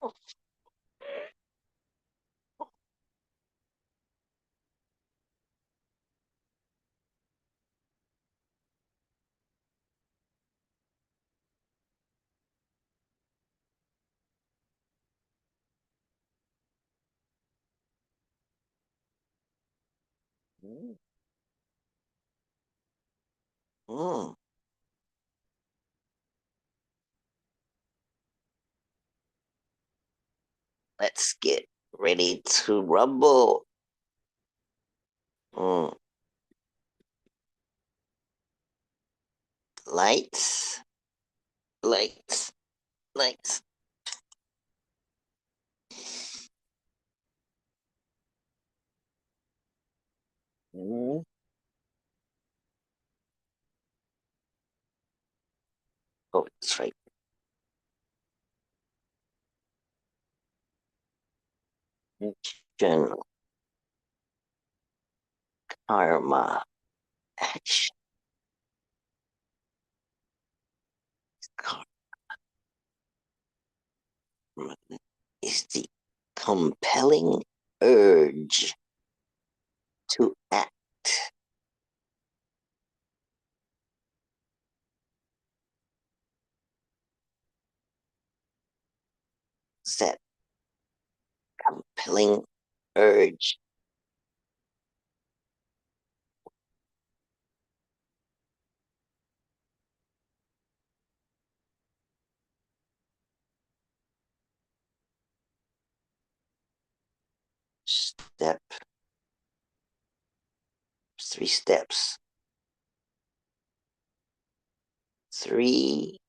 Mm. Mm. Let's get ready to rumble. Mm. Lights, lights, lights. Mm. Oh, that's right. Action, karma, action. Karma is the compelling urge to act. That compelling urge. Step, three steps. Three,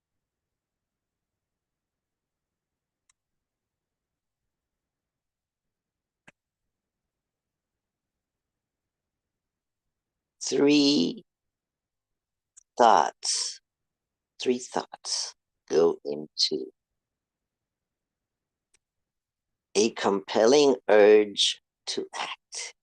three thoughts. Three thoughts go into a compelling urge to act.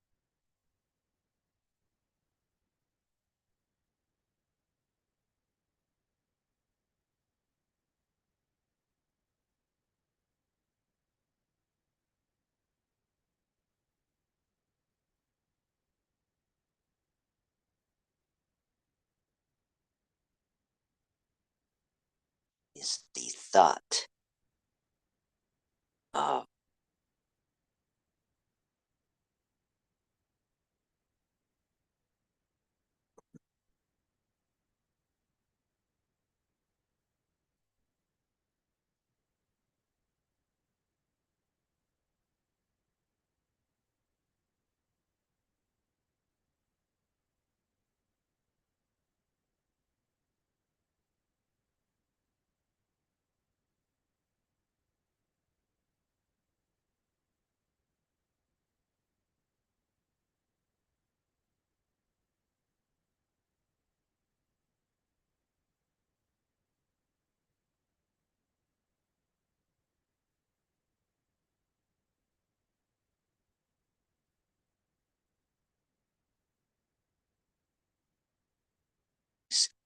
Is the thought of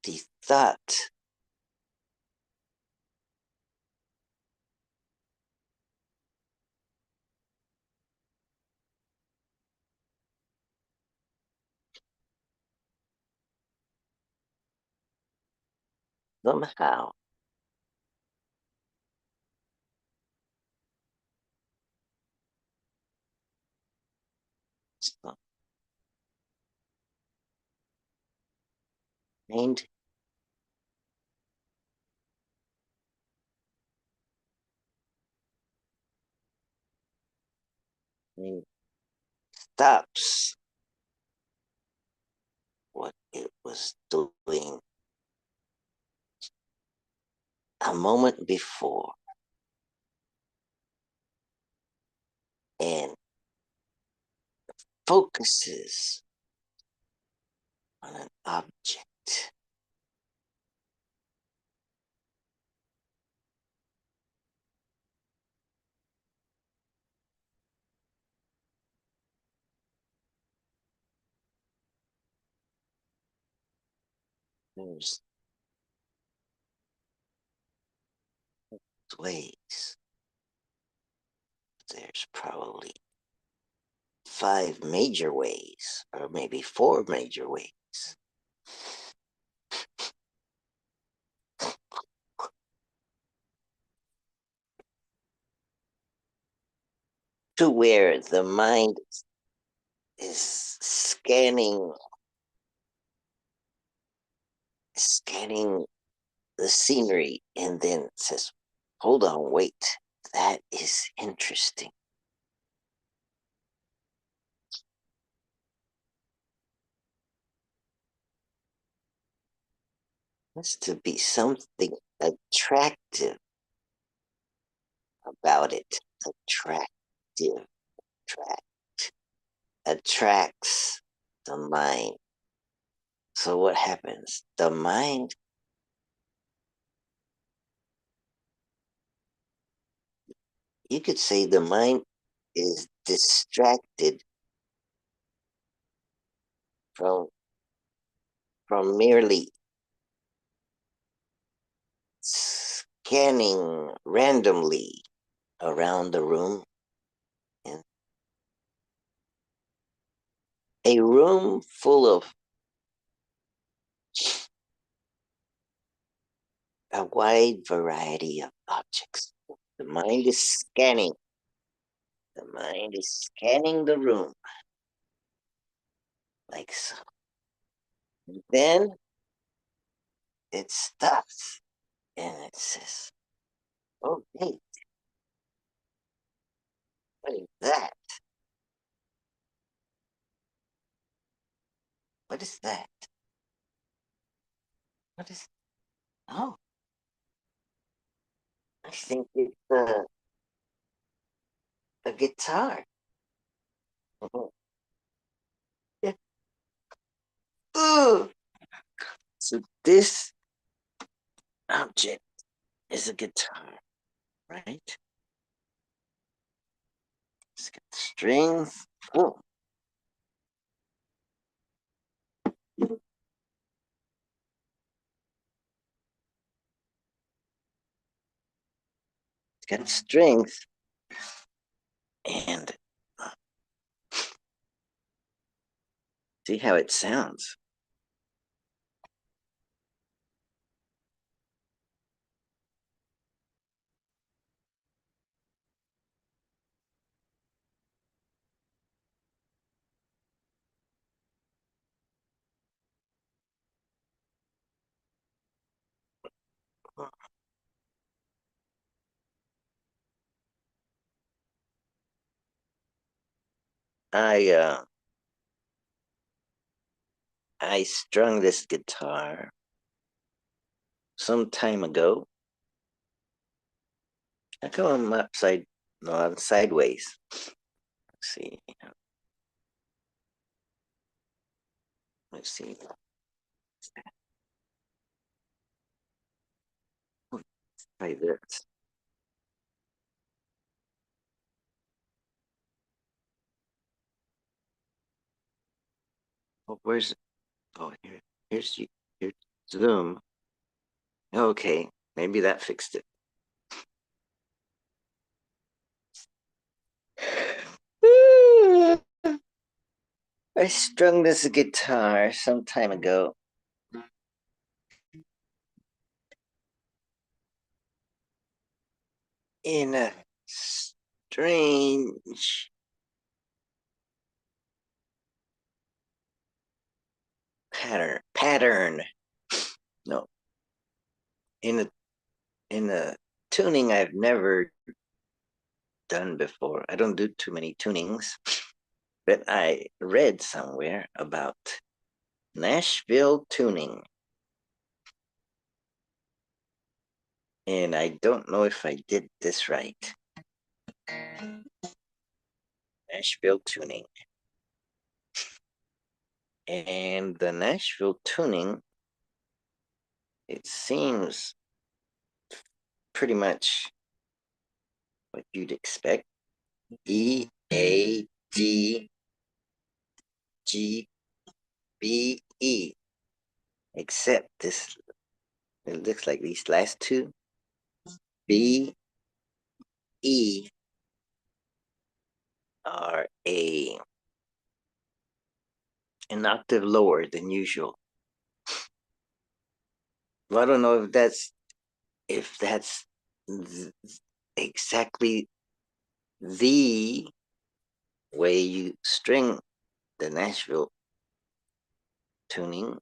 the thought somehow mind stops what it was doing a moment before and focuses on an object. There's ways there's probably 5 major ways, or maybe 4 major ways. To where the mind is scanning the scenery and then says, hold on, wait, that is interesting. Has to be something attractive about it. Attractive, attracts the mind. So what happens? The mind, you could say the mind is distracted from merely scanning randomly around the room, and a room full of a wide variety of objects. The mind is scanning. The mind is scanning the room like so. And then it stops and it says, "Oh, hey, what is that? What is that? What is? Oh, I think it's a guitar." Mhm. Yeah. Ooh. So this object is a guitar, right? It's got strings. Oh, it's got strings, and see how it sounds. I uh I strung this guitar some time ago. I go on upside, no, on sideways. Let's see. Let's see. Try this. Oh, where's it? Oh, here. Here's you. Here's Zoom. Okay, maybe that fixed it. I strung this guitar some time ago. In a strange pattern. No, in a tuning I've never done before. I don't do too many tunings, but I read somewhere about Nashville tuning, and I don't know if I did this right. Nashville tuning. And the Nashville tuning, it seems pretty much what you'd expect. EAGGBE, except this, it looks like these last two, B, E, are an octave lower than usual. Well, I don't know if that's exactly the way you string the Nashville tuning,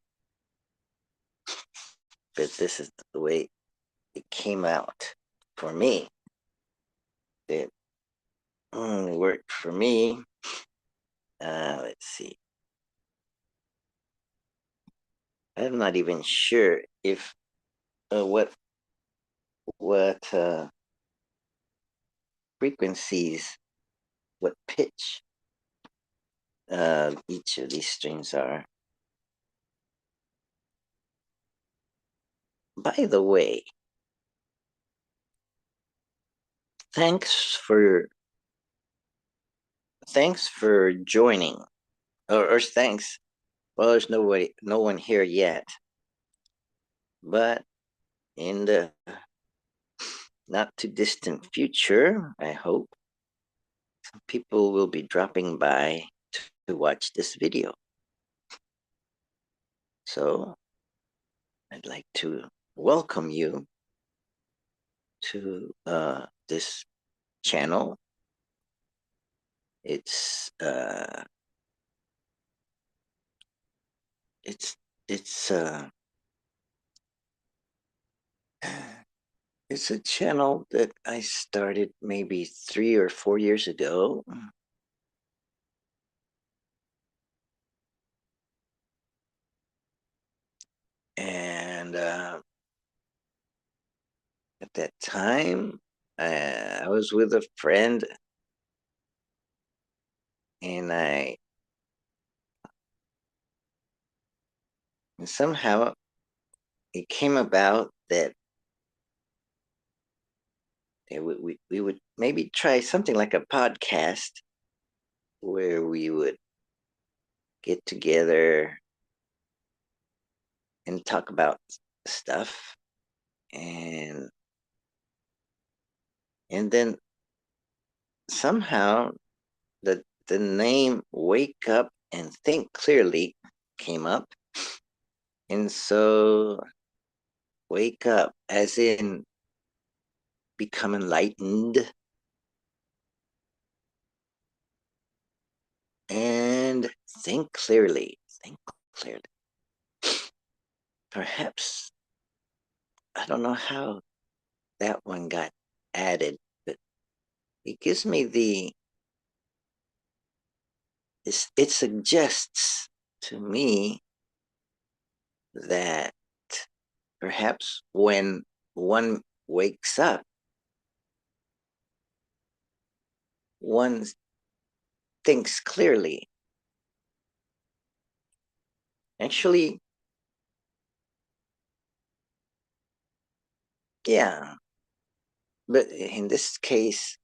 but this is the way it came out for me. It worked for me. Let's see. I'm not even sure if what frequencies, what pitch each of these strings are. By the way, thanks for joining, or thanks. Well, there's no one here yet, but in the not too distant future, I hope some people will be dropping by to watch this video. So I'd like to welcome you to this channel. It's uh, it's it's uh, it's a channel that I started maybe 3 or 4 years ago. And at that time, I was with a friend, and somehow it came about that we would maybe try something like a podcast where we would get together and talk about stuff, and then somehow the name Wake Up and Think Clearly came up. And so wake up as in become enlightened and think clearly. Think clearly. Perhaps I don't know how that one got added, but it gives me it suggests to me that perhaps when one wakes up, one thinks clearly. Actually, yeah, but in this case,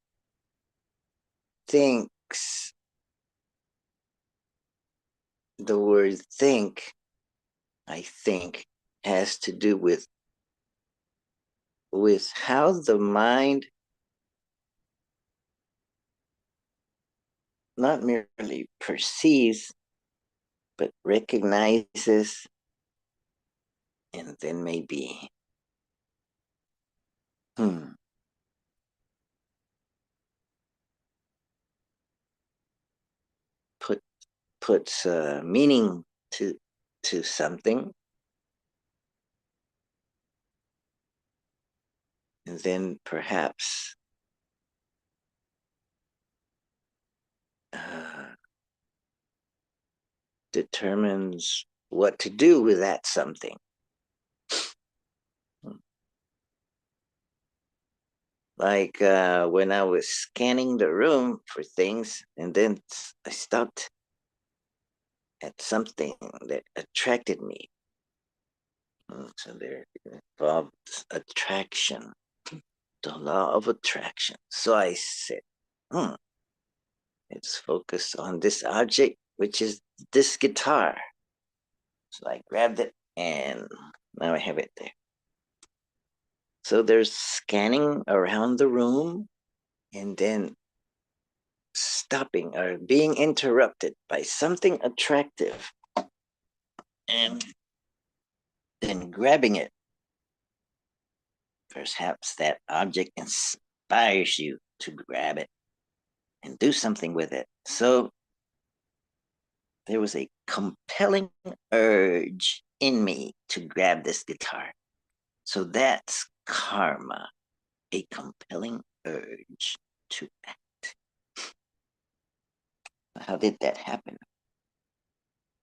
thinks, the word think, I think, has to do with how the mind not merely perceives, but recognizes, and then maybe hmm, put puts meaning to something, and then perhaps uh, determines what to do with that something. Like when I was scanning the room for things, and then I stopped at something that attracted me. So there involved attraction, the law of attraction. So I said, let's focus on this object, which is this guitar. So I grabbed it, and now I have it there. So there's scanning around the room, and then stopping or being interrupted by something attractive and then grabbing it. Perhaps that object inspires you to grab it and do something with it. So there was a compelling urge in me to grab this guitar. So that's karma, a compelling urge to act. How did that happen?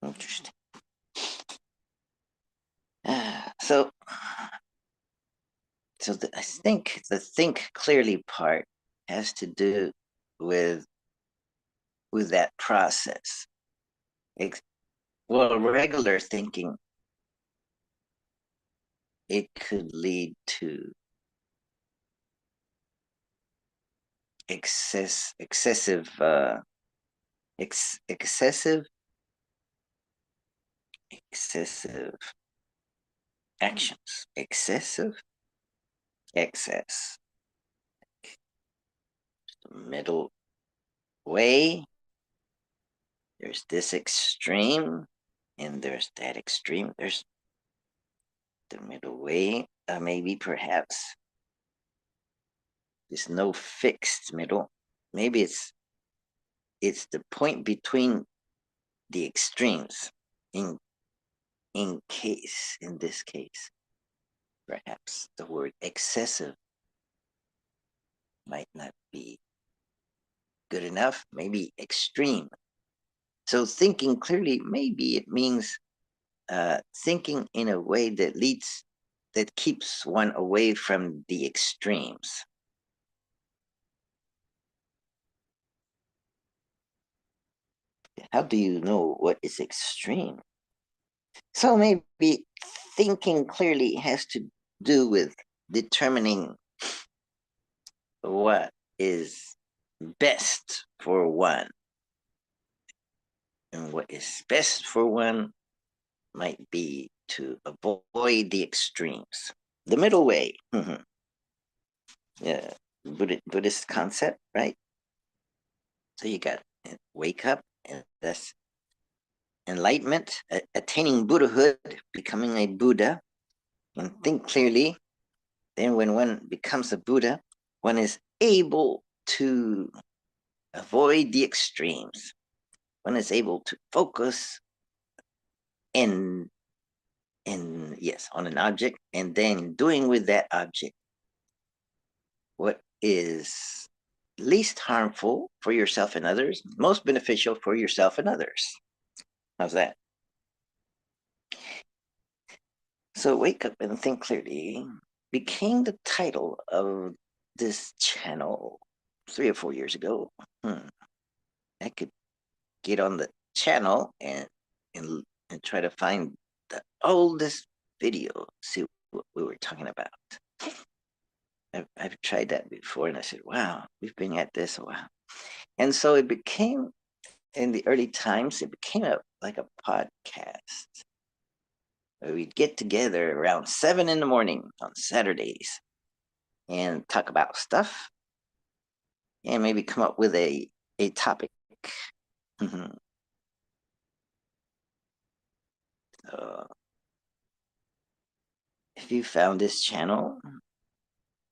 Interesting. So I think the think clearly part has to do with that process. Well, regular thinking, it could lead to excessive actions. Excess. Middle way. There's this extreme, and there's that extreme. There's the middle way. Maybe perhaps there's no fixed middle. Maybe it's the point between the extremes. In this case, perhaps the word excessive might not be good enough. Maybe extreme. So thinking clearly, maybe it means thinking in a way that keeps one away from the extremes. How do you know what is extreme? So maybe thinking clearly has to do with determining what is best for one. And what is best for one might be to avoid the extremes. The middle way. Yeah, Buddhist concept, right? So you got wake up, and that's enlightenment, attaining Buddhahood, becoming a Buddha, and think clearly. Then, when one becomes a Buddha, one is able to avoid the extremes. One is able to focus in yes, on an object, and then doing with that object what is least harmful for yourself and others, most beneficial for yourself and others. How's that? So Wake Up and Think Clearly became the title of this channel 3 or 4 years ago. I could get on the channel and try to find the oldest video, see what we were talking about. I've tried that before, and I said, wow, we've been at this a while. And so it became, in the early times, it became like a podcast. We'd get together around 7 in the morning on Saturdays and talk about stuff and maybe come up with a topic. If you found this channel,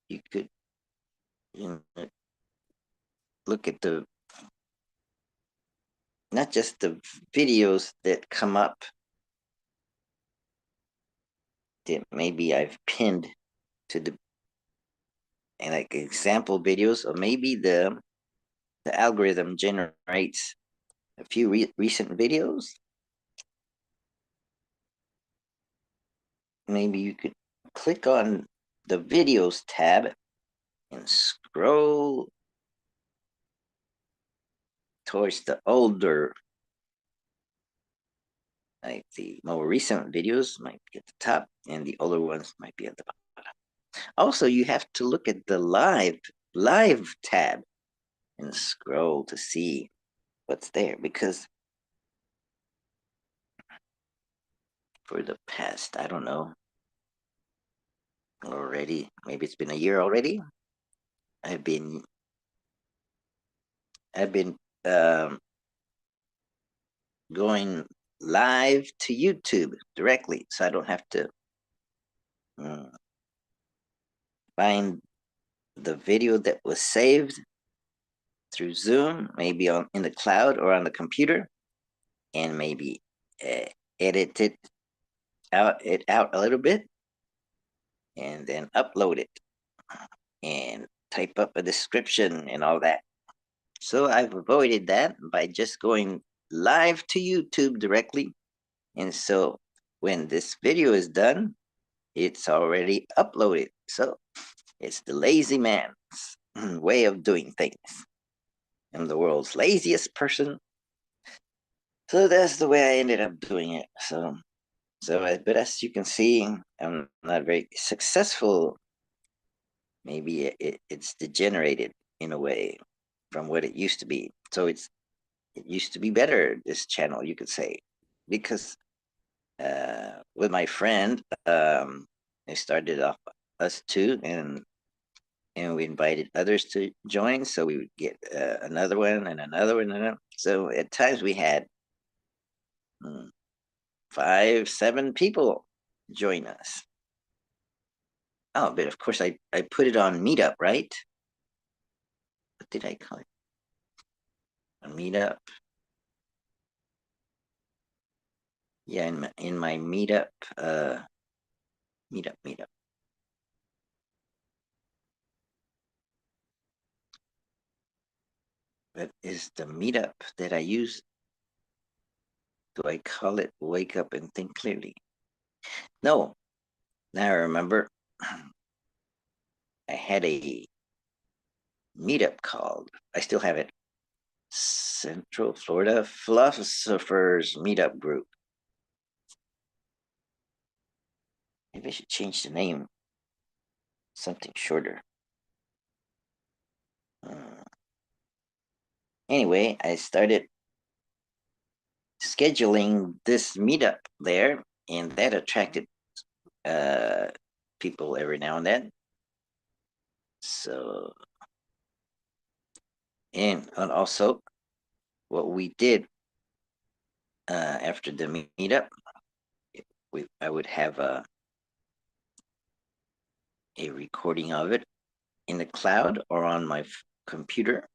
you could look at not just the videos that come up that maybe I've pinned to the and like example videos, or maybe the algorithm generates a few recent videos. Maybe you could click on the videos tab and scroll towards the older, like the more recent videos might be at the top and the older ones might be at the bottom. Also, you have to look at the live tab and scroll to see what's there, because for the past, I don't know, already, maybe it's been a year already, I've been going live to YouTube directly, so I don't have to uh, find the video that was saved through Zoom, maybe on in the cloud or on the computer, and maybe uh, edit it out a little bit, and then upload it and type up a description and all that. So I've avoided that by just going live to YouTube directly. And so when this video is done, it's already uploaded. So it's the lazy man's way of doing things. I'm the world's laziest person. So that's the way I ended up doing it. But as you can see, I'm not very successful. Maybe it's degenerated in a way from what it used to be. So it used to be better, this channel, you could say, because with my friend, I started off us two, and we invited others to join, so we would get another one and another one, so at times we had 5, 7 people join us. Oh, but of course I put it on Meetup, right? What did I call it? On Meetup. Yeah, in my Meetup, Meetup. That is the Meetup that I use. Do I call it Wake Up and Think Clearly? No. Now I remember I had a meetup called, I still have it, Central Florida Philosophers Meetup Group. Maybe I should change the name, something shorter. Uh, anyway, I started scheduling this meetup there, and that attracted uh, people every now and then. So, and also what we did after the meetup, I would have a recording of it in the cloud or on my computer.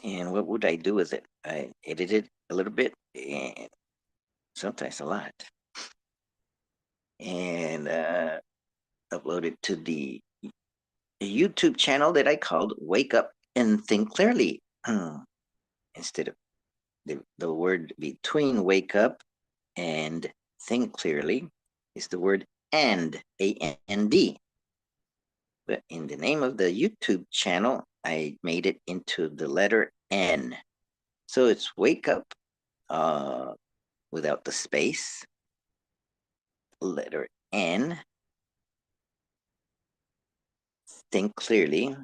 And what would I do with it? I edited a little bit, and sometimes a lot, and uploaded to the YouTube channel that I called Wake Up and Think Clearly. Instead of the word between wake up and think clearly is the word A-N-D. But in the name of the YouTube channel, I made it into the letter N. So it's wake up without the space, letter N, think clearly,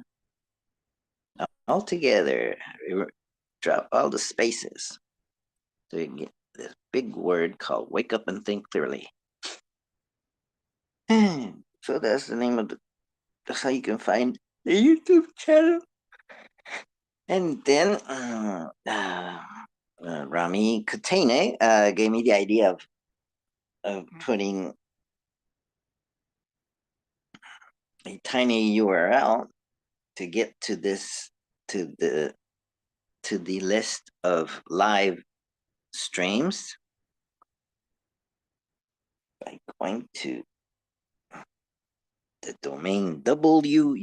all together, drop all the spaces. So you get this big word called wake up and think clearly. So that's the name of that's how you can find the YouTube channel. And then Rami Katene gave me the idea of putting a tiny URL to get to this to the list of live streams by going to the domain wutc.life.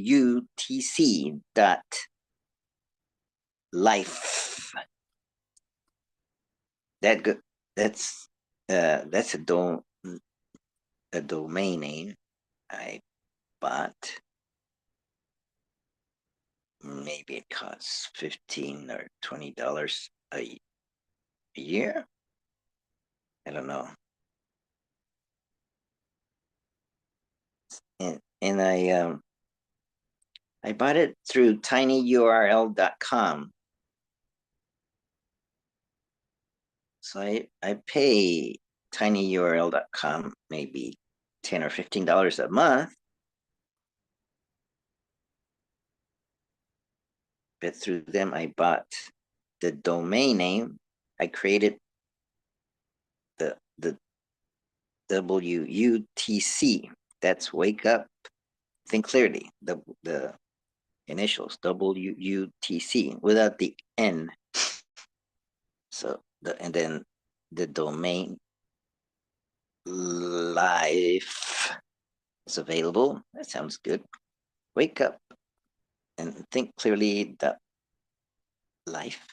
That good. That's a domain name I bought. Maybe it costs $15 or $20 a year. I don't know. And I bought it through tinyurl.com. So I pay tinyurl.com maybe $10 or $15 a month but through them I bought the domain name. I created the WUTC. That's wake up, think clearly. The initials WUTC without the N. So and then the domain life is available. That sounds good. Wake up and think clearly. Life.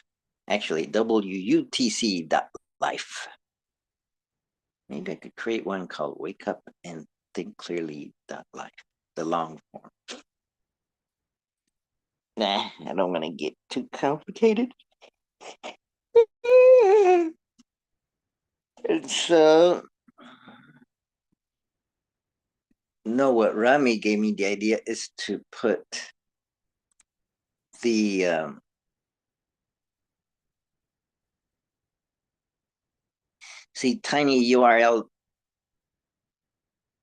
Actually, WUTC life. Maybe I could create one called Wake Up and Think Clearly life, the long form. Nah, I don't want to get too complicated. And so, no, what Rami gave me the idea is to put the see tiny URL.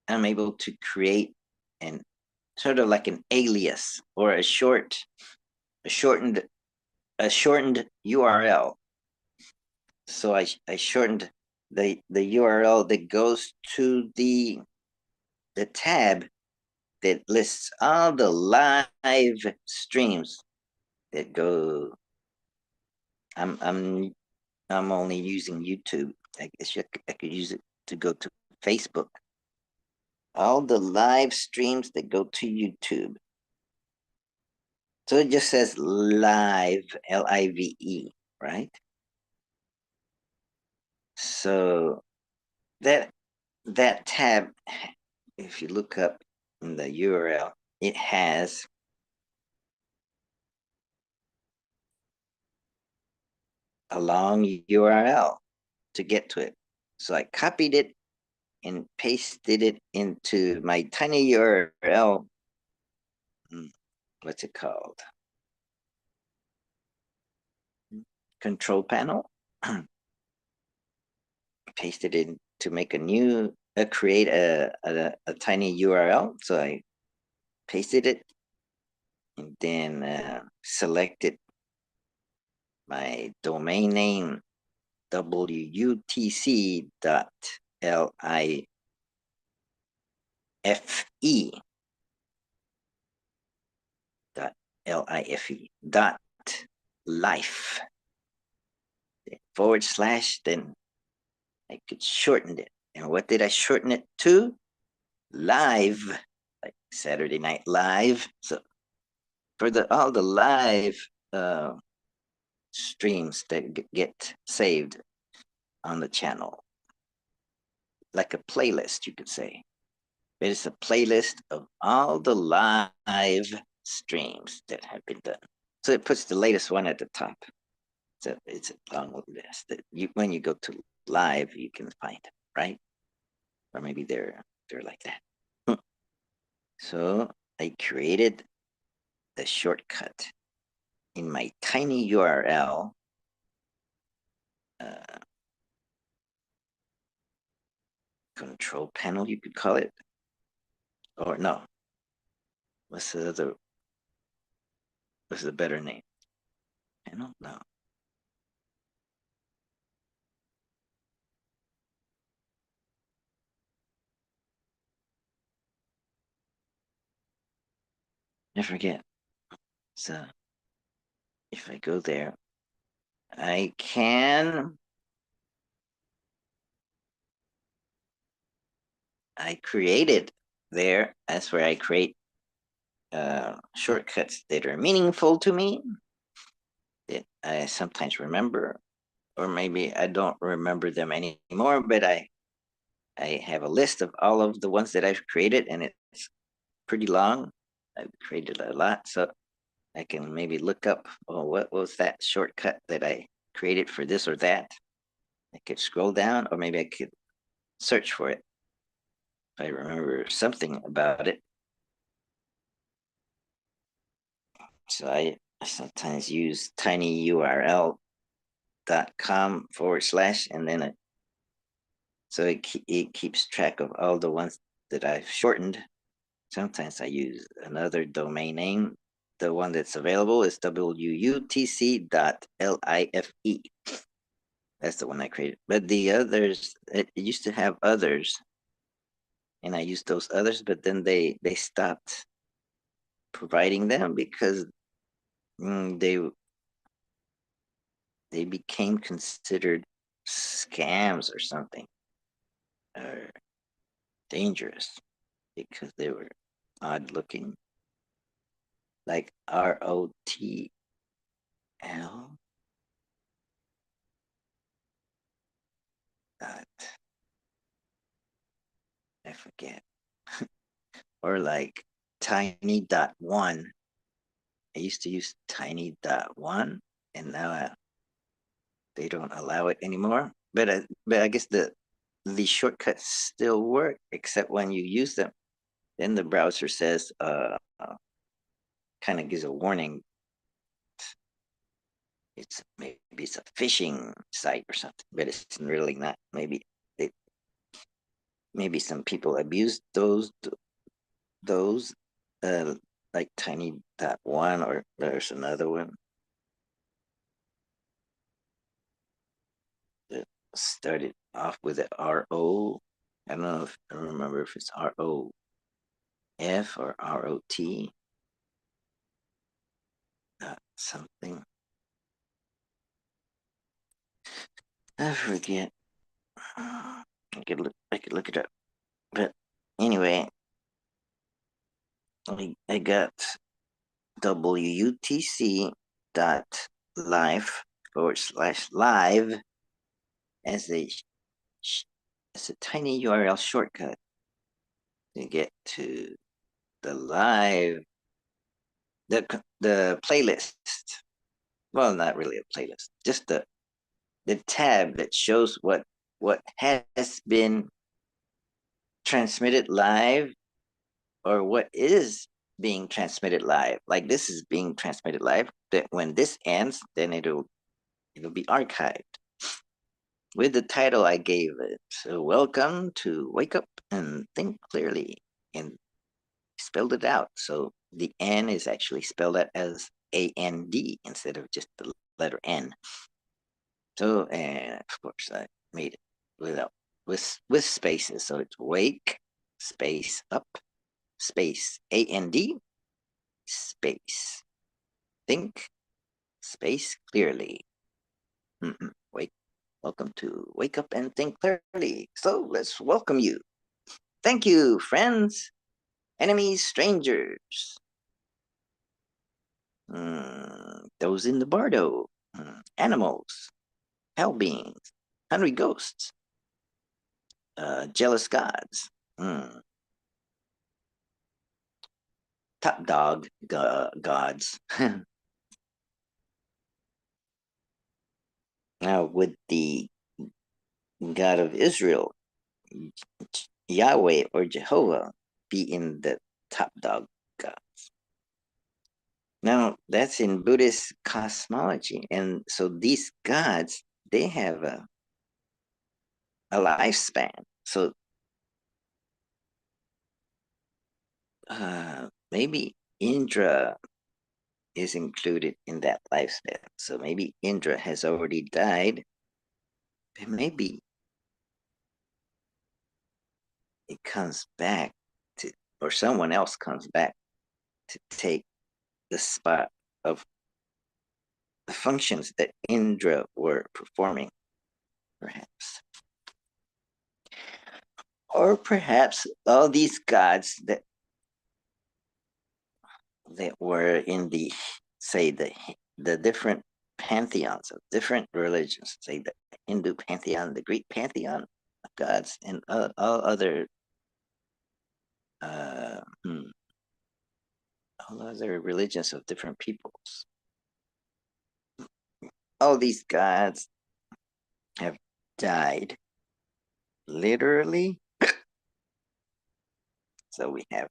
I'm able to create an sort of like an alias or a shortened URL. So I shortened the URL that goes to the tab that lists all the live streams that go. I'm only using YouTube. I guess I could use it to go to Facebook. All the live streams that go to YouTube. So it just says live, LIVE, right? So that tab, if you look up in the URL, it has a long URL to get to it. So I copied it and pasted it into my tiny URL. What's it called? Control panel. Pasted it to make a new, create a tiny URL. So I pasted it and then selected my domain name WUTC.LIFE dot life / then I could shorten it. And what did I shorten it to? Live, like Saturday Night Live. So for all the live streams that get saved on the channel, like a playlist, you could say. It is a playlist of all the live streams that have been done. So it puts the latest one at the top. So it's a long list that when you go to live, you can find it, right? Or maybe they're like that. So I created the shortcut in my tiny URL. Control panel, you could call it. Or no. What's the better name? Panel? No. I forget. So if I go there, I created there. That's where I create shortcuts that are meaningful to me, that I sometimes remember, or maybe I don't remember them anymore, but I have a list of all of the ones that I've created, and it's pretty long. I've created a lot, so I can maybe look up, oh, what was that shortcut that I created for this or that? I could scroll down, or maybe I could search for it if I remember something about it. So I sometimes use tinyurl.com / and then so it keeps track of all the ones that I've shortened. Sometimes I use another domain name, the one that's available is wutc.life. That's the one I created. But the others, it used to have others, and I used those others, but then they stopped providing them because mm, they became considered scams or something, or dangerous because they were odd looking, like ROTL. I forget, or like tiny.1. I used to use tiny.1, and now they don't allow it anymore. But I guess the shortcuts still work, except when you use them. Then the browser says, kind of gives a warning. It's a phishing site or something, but it's really not. It, maybe some people abuse those, uh, like tiny.1, or there's another one that started off with a RO. I don't know if I remember if it's ROF or ROT, something. I forget. I could look it up. But anyway, I got WUTC dot life/live as as a tiny URL shortcut to get to the live, the playlist. Well, not really a playlist, just the tab that shows what has been transmitted live, or what is being transmitted live. Like this is being transmitted live. That when this ends, then it'll be archived with the title I gave it. So welcome to Wake Up and Think Clearly, and spelled it out. So the N is actually spelled out as AND instead of just the letter N. So, and of course I made it without with spaces. So it's wake space up space AND space think space clearly. Wake. Welcome to Wake Up and Think Clearly. So let's welcome you. Thank you, friends, enemies, strangers, those in the bardo, animals, hell beings, hungry ghosts, jealous gods, top dog gods. Now, would the God of Israel, Yahweh or Jehovah, be in the top dog gods? Now, that's in Buddhist cosmology. And so these gods, they have a lifespan. So maybe Indra is included in that lifespan. So maybe Indra has already died, but maybe it comes back to, or someone else comes back to take the spot of the functions that Indra were performing, perhaps. Or perhaps all these gods that were in the, say, the different pantheons of different religions, say the Hindu pantheon, the Greek pantheon of gods, and all other uh, hmm, all other religions of different peoples. All these gods have died literally, so we have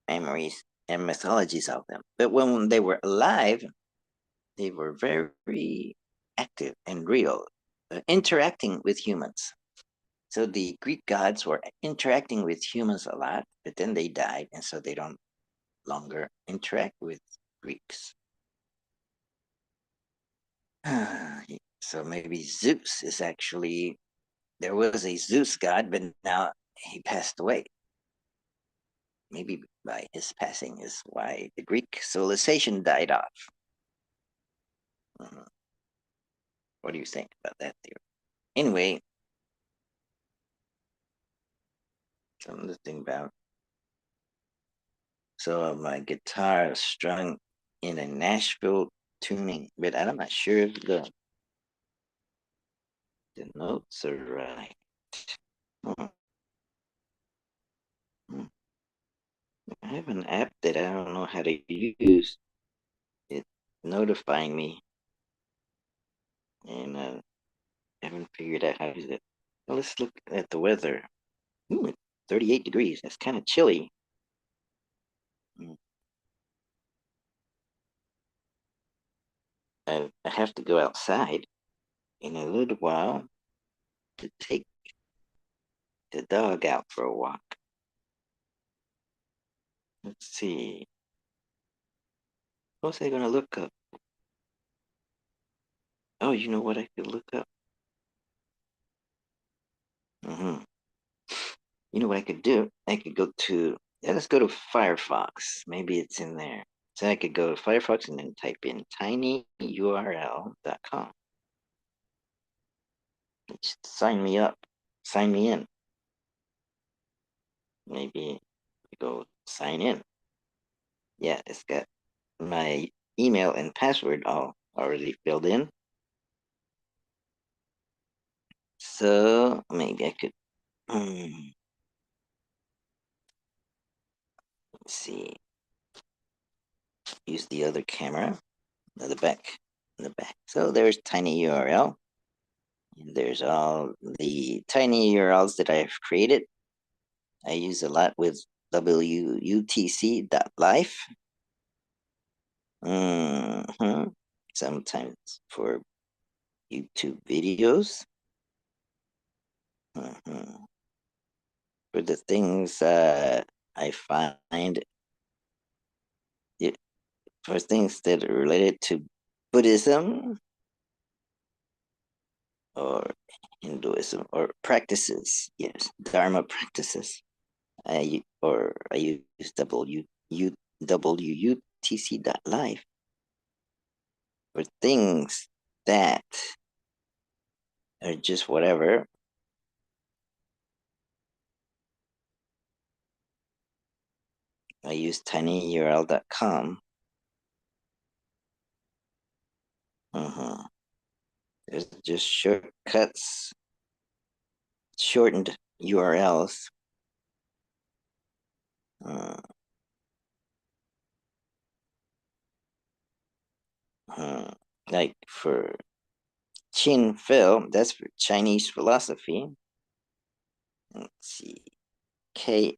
memories and mythologies of them. But when they were alive, they were very active and real, interacting with humans. So the Greek gods were interacting with humans a lot, but then they died, and so they don't longer interact with Greeks. So maybe Zeus is actually, there was a Zeus god, but now he passed away. Maybe by his passing is why the Greek civilization died off. Mhm. What do you think about that theory? Anyway, something to think about. So my guitar is strung in a Nashville tuning, but I'm not sure if the notes are right. Hmm. Hmm. I have an app that I don't know how to use. It notifying me, and I haven't figured out how to use it. Well, let's look at the weather. Ooh, 38 degrees. That's kind of chilly. Mm. I have to go outside in a little while to take the dog out for a walk. Let's see. What was I going to look up? Oh, you know what I could look up? Hmm. You know what I could do? I could go to, yeah, let's go to Firefox. Maybe it's in there. So I could go to Firefox and then type in tinyurl.com. Just sign me up. Sign me in. Maybe go sign in. Yeah, it's got my email and password all already filled in. So maybe I could, let's see, use the other camera, the back, in the back. So there's tiny URL. There's all the tiny URLs that I've created. I use a lot with wutc.life. Sometimes for YouTube videos. Mhm. For the things I find it, for things that are related to Buddhism or Hinduism or practices, yes, Dharma practices. I use wutc.life for things that are just whatever. I use tinyurl.com. There's just shortcuts, shortened URLs. Uh, uh, like for Qin Phil, that's for Chinese philosophy. Let's see, K,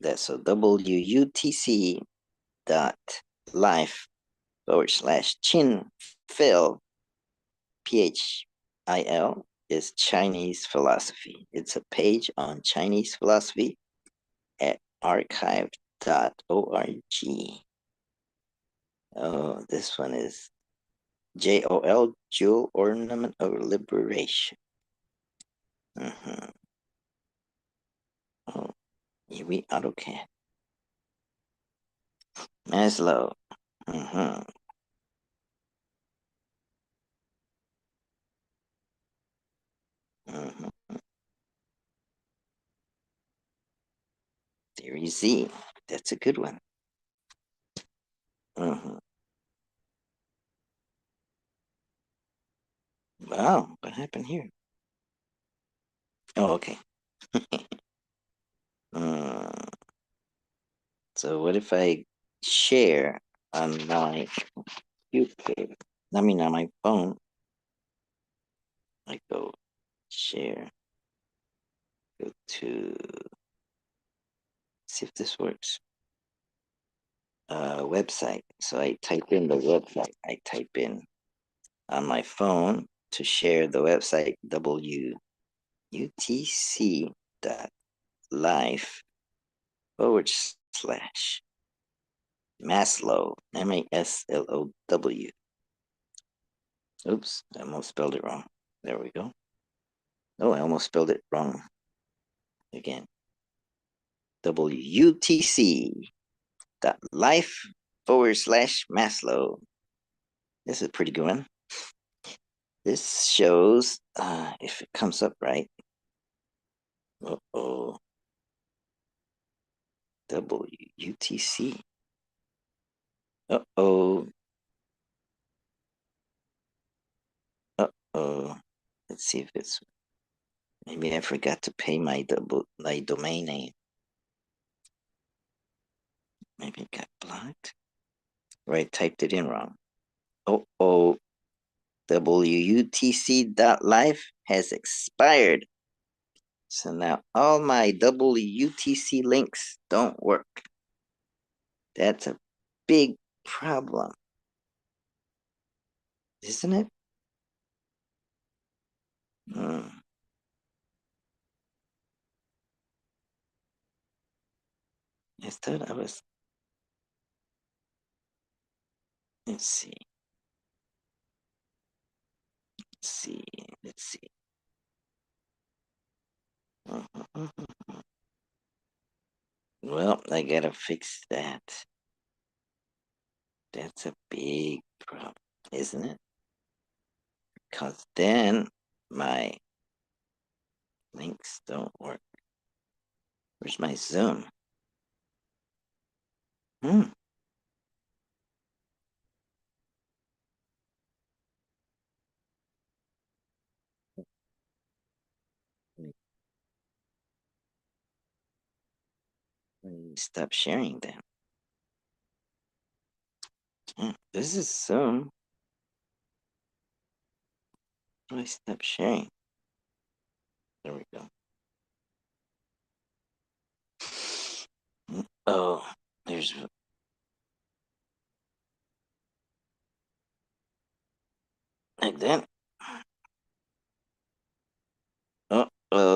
that's so WUTC dot life /Qin Phil, PHIL, is Chinese philosophy. It's a page on Chinese philosophy at archive.org. Oh, this one is JOL, Jewel Ornament of Liberation. Mm-hmm. Oh, we AutoCAD. Maslow. Mm-hmm. Mm-hmm. Theory Z. That's a good one. Mm-hmm. Wow, what happened here? Oh, okay. Mm. So what if I share on my computer? I mean, on my phone. I go share. Go to see if this works. Website. So I type in the website. I type in on my phone to share the website wutc.life /. Maslow, Maslow. Oops, I almost spelled it wrong. There we go. Oh, I almost spelled it wrong again. WUTC dot life/Maslow. This is a pretty good one. This shows, if it comes up right. Uh-oh. WUTC. Uh-oh. Uh-oh. Let's see if it's, maybe I forgot to pay my domain name. Maybe it got blocked. Or I typed it in wrong. Oh, WUTC.life has expired. So now all my WUTC links don't work. That's a big problem, isn't it? Hmm. I thought I was, let's see, let's see, let's see. Well, I gotta fix that. That's a big problem, isn't it? Because then my links don't work. Where's my Zoom? Hmm. Stop sharing then. This is Zoom. How do I stop sharing? There we go. Oh, there's like that. Oh,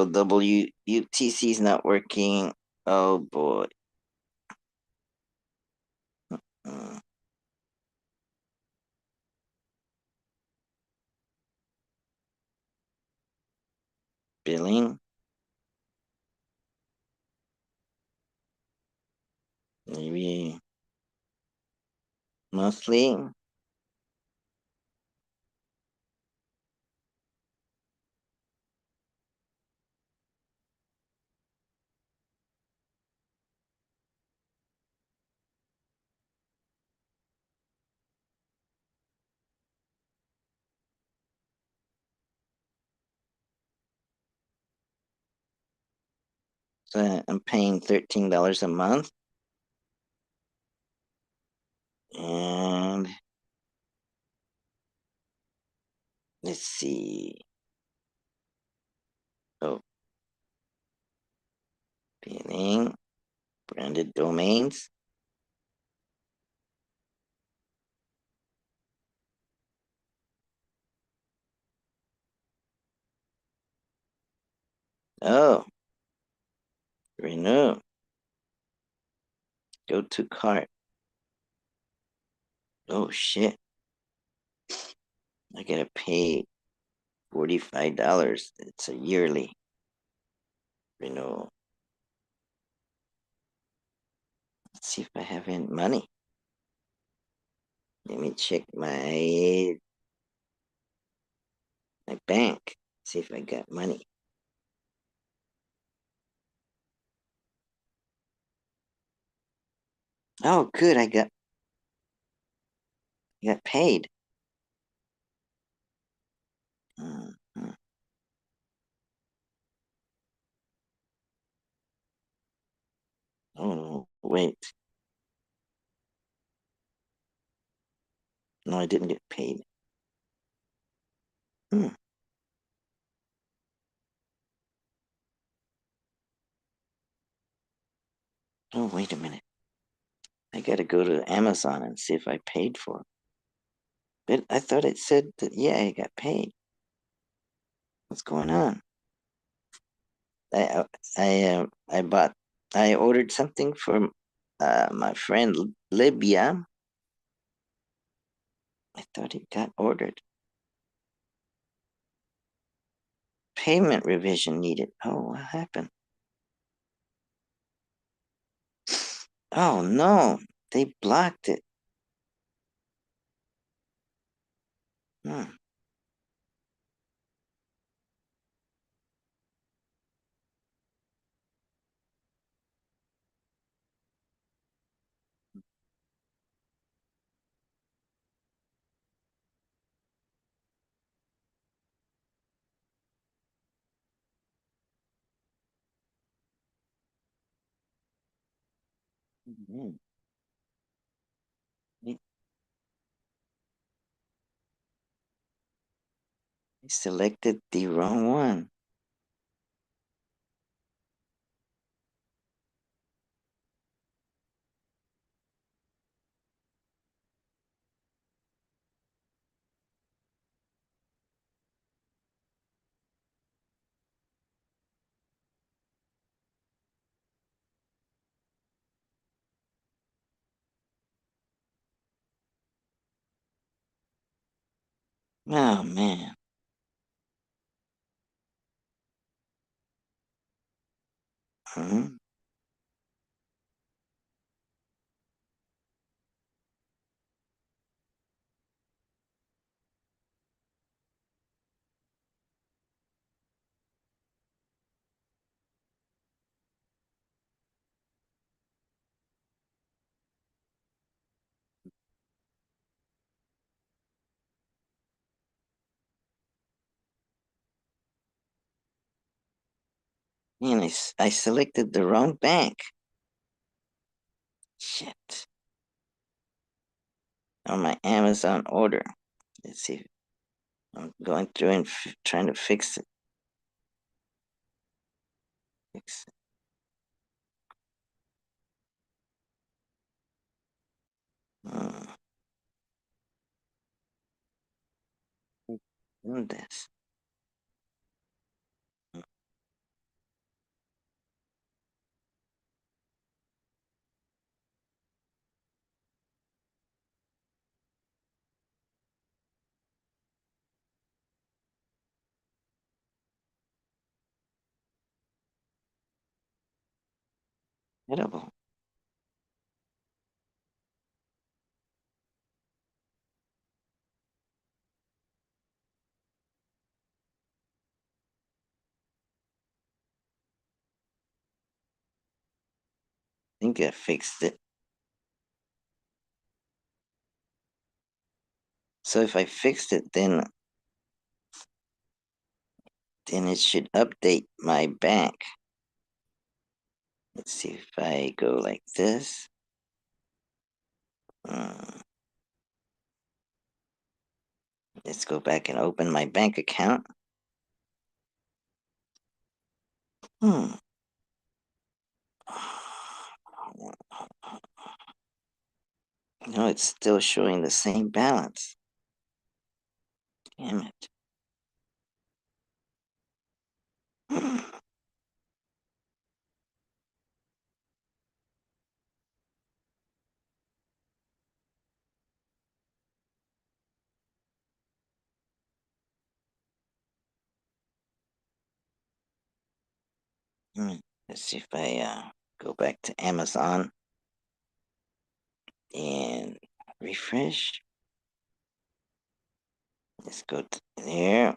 WUTC is not working. Oh boy. Uh, Billing, maybe monthly. So I'm paying $13 a month, and let's see. Oh, billing, branded domains. Oh, renew. Go to cart. Oh shit! I gotta pay $45. It's a yearly renewal. Let's see if I have any money. Let me check my bank. See if I got money. Oh, good. I got paid. Mhm. Oh, wait. No, I didn't get paid. Hmm. Oh, wait a minute. I gotta go to Amazon and see if I paid for it. But I thought it said that, yeah, I got paid. What's going on? I I I ordered something for My friend Libya, I thought it got ordered. Payment revision needed. Oh, what happened? Oh no, they blocked it. Hmm. Mhm. I I selected the wrong one. Oh man. Mhm. Man, I selected the wrong bank. Shit. On my Amazon order. Let's see. I'm going through and trying to fix it. Fix it. Hmm. Do this. Incredible. I think I fixed it. So if I fixed it, then it should update my bank. Let's see if I go like this. Hmm. Let's go back and open my bank account. Hmm. No, it's still showing the same balance. Damn it. Hmm. Hmm. Let's see if I go back to Amazon and refresh. Let's go to there.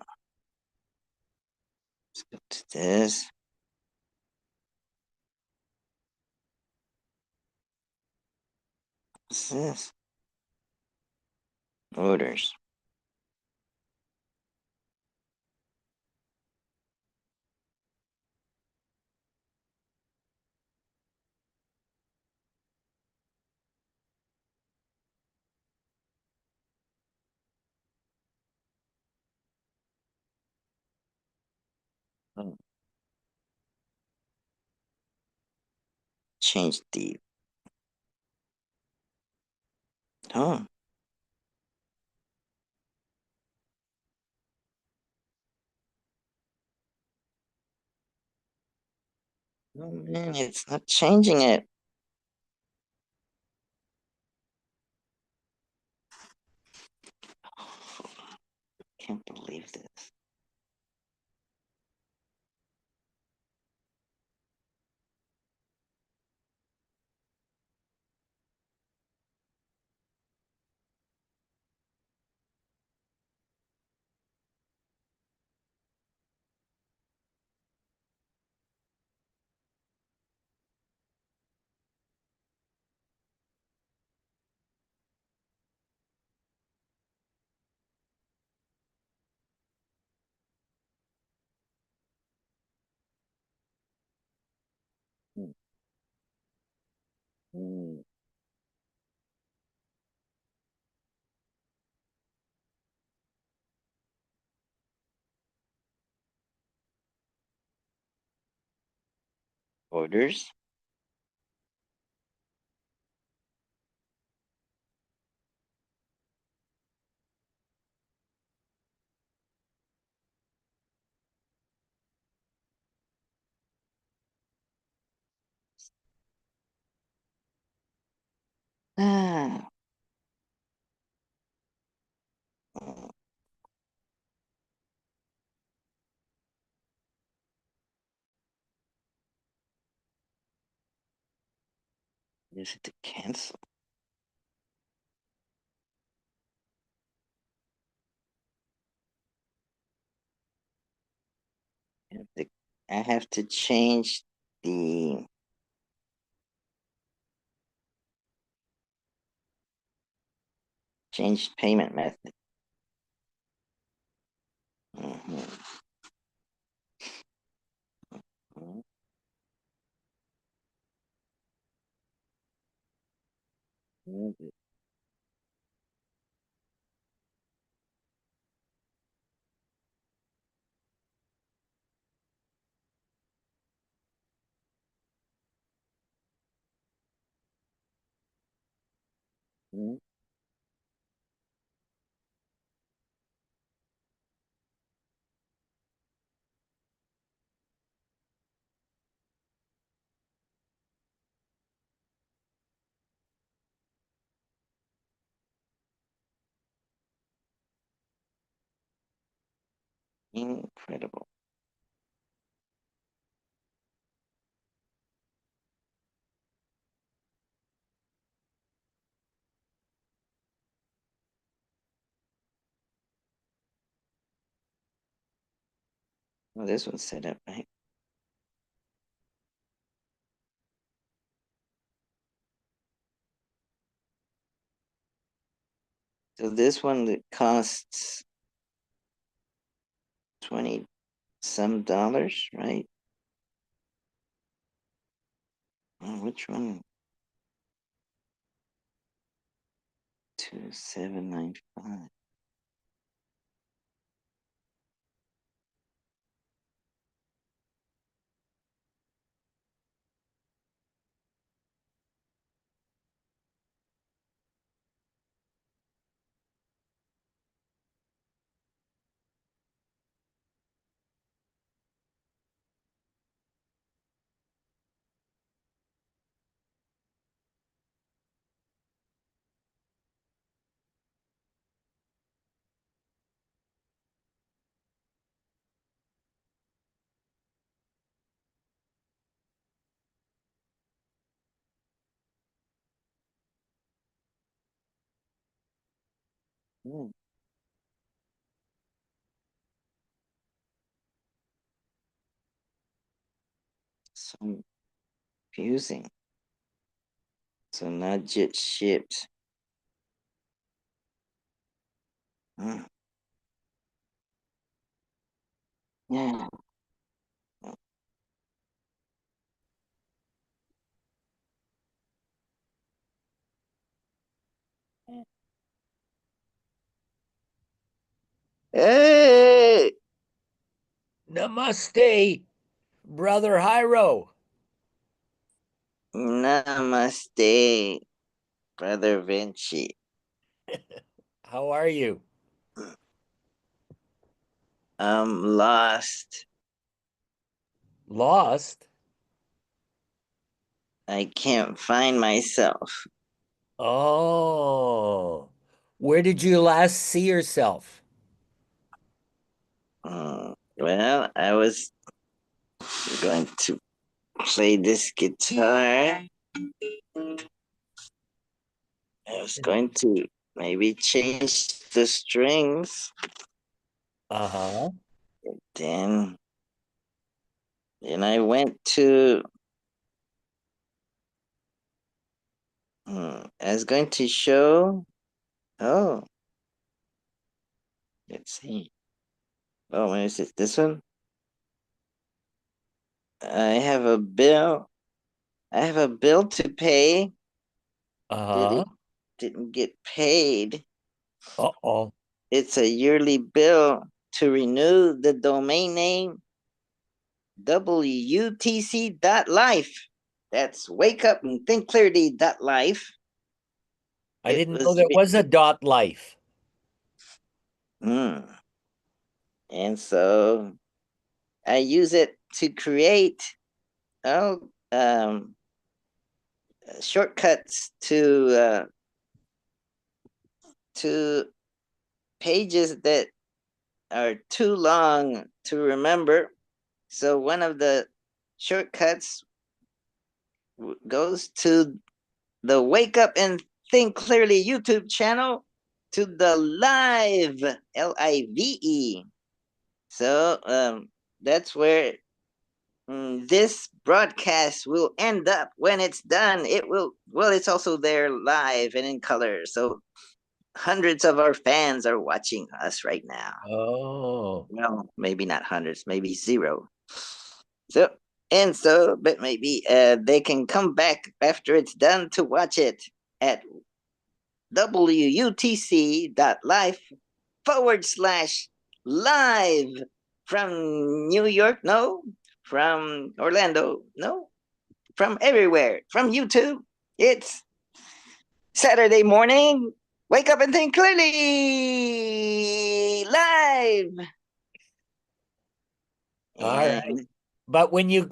Let's go to this. What's this? Orders. Oh, change the. Oh, oh man, it's not changing it. can't believe this. Mm, mm. Orders? Ah, mm, is it to cancel? I have to, I have to the change payment method. Mhm, mhm, mhm, mhm. Incredible. Well, this one's set up right. So this one that costs 20 some dollars, right? Which one? 2795. Hmm, so confusing. So not yet shipped. Hmm, yeah. Hey, Namaste, brother Hyro. namaste, brother Vinci. How are you? I'm lost. Lost? I can't find myself. Oh, where did you last see yourself? Well, I was going to play this guitar. I was going to maybe change the strings. Uh-huh. Then, then I went to. I was going to show. Oh, let's see. Oh, where is it? This one? I have a bill. I have a bill to pay, but Uh-huh. it didn't get paid. Uh-oh. It's a yearly bill to renew the domain name WUTC.life. That's wake up and think clearly.life. I It didn't know was, there was a dot life. mm. And so I use it to create oh shortcuts to pages that are too long to remember. So one of the shortcuts goes to the Wake Up and Think Clearly YouTube channel to the live LIVE. So that's where this broadcast will end up when it's done. It will, well, it's also there live and in color. So hundreds of our fans are watching us right now. Oh. Well, maybe not hundreds, maybe zero. So, but maybe they can come back after it's done to watch it at wutc.life/live from New York, no, from Orlando, no, from everywhere, from YouTube. It's Saturday morning. Wake up and think clearly live. All right. And But when you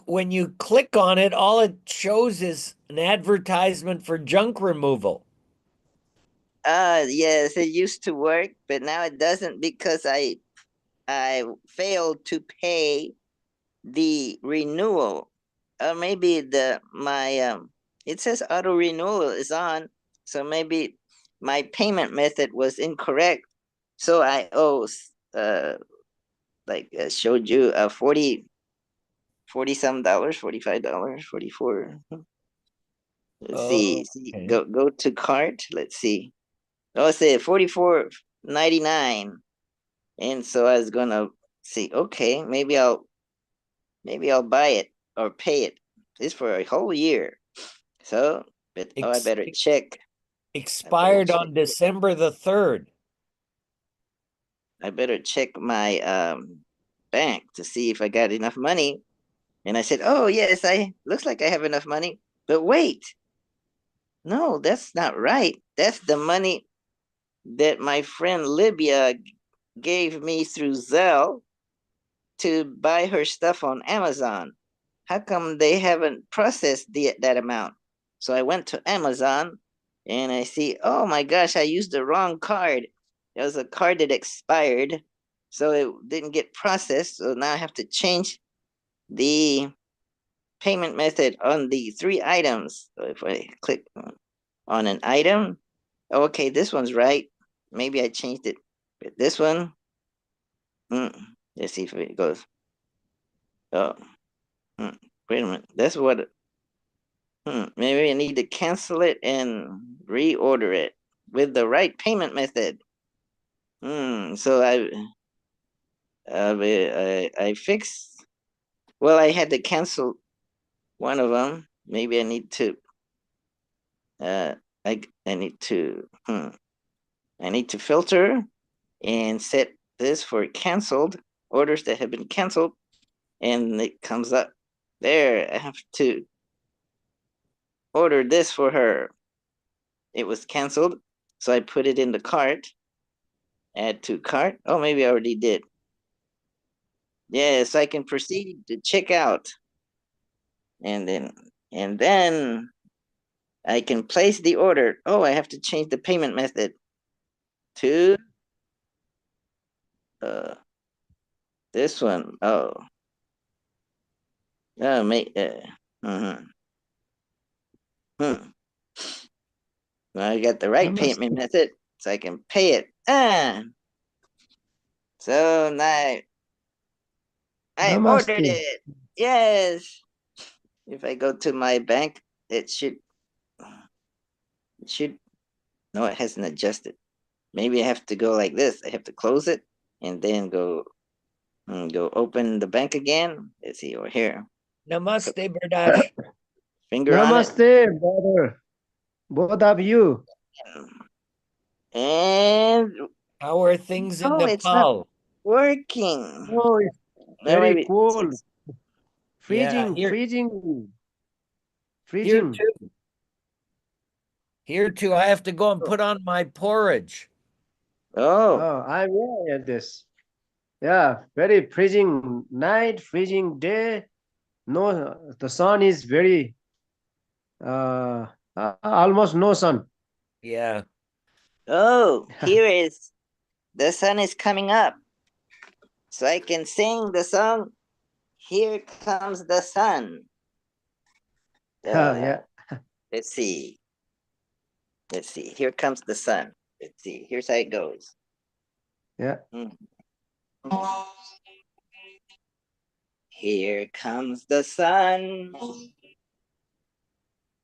click on it, all it shows is an advertisement for junk removal. yes, it used to work, but now it doesn't because I failed to pay the renewal. Maybe the my it says auto renewal is on, so maybe my payment method was incorrect. So I owe like showed you 40 some dollars, $45, 44. Let's Oh, see, okay. go to cart. Let's see. Oh, say 44.99. And so I was gonna see, okay, maybe I'll buy it or pay it. It's for a whole year. So, but oh, I Ex better check. I better expired check. on December the 3rd. I better check my bank to see if I got enough money. And I said, "Oh yes, I looks like I have enough money." But wait, no, that's not right. That's the money that my friend Libya gave me through Zelle to buy her stuff on Amazon. How come they haven't processed that amount? So I went to Amazon and I see, oh my gosh, I used the wrong card. It was a card that expired, so it didn't get processed. So now I have to change the payment method on the three items. So if I click on an item, oh, okay, this one's right. Maybe I changed it. But this one, mm, let's see if it goes. Oh, mm, wait a minute. That's what. Maybe I need to cancel it and reorder it with the right payment method. So I fixed. Well, I had to cancel one of them. Maybe I need to. Uh, I need to. I need to filter and set this for canceled orders that have been canceled, and it comes up there. I have to order this for her. It was canceled, so I put it in the cart. Add to cart. Oh, maybe I already did. Yes, I can proceed to check out, and then I can place the order. Oh, I have to change the payment method to uh This one. Oh. Oh, mhm. Hmm. Well, I got the right Namaste. payment method, so I can pay it. So now I ordered Namaste. it. Yes. If I go to my bank, it should. It should. No, it hasn't adjusted. Maybe I have to go like this. I have to close it and then go open the bank again. Let's see over here. Namaste, Bardash. Finger on it. Namaste, brother. Both of you. And How are things in no, it's not Nepal? working. Oh, it's No, very maybe cold. Yeah, Freezing, here freezing, here freezing. too. Here too, I have to go and put on my porridge. Oh, Oh, I'm yeah at this. Yeah, very freezing night, freezing day. No, the sun is very almost no sun. Yeah. oh, here is the sun is coming up. So I can sing the song. Here comes the sun. Yeah. Let's see. Let's see. Here comes the sun. Let's see. Here's how it goes. Yeah. Here comes the sun.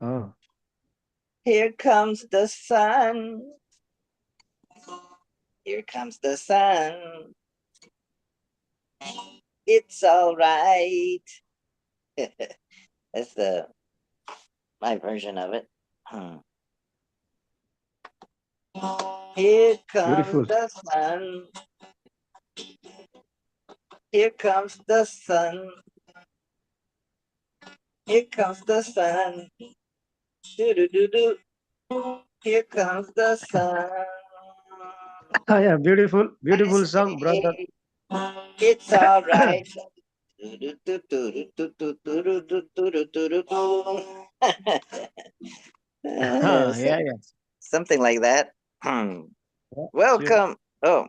Oh. Here comes the sun. Here comes the sun. It's all right. That's my version of it. Here comes Beautiful. the sun. Here comes the sun. Here comes the sun. Do do do do. Here comes the sun. Yeah, beautiful, I beautiful song, brother. say it's all right. Yeah, So- yeah. something like that. Yeah, sure. Welcome. Oh,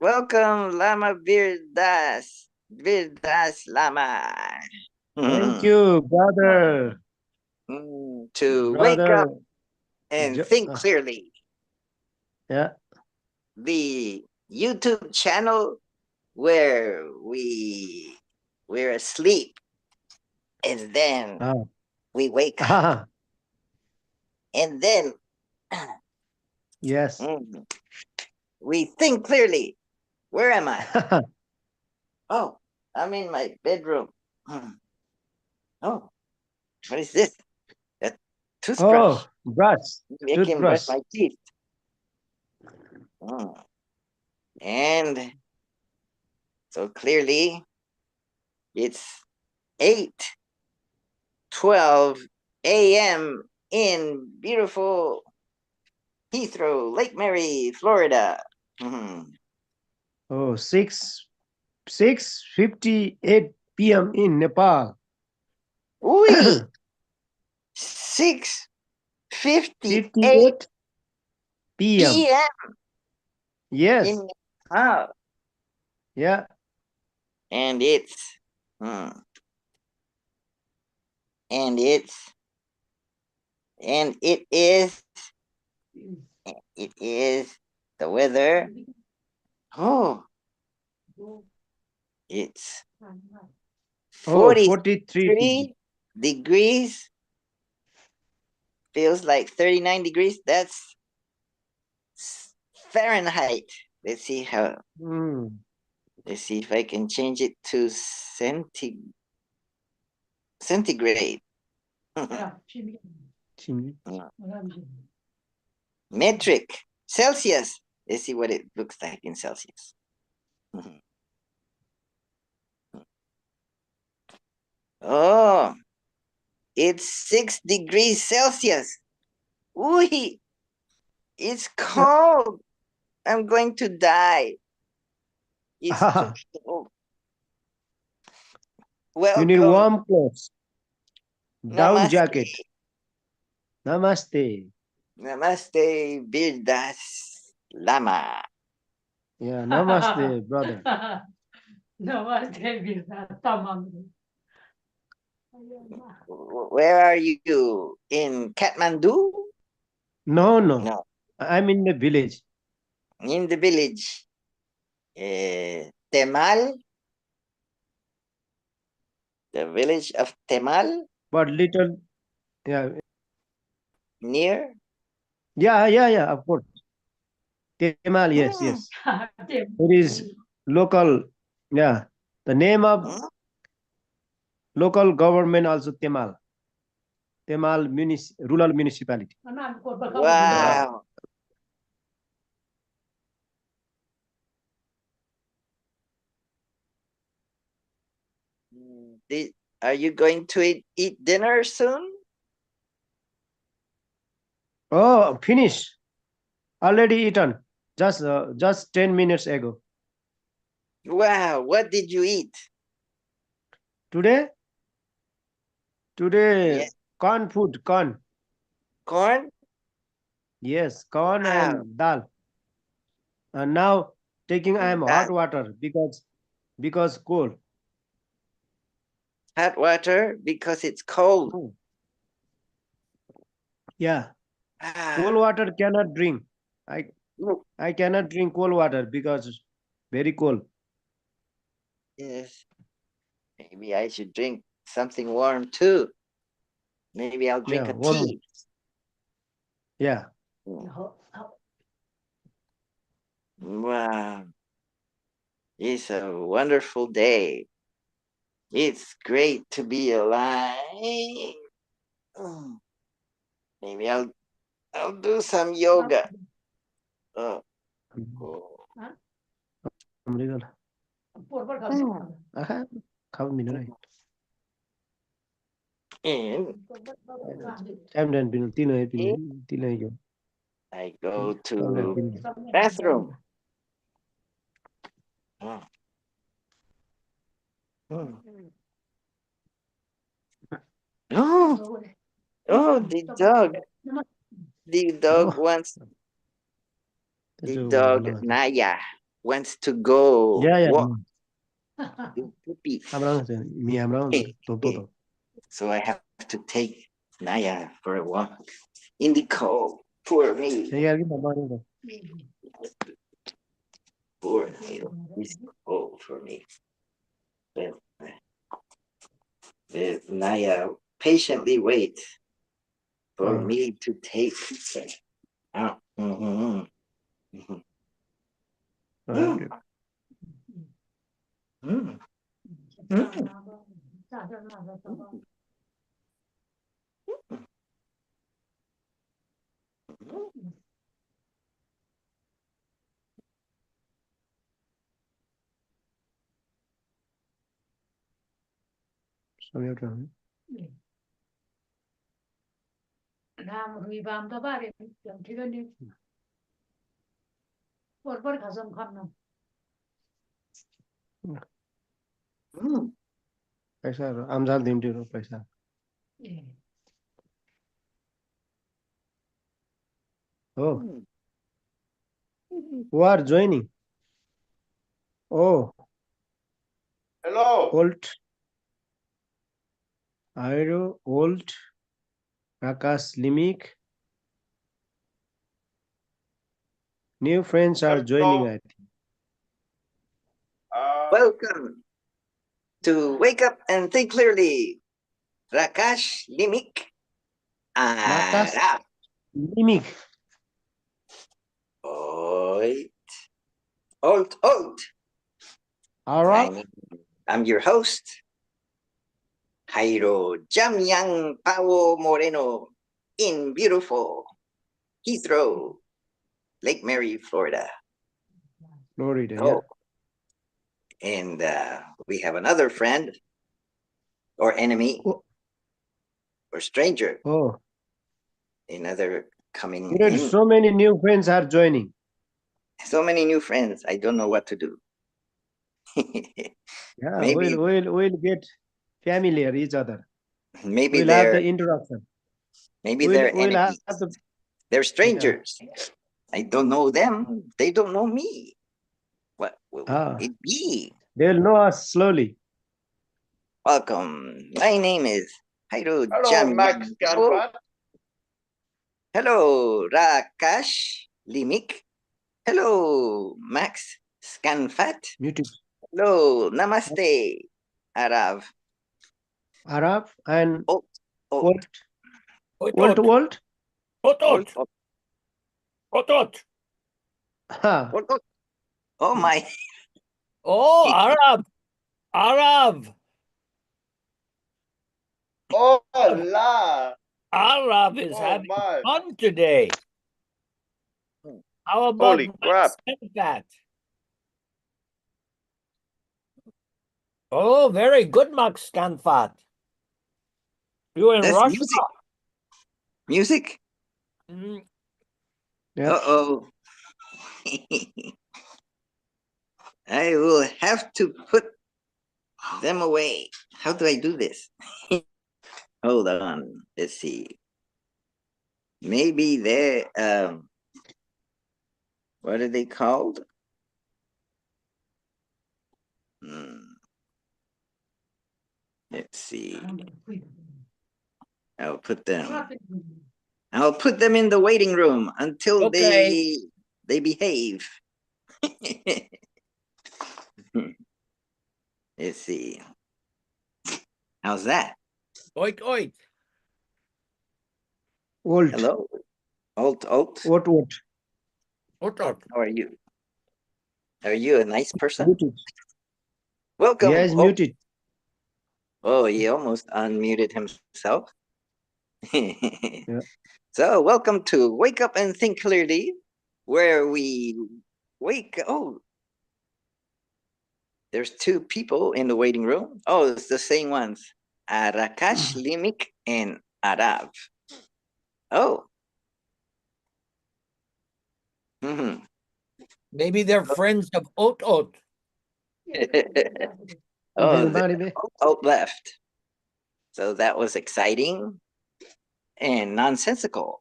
welcome, Lama Birdas. Birdas Lama. Thank you, brother. To wake Brother. up and Jo- think uh, clearly. yeah. The YouTube channel where we're asleep and then Oh. we wake up and then Yes. we think clearly. Where am I? Oh, I'm in my bedroom. Oh, what is this? A toothbrush. Oh, brush, Maybe I can brush toothbrush. my teeth. Oh. And so clearly it's 8:12 a.m. in beautiful Heathrow, Lake Mary, Florida. Oh, 6:58 p.m. in Nepal. Oui, 6:58 58 p.m. p.m. Yes. in Nepal. Yeah. And it's hmm, and it's and it is the weather. Oh, it's Oh, 43 43. degrees. Feels like 39 degrees. That's Fahrenheit. Let's see how. Mm. Let's see if I can change it to centigrade. Metric Celsius. Let's see what it looks like in Celsius. Oh, it's 6 degrees Celsius. Ooh, it's cold. I'm going to die. It's too cold. You need Welcome. warm clothes, down Namaste. jacket. Namaste. Namaste, Birdas Lama. Yeah, namaste, brother. Namaste, Birna. Tamam. Where are you? In Kathmandu? No, no. No, I'm in the village. in the village. Temal, the village of Temal, But little, yeah, near. yeah, of course. Temal, yes, Hmm, yes. It is local, yeah. The name of hmm. local government also Temal. Temal rural municipality. Wow. Are you going to eat dinner soon? Oh, finish. Already eaten. Just 10 minutes ago. Wow, what did you eat? Today, Yeah, corn food, corn. corn? Yes, corn Wow, and dal. And now taking I and am that hot water because cold. hot water because it's cold. Oh. Yeah, cold Ah, water cannot drink. I look, I cannot drink cold water because very cold. yes, maybe I should drink something warm too. Maybe I'll drink Yeah, a warm. tea. Yeah. Wow, it's a wonderful day. It's great to be alive. Mm, maybe I'll do some yoga. Oh, oh. America. Hmm. Aha, खाऊ मिलेन है. And Time dan pinu tilo yo. I go Time dan to pinu. bathroom. Oh. Oh, oh, oh, the dog Oh, wants, the त्यसो dog भन. Naya wants to go Yeah, walk. Do poopy. हाम्रो mi हाम्रो to. So I have to take Naya for a walk in the cold. Poor me. Saya lagi nama Poor me. It's cold for me. But Naya patiently wait for me to take her out. Mhm. Mhm. Mm. Mm. Mm. Sampai udah. Nam rùi bám đó ba để chẳng thấy đi bớt bớt khá dâm khăn nào Mm. पैसा आमजाल दिन्थ्यो पैसा. Oh, who are joining? Oh, Hello. Old, Airo, Old, Rakas Limik. New friends are joining, I think. Welcome to Wake Up and Think Clearly. Rakash Limik. Rakas Arap. Limik. Oit. Olt. Arab. I'm your host, Jairo Jamyang Pao Moreno in beautiful Heathrow, Lake Mary, Florida. Florida, yeah. Oh, and we have another friend or enemy or stranger. Oh, Another coming there are in. so many new friends are joining. So many new friends. I don't know what to do. Yeah, maybe we'll get familiar each other. maybe We'll have they're the introduction. they're We'll have enemies. the They're strangers. I don't know them. They don't know me. What will it be? They'll know us slowly. Welcome. My name is Hairu Hello, Max Jamyang. Ganpat. Hello, Rakash Limik. Hello, Max Scanfat. Muted. Hello, Namaste, Arav. Arab and Oh, Walt. Ot, Walt. ot, Walt. ot, ot, oh, ot, ot. Ha. oh, oh my. Oh, Arab. Arab. Oh, la. Arab is Oh, having my. fun today. How about Holy crap. that? Oh, very good, Max Scanfat. You in That's Russia? Music? Mm, Yeah. Uh-oh. I will have to put them away. How do I do this? Hold on. Let's see. Maybe they're what are they called? Let's see. I'll put them in the waiting room until Okay. they behave. Let's see. How's that? oit, oit. Walt. Hello? Alt. What? Ot, ot. How are you? Are you a nice person? Muted. Welcome. He is muted. Oh, he almost unmuted himself. So, welcome to Wake Up and Think Clearly, where we wake. Oh, there's two people in the waiting room. Oh, it's the same ones. Rakash, Limik, and Arav. Oh. Mhm. Maybe they're friends of Ot, ot. Oh, Bari. Alt left. So that was exciting and nonsensical.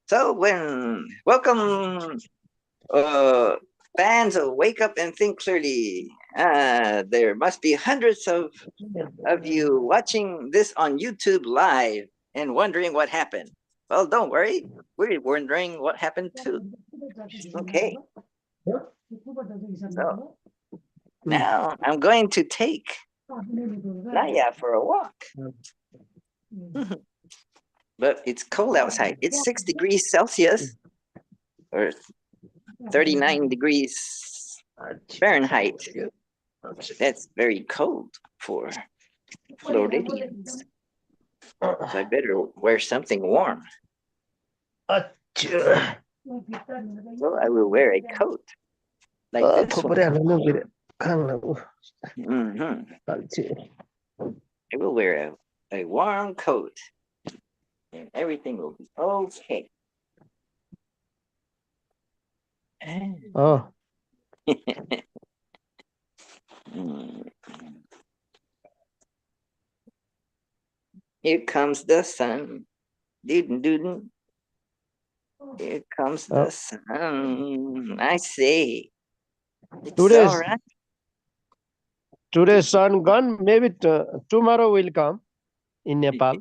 So welcome fans of Wake Up and Think Clearly. There must be hundreds of you watching this on YouTube live and wondering what happened. Well, don't worry. We're wondering what happened too. Okay. So now I'm going to take Naya for a walk. But it's cold outside. It's 6 degrees Celsius or 39 degrees Fahrenheit. That's very cold for Floridians. So I better wear something warm. So I will wear a coat like this one. Mhm. I will wear a warm coat and everything will be okay. Oh. Here comes the sun. Doo-doo-doo-doo. Here comes the sun. I say. It's all right. Today's sun gone. Maybe tomorrow will come in Nepal.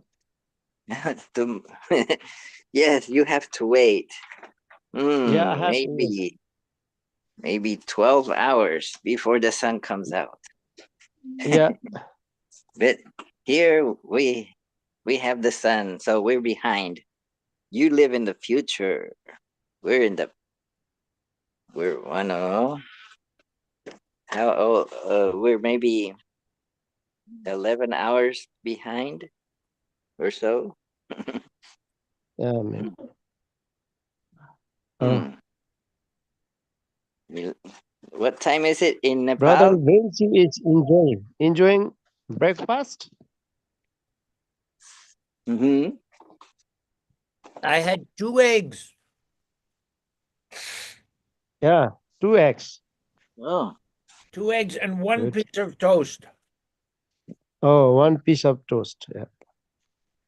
Yes, you have to wait. Yeah, I have to. Maybe 12 hours before the sun comes out. Yeah. But here we have the sun, so we're behind. You live in the future. We're we're maybe 11 hours behind or so. Yeah, man. What time is it in Nepal? Brother Vinci is enjoying breakfast. Mm-hmm. I had 2 eggs. Yeah, 2 eggs. Oh. 2 eggs and 1 Good. piece of toast. Oh, 1 piece of toast. Yeah.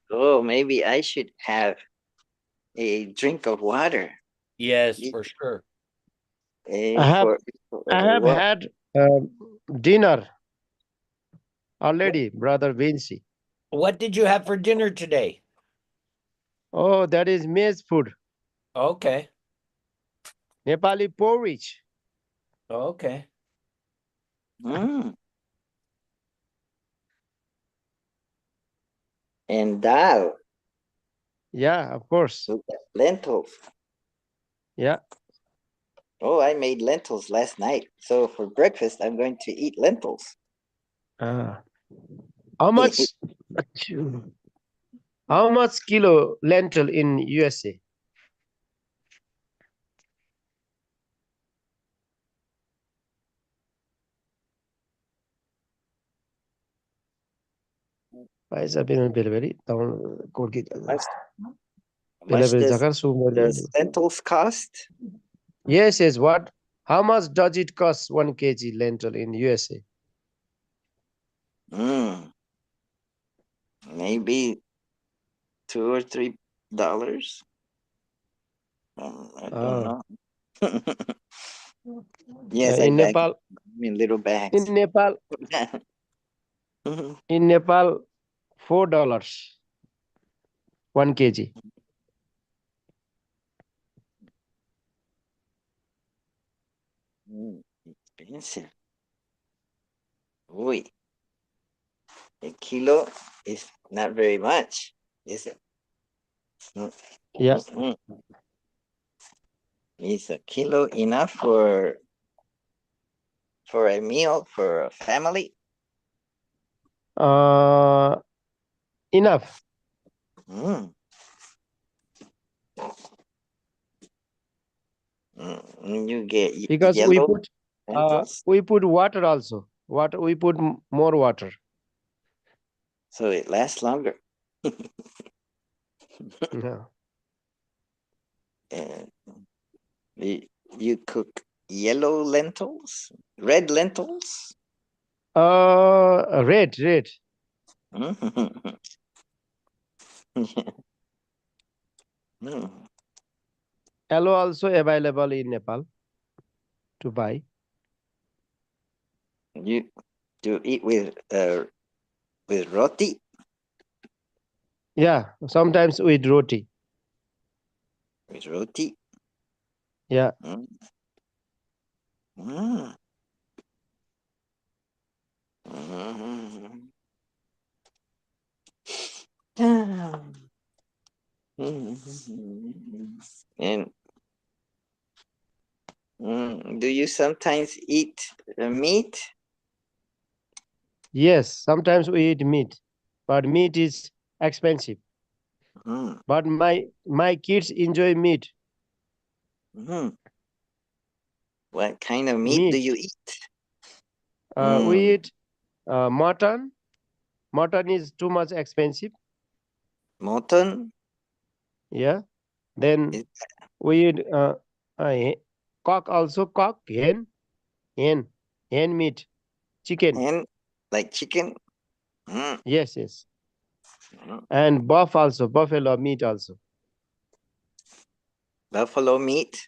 Oh, maybe I should have a drink of water. Yes, for sure. I have had dinner already, brother Vinci. What did you have for dinner today? Oh, that is maize food. Okay. Nepali porridge. Okay. Mm. And dal, Yeah, of course. look at lentils. Yeah. Oh, I made lentils last night. So for breakfast, I'm going to eat lentils. How much? How much kilo lentil in USA? Paisa pinun peleberi taun korki How much peleberi does, zakar sumber. does lentils cost? Yes, yes. What? How much does it cost 1 kg lentil in USA? Mm. Maybe $2 or $3. I don't know. Yes, I in bag Nepal, in little bags. in Nepal, Mhm. in Nepal, $4 1 kg. Expensive. Uy, a kilo is not very much, is it? Mm, Yeah. mm. Is a kilo enough for a meal for a family? Enough Mm. You get because yellow lentils, we put water also. Water we put more water. so it lasts longer. Yeah. And you cook yellow lentils, red lentils. Red. Mm. Yellow also available in Nepal to buy. You to eat with roti. Yeah, sometimes with roti. With roti. Yeah. Mm. Mm. And do you sometimes eat meat? Yes, sometimes we eat meat, but meat is expensive. Mm. But my kids enjoy meat. Mm. What kind of meat do Meat. you eat? We eat mutton. Mutton is too much expensive. Mutton? Yeah. Then Is- we eat cock also, cock, hen meat, chicken. And like chicken? Mm. Yes. Mm. And buff also, buffalo meat also. Buffalo meat?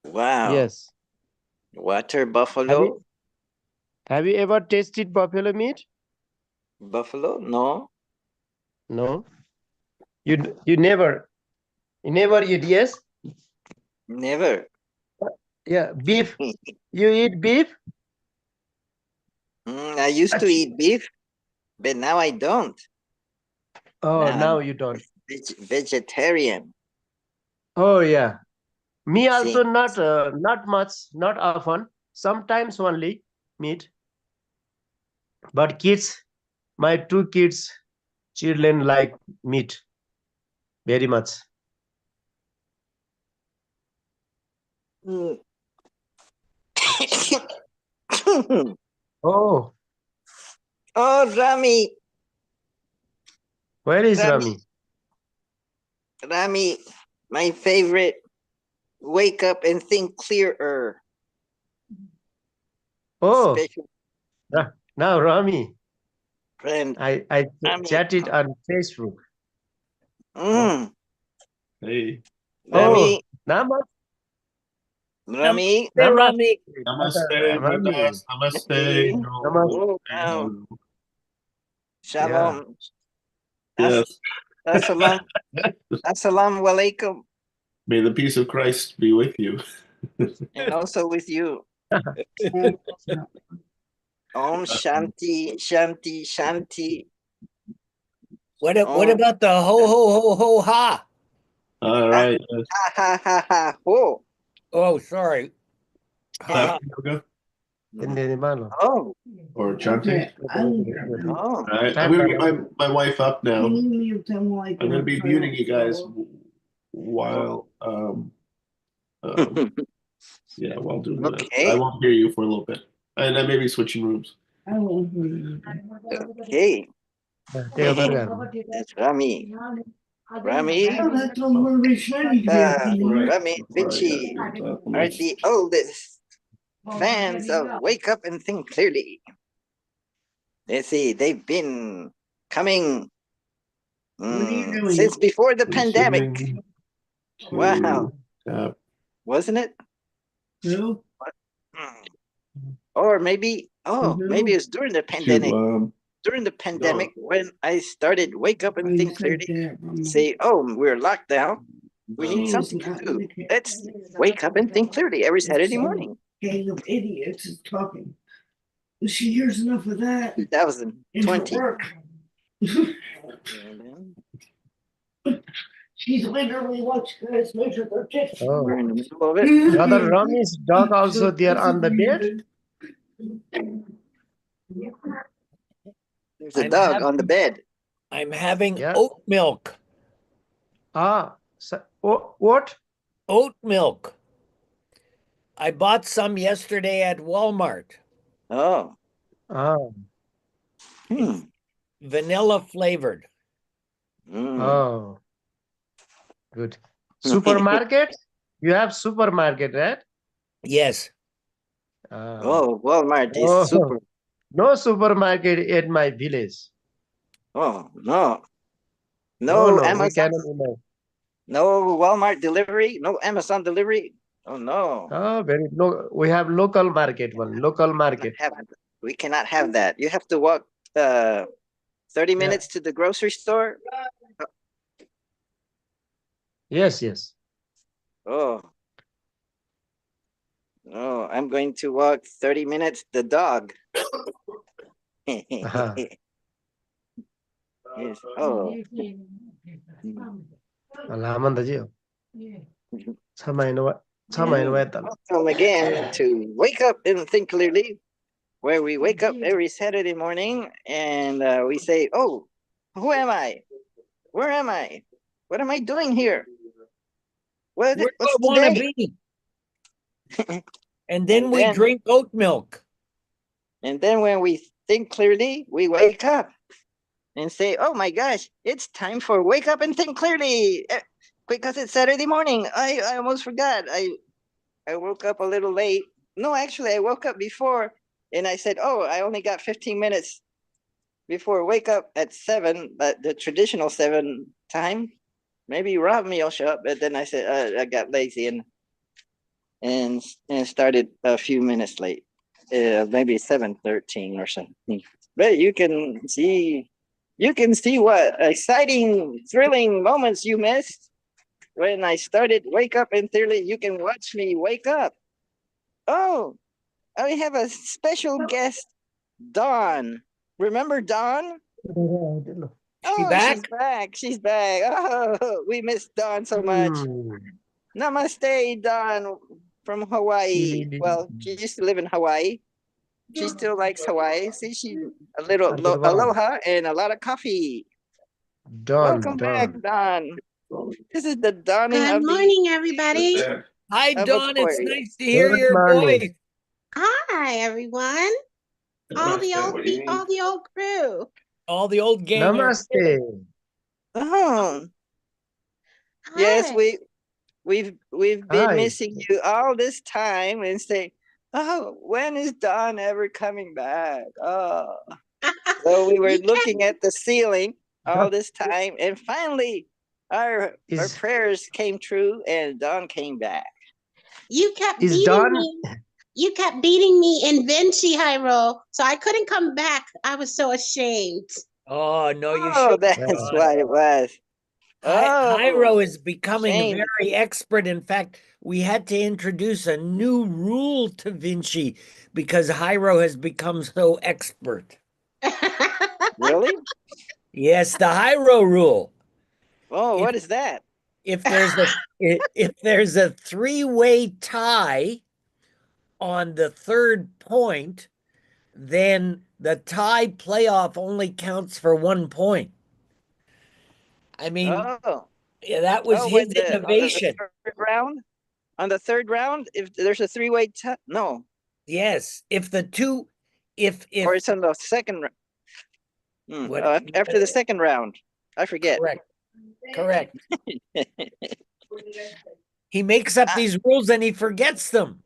Wow. Yes. Water Have buffalo? you have you ever tasted buffalo meat? Buffalo? No, No. You never eat, yes? never. Yeah, beef. You eat beef? I used to eat beef, but now I don't. Oh, Now I'm now you don't. vegetarian. Oh yeah. Me See, also not much, not often. Sometimes only meat. But kids, my 2 kids, children like meat very much. Mm. Oh, Oh, Rami, where is Rami, Rami? Rami, my favorite. Wake up and think clearer. Oh, Special now Rami. friend, I Rami. chatted on Facebook. Mm. Hey, Oh, Rami, Nama. Rami. Namaste, Rami. Namaste, Rami. Madas. Namaste. Hey. Namaste. Oh, wow. Shalom. Yes. Assalamu alaikum. May the peace of Christ be with you. And also with you. Om Shanti, Shanti, Shanti. What Om about the ho ho ho ho ha? All right. Ha ha ha ha ho. Oh, sorry. Sappy yoga Hindi ni Malo. Oh, or chanting. oh. All right. I'm gonna get my wife up now. I'm gonna be muting you guys while yeah, while doing that. Okay. I won't hear you for a little bit. And then maybe switching rooms. Okay. Take a burger. That's Rami. Rami, Right. Rami, Vinci are the oldest fans of Wake Up and Think Clearly. Let's see, they've been coming since before the pandemic. Listening to, Wow, wasn't it? No. Or maybe, maybe it's during the pandemic. During the pandemic, when I started Wake Up and Think Clearly, say, oh, we're locked down. We need something to do. Let's wake up and think clearly every Saturday morning. Gang of idiots is talking. She hears enough of that. 2020. She's literally watching guys measure their tits. Oh. We're in the middle of it. Brother Rami's dog also there on the bed? There's a dog on the bed. I'm having Yeah. oat milk. What? Oat milk. I bought some yesterday at Walmart. Oh. Vanilla flavored. Oh. Good. Supermarket? You have supermarket, right? Yes. Oh, Walmart is super. No supermarket in my village. Oh, no. No, we Amazon. cannot imagine. No Walmart delivery. No Amazon delivery. Oh, no. Oh, we have local market one. Local market. We cannot have that. You have to walk 30 minutes to the grocery store. Yes, yes. Oh. No, I'm going to walk 30 minutes. The dog. Yes. Oh. Alaman tayo. Sama Welcome again to Wake Up and Think Clearly, where we wake up every Saturday morning and we say, oh, who am I? Where am I? What am I doing here? Where do I What's want to today? be? And then we drink oat milk. And then when we think clearly, we wake up and say, oh my gosh, it's time for Wake Up and Think Clearly. Because it's Saturday morning. I almost forgot. I woke up a little late. No, actually, I woke up before and I said, oh, I only got 15 minutes before wake up at 7, but the traditional 7 time. Maybe Rami will show up, but then I said I got lazy and started a few minutes late. Maybe 7:13 or something. But you can see what exciting, thrilling moments you missed. When I started Wake Up and Clearly, you can watch me wake up. Oh, I have a special guest, Dawn. Remember Dawn? Oh, back? she's back. She's back. Oh, we miss Dawn so much. Namaste, Dawn from Hawaii. Well, she used to live in Hawaii. She still likes Hawaii. See, she's a little aloha and a lot of coffee. Welcome back, Dawn. This is the dawning Good of morning, everybody. Hi, of Dawn. It's Aquarius. nice to hear Good your morning. voice. Hi, everyone. All the old crew. All the old gang. Namaste. Oh, yes, Hi. we've been Hi. missing you all this time and say, oh, when is Dawn ever coming back? Oh, so we were You looking at the ceiling all this time, and finally our Is- prayers came true and Dawn came back. You kept Is beating done. me. You kept beating me in Vinci, Hyro. So I couldn't come back. I was so ashamed. Oh no, you Oh, should. that's what it was. Oh, Hyro is becoming shame. very expert. In fact, we had to introduce a new rule to Vinci because Hyro has become so expert. Really? Yes, the Hyro rule. Oh, If- what is that? If there's a three-way tie on the third point, then the tie playoff only counts for 1 point. I mean, Oh, yeah, that was oh, his when on the innovation. third round, on the third round, if there's a three-way tie, no, Yes, if the two, if or it's on the second. What- After the second round, I forget. correct. He makes up these rules and he forgets them.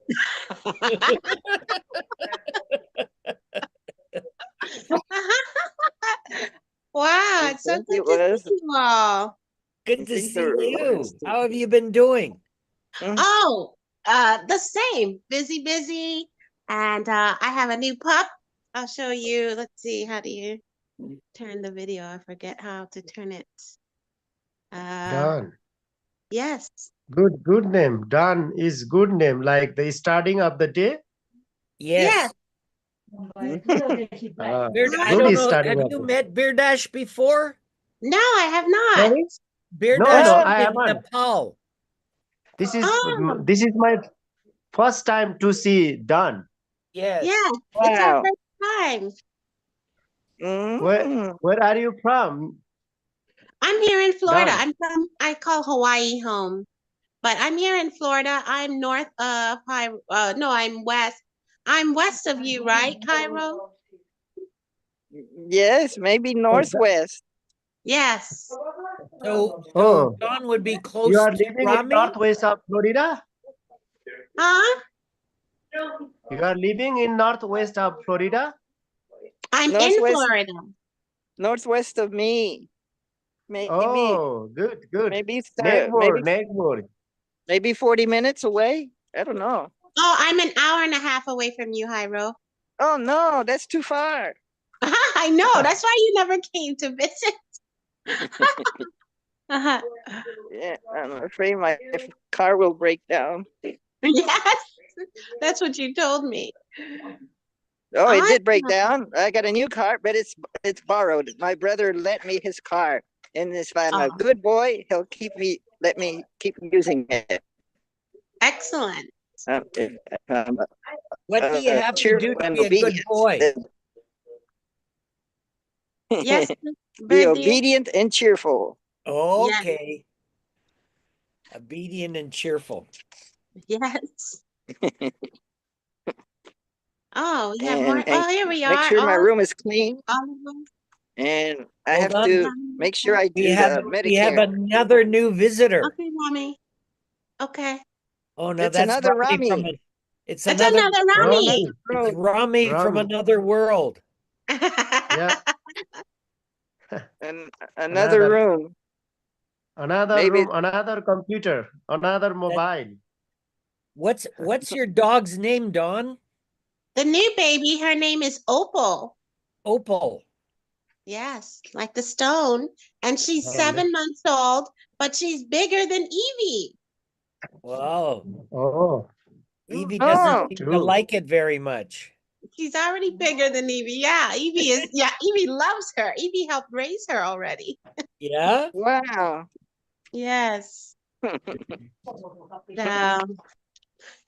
Wow, I it's so think good it to was- see you all. Good I to think see the you. rest- How have you been doing? Oh, the same. Busy. And I have a new pup. I'll show you. Let's see. How do you turn the video? I forget how to turn it. Done. Yes. Good name. Done is good name. Like the starting of the day. Yes. Ah, Beard, I good don't is know. starting Have of you the- met Beardash before? No, I have not. Sorry? Beardash no, is I in haven't. Nepal. This is Oh. this is my first time to see Done. Yes. Yes, it's our Wow. first time. Mm. Where are you from? I'm here in Florida. Done. I call Hawaii home, but I'm here in Florida. I'm north of no, I'm west. I'm west of you, right, Cairo? Yes, maybe northwest. Yes. So Oh. John would be close You are to living in Rami? northwest of Florida? Huh? You are living in northwest of Florida? I'm in Northwest. Florida. Northwest of me. Maybe Oh, good. maybe Neighbor. maybe 40 minutes away. I don't know. Oh, I'm an hour and a half away from you, Hyro. Oh no, that's too far. I know. That's why you never came to visit. Yeah, I'm afraid my car will break down. Yes, that's what you told me. Oh, it did break Awesome. down. I got a new car, but it's borrowed. My brother lent me his car, and if I'm a Oh. good boy, he'll let me keep using it. Excellent. If I'm What do you have to do cheerful to and be a good obedient, boy? then- Yes, be Birthday. obedient and cheerful. Okay. Obedient and cheerful. Yes. Oh, we have more. And Oh, here we are. make sure my room is clean, all of them. and I Hold have on. to make sure I We do have the we have Medicare. another new visitor. Okay, Mommy. Okay. Oh no, It's that's another Rami from Rami. It's it's another Rami. it's Rami from Rami. another world. Yeah. And another room. Another Maybe- room, another computer, another mobile. What's your dog's name, Dawn? The new baby, her name is Opal. Opal. Yes, like the stone. And she's Oh, 7 months old, but she's bigger than Evie. Wow. Oh, Evie Oh, doesn't seem to true. like it very much. She's already bigger than Evie. Yeah, Evie loves her. Evie helped raise her already. Yeah? Wow. Yes. So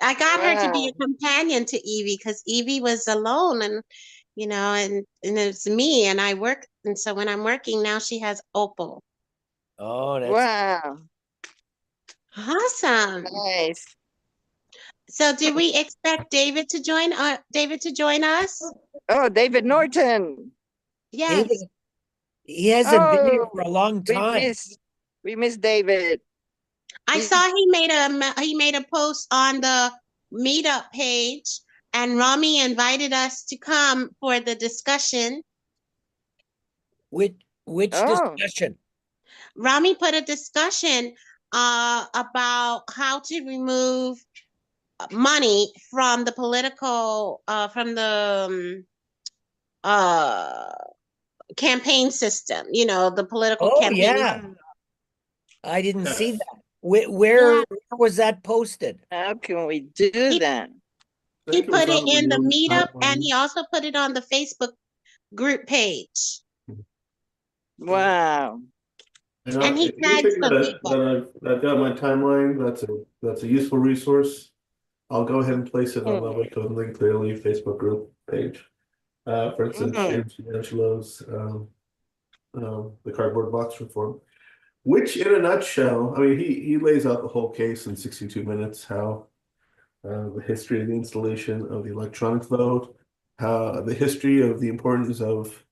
I got her to be a companion to Evie because Evie was alone and and it's me and I work. And so when I'm working now, she has Opal. Oh, that's Wow. Awesome. Nice. So do we expect David to join us? Oh, David Norton. Yes. David, he hasn't been here Oh, for a long time. We miss David. I saw he made a post on the meetup page and Rami invited us to come for the discussion. Which Oh. discussion? Rami put a discussion about how to remove money from the political, from the campaign system, you know, the political Oh, campaign. yeah. I didn't see Yes. that. Where was that posted? How can we do He- that? I He think it was put it on in the Leo's meetup and timeline. he also put it on the Facebook group page. Wow. And he tagged anything some that, people. that I've got on my timeline, that's a useful resource. I'll go ahead and place it on the Wake Code Link Clearly Facebook group page. For instance, James D'Angelo's the cardboard box reform, which in a nutshell, I mean, he lays out the whole case in 62 minutes, how the history of the installation of the electronic vote, how the history of the importance of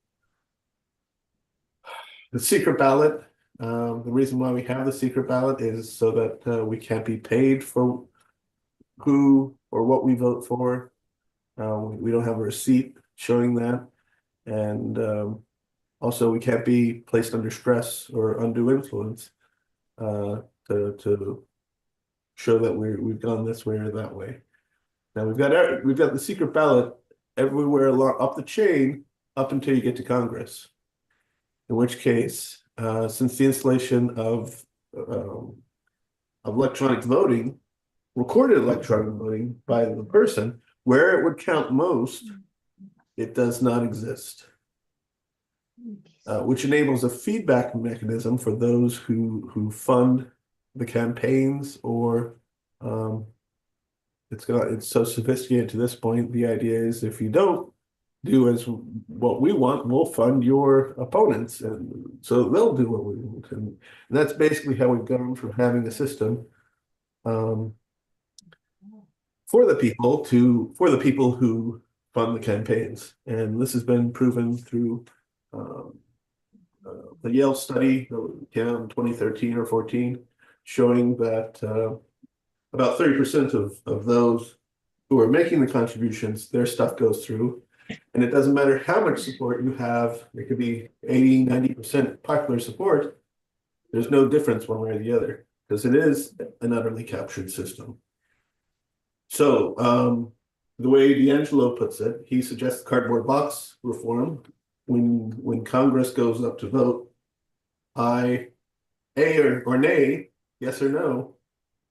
the secret ballot. The reason why we have the secret ballot is so that we can't be paid for who or what we vote for. We don't have a receipt showing that. And also we can't be placed under stress or undue influence to show that we've gone this way or that way. Now we've got the secret ballot everywhere along up the chain up until you get to Congress. In which case, since the installation of electronic voting, recorded electronic voting by the person, where it would count most, it does not exist. Which enables a feedback mechanism for those who fund the campaigns, or it's so sophisticated to this point. The idea is if you don't do as what we want, we'll fund your opponents, and so they'll do what we want. And that's basically how we've gone from having a system for the people who fund the campaigns. And this has been proven through the Yale study that came out in 2013 or 14, showing that about 30% of those who are making the contributions, their stuff goes through. And it doesn't matter how much support you have, it could be 80, 90% popular support. There's no difference one way or the other, because it is an utterly captured system. So the way D'Angelo puts it, he suggests cardboard box reform. When Congress goes up to vote, A or nay, yes or no,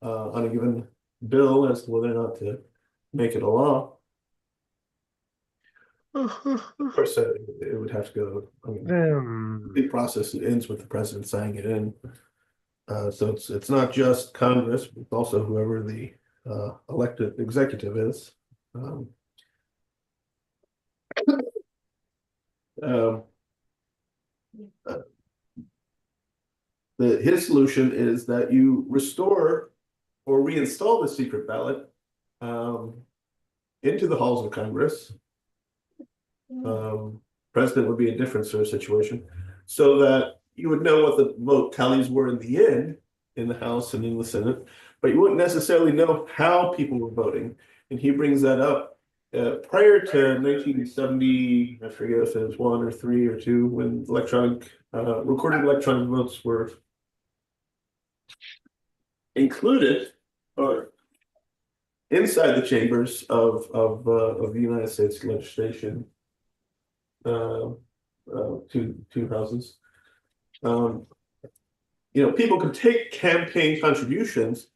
on a given bill as to whether or not to make it a law. Of course, it would have to go. I mean, the process ends with the president signing it in. So it's not just Congress, but also whoever the elected executive is. His solution is that you restore or reinstall the secret ballot into the halls of Congress. President would be a different sort of situation, so that you would know what the vote tallies were in the end in the House and in the Senate, but you wouldn't necessarily know how people were voting. And he brings that up prior to 1970, I forget if it was 1 or 3 or 2, when recorded electronic votes were included or inside the chambers of the United States legislation, two houses. People could take campaign contributions,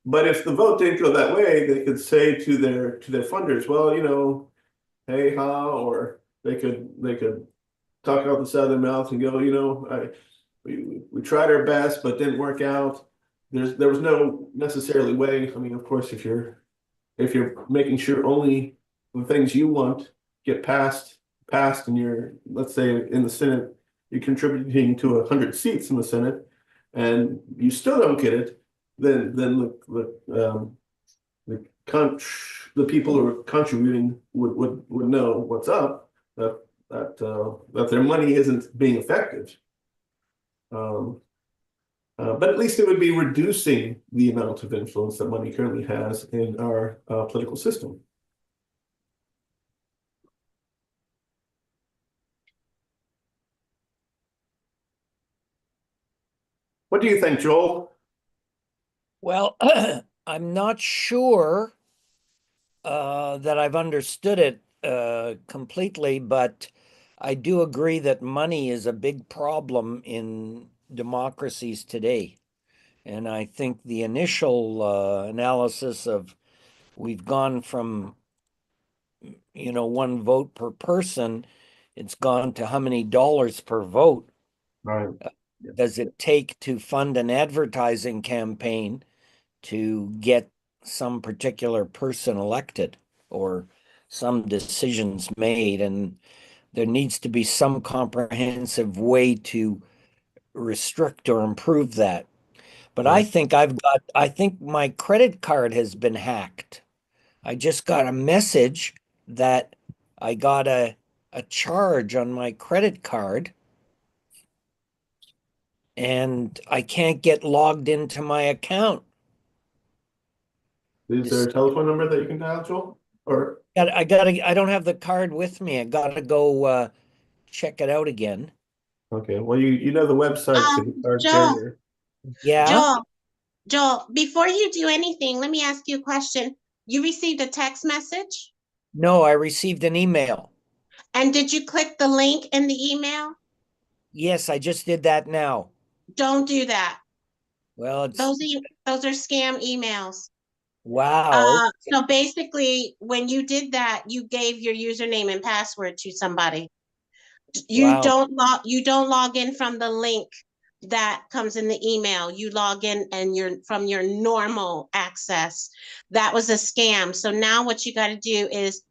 but if the vote didn't go that way, they could say to their funders, well, hey ha, or they could talk out the side of their mouth and go, we tried our best but didn't work out. There was no necessarily way. I mean, of course, if you're making sure only the things you want get passed, and you're, let's say in the Senate, you're contributing to 100 seats in the Senate, and you still don't get it, then the people who are contributing would know what's up, that their money isn't being effective. But at least it would be reducing the amount of influence that money currently has in our political system. What do you think, Joel? Well, I'm not sure that I've understood it completely, but I do agree that money is a big problem in democracies today. And I think the initial analysis of we've gone from, one vote per person, it's gone to how many dollars per vote Right. does it take to fund an advertising campaign to get some particular person elected or some decisions made? And there needs to be some comprehensive way to restrict or improve that. But I Right. think I think my credit card has been hacked. I just got a message that I got a charge on my credit card and I can't get logged into my account. Is there a telephone number that you can dial, Joel? Or I don't have the card with me. I gotta go check it out again. okay, well you know the website to the card Joel, carrier. Yeah. Joel, before you do anything, let me ask you a question. You received a text message, No, I received an email. and did you click the link in the email? Yes, I just did that now. Don't do that. Well, Those are scam emails. wow. So basically, when you did that, you gave your username and password to somebody. You Wow. don't log in from the link that comes in the email. You log in and you're from your normal access. That was a scam. So now what you got to do is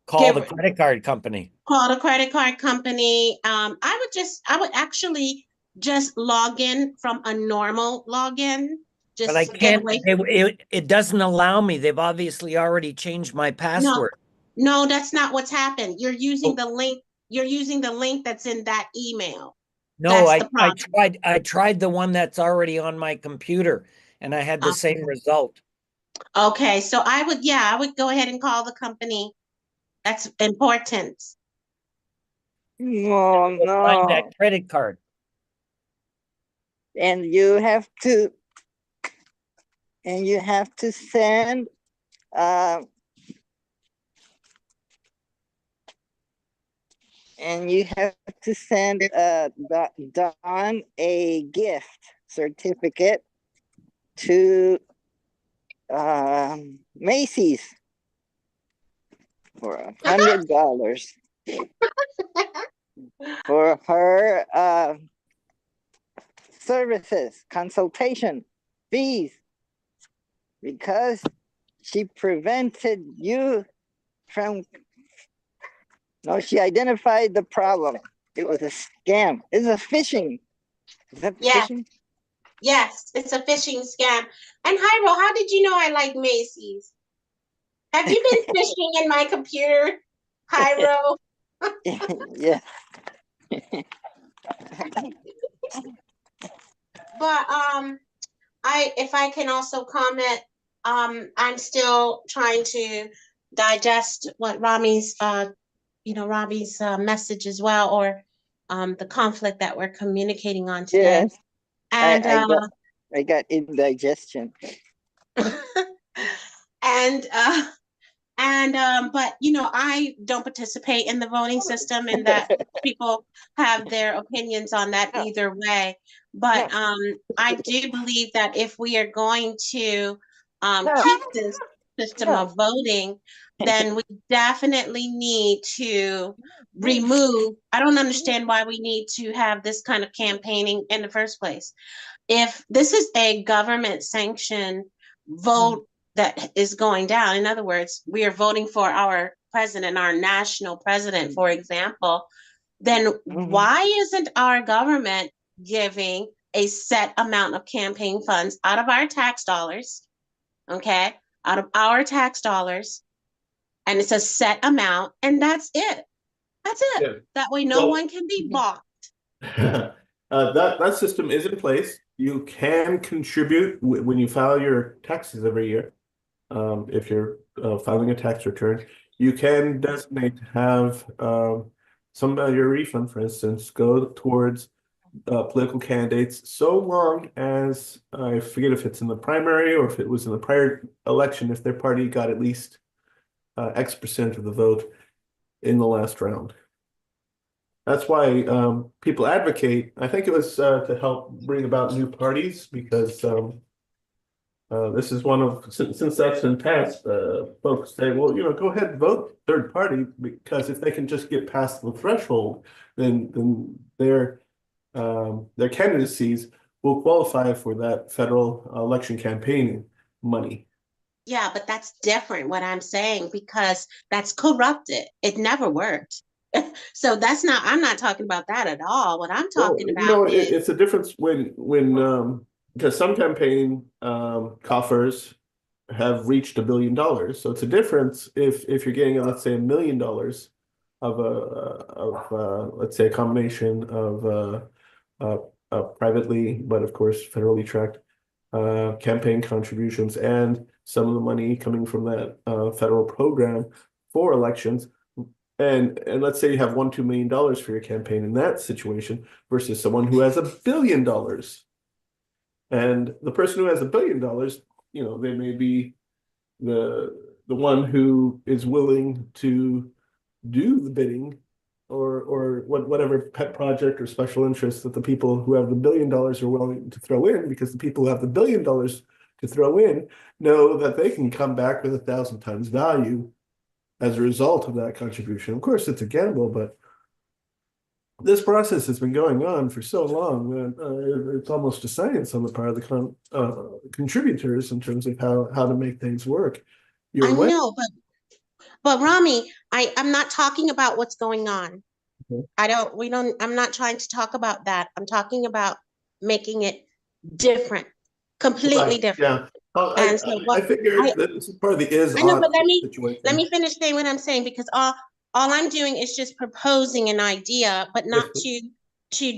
Call the credit card company. call the credit card company. I would actually just log in from a normal login. But I Just get can't, away. it doesn't allow me. They've obviously already changed my No, password. no, that's not what's happened. You're using Oh. the link. You're using the link that's in that email. No, That's the problem. I tried the one that's already on my computer and I had the same result. Okay, so I would go ahead and call the company. That's important. Oh, Find that no. credit card. And you have to send Don a gift certificate to Macy's for $100 for her services, consultation fees, because she prevented you from. No, she identified the problem. It was a scam. It's a phishing. Is that Yeah. phishing? Yes, it's a phishing scam. And Hyro, how did you know I like Macy's? Have you been phishing in my computer, Hyro? Yeah. But if I can also comment, I'm still trying to digest what Rami's message as well, or the conflict that we're communicating on today. Yes. And I got indigestion. but I don't participate in the voting system, and that people have their opinions on that either way. But I do believe that if we are going to keep this system of voting, then we definitely need to remove. I don't understand why we need to have this kind of campaigning in the first place. If this is a government sanctioned vote that is going down, in other words, we are voting for our president, our national president, for example, then why isn't our government giving a set amount of campaign funds out of our tax dollars? Okay, out of our tax dollars, and it's a set amount, and that's it. That's it. Yeah. That way, no one can be bought. That system is in place. You can contribute when you file your taxes every year. If you're filing a tax return, you can designate to have some of your refund, for instance, go towards political candidates, so long as I forget if it's in the primary or if it was in the prior election, if their party got at least X% of the vote in the last round. That's why people advocate. I think it was to help bring about new parties because this is one of since that's been passed, folks say, well, go ahead and vote third party because if they can just get past the threshold, then their candidacies will qualify for that federal election campaigning money. Yeah, but that's different what I'm saying because that's corrupted. It never worked. So I'm not talking about that at all. What I'm talking about is it's a difference when because some campaign coffers have reached $1 billion. So it's a difference if you're getting, let's say, $1 million of let's say a combination of privately, but of course federally tracked campaign contributions and some of the money coming from that federal program for elections. And let's say you have $1-2 million for your campaign in that situation versus someone who has $1 billion. And the person who has $1 billion, they may be the one who is willing to do the bidding or whatever pet project or special interest that the people who have the $1 billion are willing to throw in, because the people who have the $1 billion to throw in know that they can come back with 1,000 times value as a result of that contribution. Of course, it's a gamble, but this process has been going on for so long that it's almost a science on the part of the contributors in terms of how to make things work. I know, but Rami, I'm not talking about what's going on. Okay. I'm not trying to talk about that. I'm talking about making it different, completely different. Yeah. And so I figured that this is part of the situation. Let me finish saying what I'm saying, because all I'm doing is just proposing an idea, but not to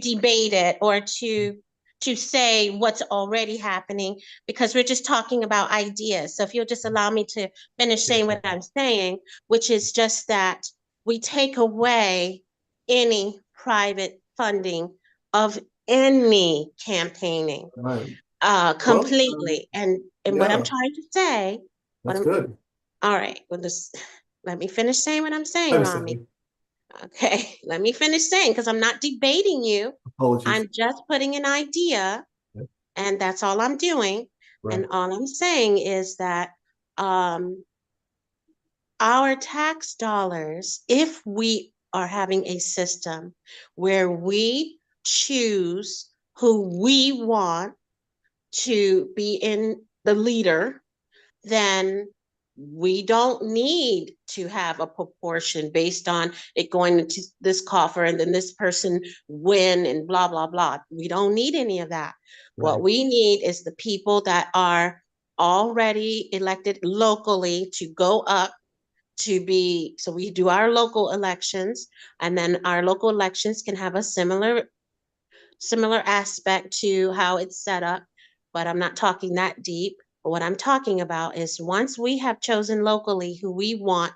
debate it or to say what's already happening, because we're just talking about ideas. So if you'll just allow me to finish saying what I'm saying, which is just that we take away any private funding of any campaigning. Right. Completely. And what I'm trying to say. That's good. All right. Well, let me finish saying what I'm saying, Rami. Okay. Let me finish saying, because I'm not debating you. Apologies. I'm just putting an idea, and that's all I'm doing. Right. And all I'm saying is that our tax dollars, if we are having a system where we choose who we want to be in the leader, then we don't need to have a proportion based on it going into this coffer and then this person win and blah, blah, blah. We don't need any of that. Right. What we need is the people that are already elected locally to go up to be, so we do our local elections, and then our local elections can have a similar aspect to how it's set up, but I'm not talking that deep. But what I'm talking about is once we have chosen locally who we want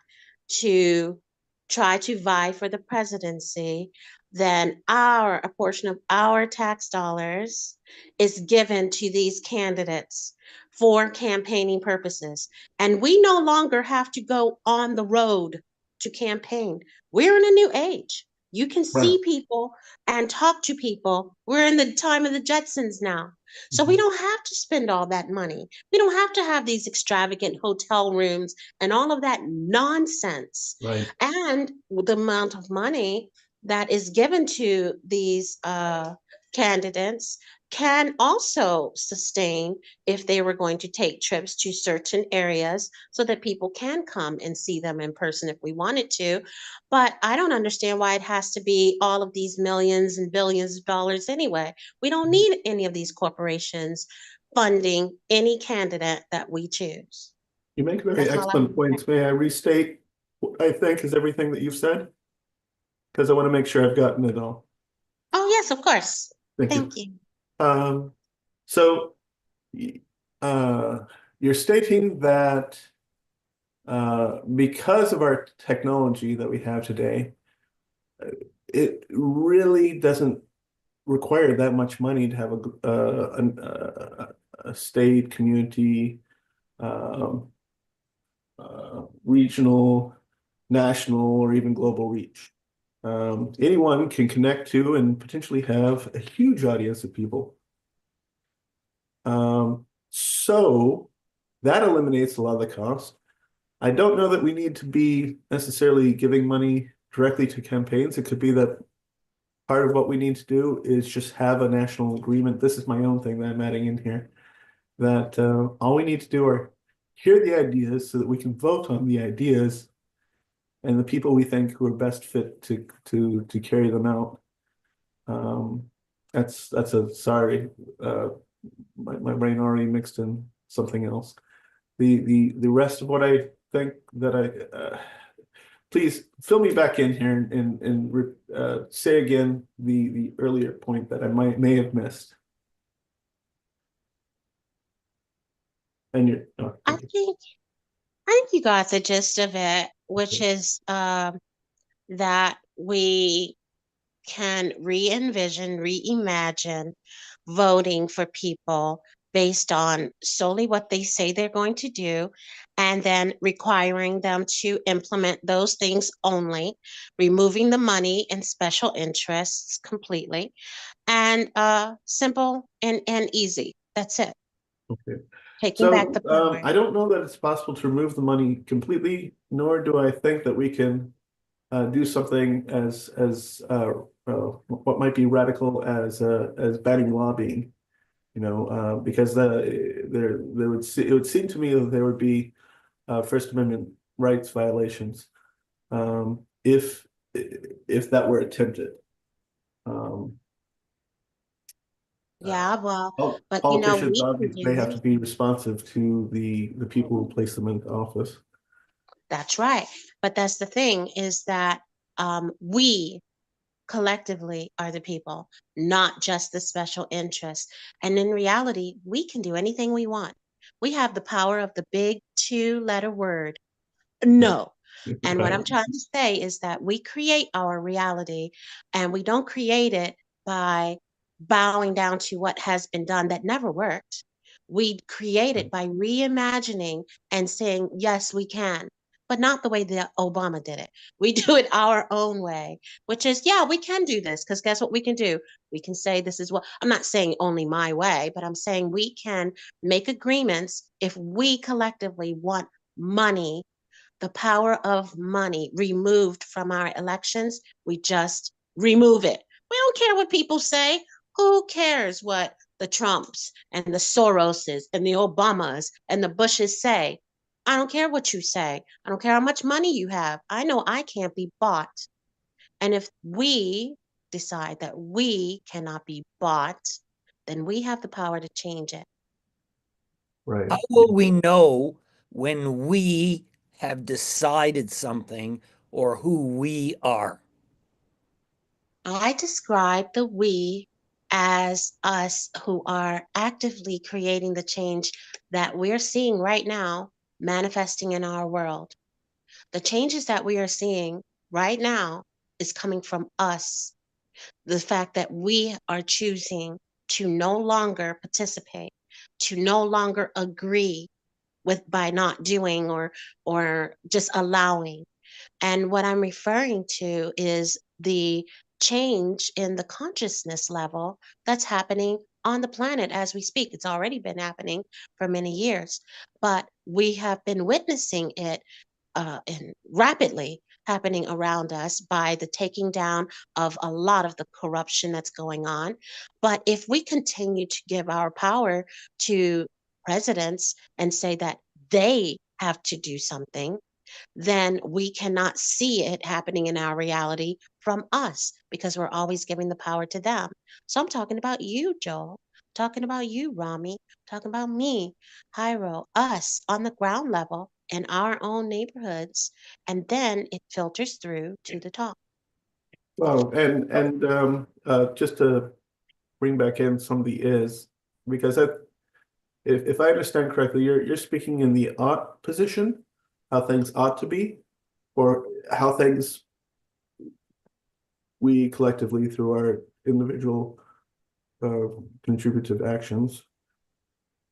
to try to vie for the presidency, then a portion of our tax dollars is given to these candidates for campaigning purposes. And we no longer have to go on the road to campaign. We're in a new age. You can see people and talk to people. We're in the time of the Jetsons now. So we don't have to spend all that money. We don't have to have these extravagant hotel rooms and all of that nonsense. Right. And the amount of money that is given to these candidates can also sustain if they were going to take trips to certain areas so that people can come and see them in person if we wanted to. But I don't understand why it has to be all of these millions and billions of dollars anyway. We don't need any of these corporations funding any candidate that we choose. You make very excellent points. May I restate what I think is everything that you've said? Because I want to make sure I've gotten it all. Oh, yes, of course. Thank you. So you're stating that because of our technology that we have today, it really doesn't require that much money to have a state, community, regional, national, or even global reach. Anyone can connect to and potentially have a huge audience of people. So that eliminates a lot of the cost. I don't know that we need to be necessarily giving money directly to campaigns. It could be that part of what we need to do is just have a national agreement. This is my own thing that I'm adding in here. That all we need to do are hear the ideas so that we can vote on the ideas and the people we think who are best fit to carry them out. That's a sorry. My brain already mixed in something else. The rest of what I think that please fill me back in here and say again the earlier point that I may have missed. And you're I think you got the gist of it, which is that we can re-envision, reimagine voting for people based on solely what they say they're going to do, and then requiring them to implement those things only, removing the money and special interests completely, and simple and easy. That's it. okay. Taking back the So power. I don't know that it's possible to remove the money completely, nor do I think that we can do something as what might be radical as banning lobbying. You know, because it would seem to me that there would be First Amendment rights violations if that were attempted. Yeah, well, but you know, Politicians we can obviously do they have it. to be responsive to the people who place them in office. That's right. But that's the thing is that we collectively are the people, not just the special interests. And in reality, we can do anything we want. We have the power of the big 2-letter word, no. And what I'm trying to say is that we create our reality, and we don't create it by bowing down to what has been done that never worked. We create it by reimagining and saying, yes, we can, but not the way that Obama did it. We do it our own way, which is, yeah, we can do this, because guess what we can do? We can say this is what, I'm not saying only my way, but I'm saying we can make agreements if we collectively want money, the power of money removed from our elections. We just remove it. We don't care what people say. Who cares what the Trumps and the Soroses and the Obamas and the Bushes say? I don't care what you say. I don't care how much money you have. I know I can't be bought. And if we decide that we cannot be bought, then we have the power to change it. Right. How will we know when we have decided something or who we are? I describe the we as us who are actively creating the change that we're seeing right now manifesting in our world. The changes that we are seeing right now is coming from us. The fact that we are choosing to no longer participate, to no longer agree with by not doing or just allowing. And what I'm referring to is the change in the consciousness level that's happening on the planet as we speak. It's already been happening for many years, but we have been witnessing it and rapidly happening around us by the taking down of a lot of the corruption that's going on. But if we continue to give our power to presidents and say that they have to do something, then we cannot see it happening in our reality from us because we're always giving the power to them. So I'm talking about you, Joel, talking about you, Rami, talking about me, Hyro, us on the ground level in our own neighborhoods, and then it filters through to the top. Well, and just to bring back in some of the is, because if I understand correctly, you're speaking in the ought position, how things ought to be, or how things we collectively through our individual contributive actions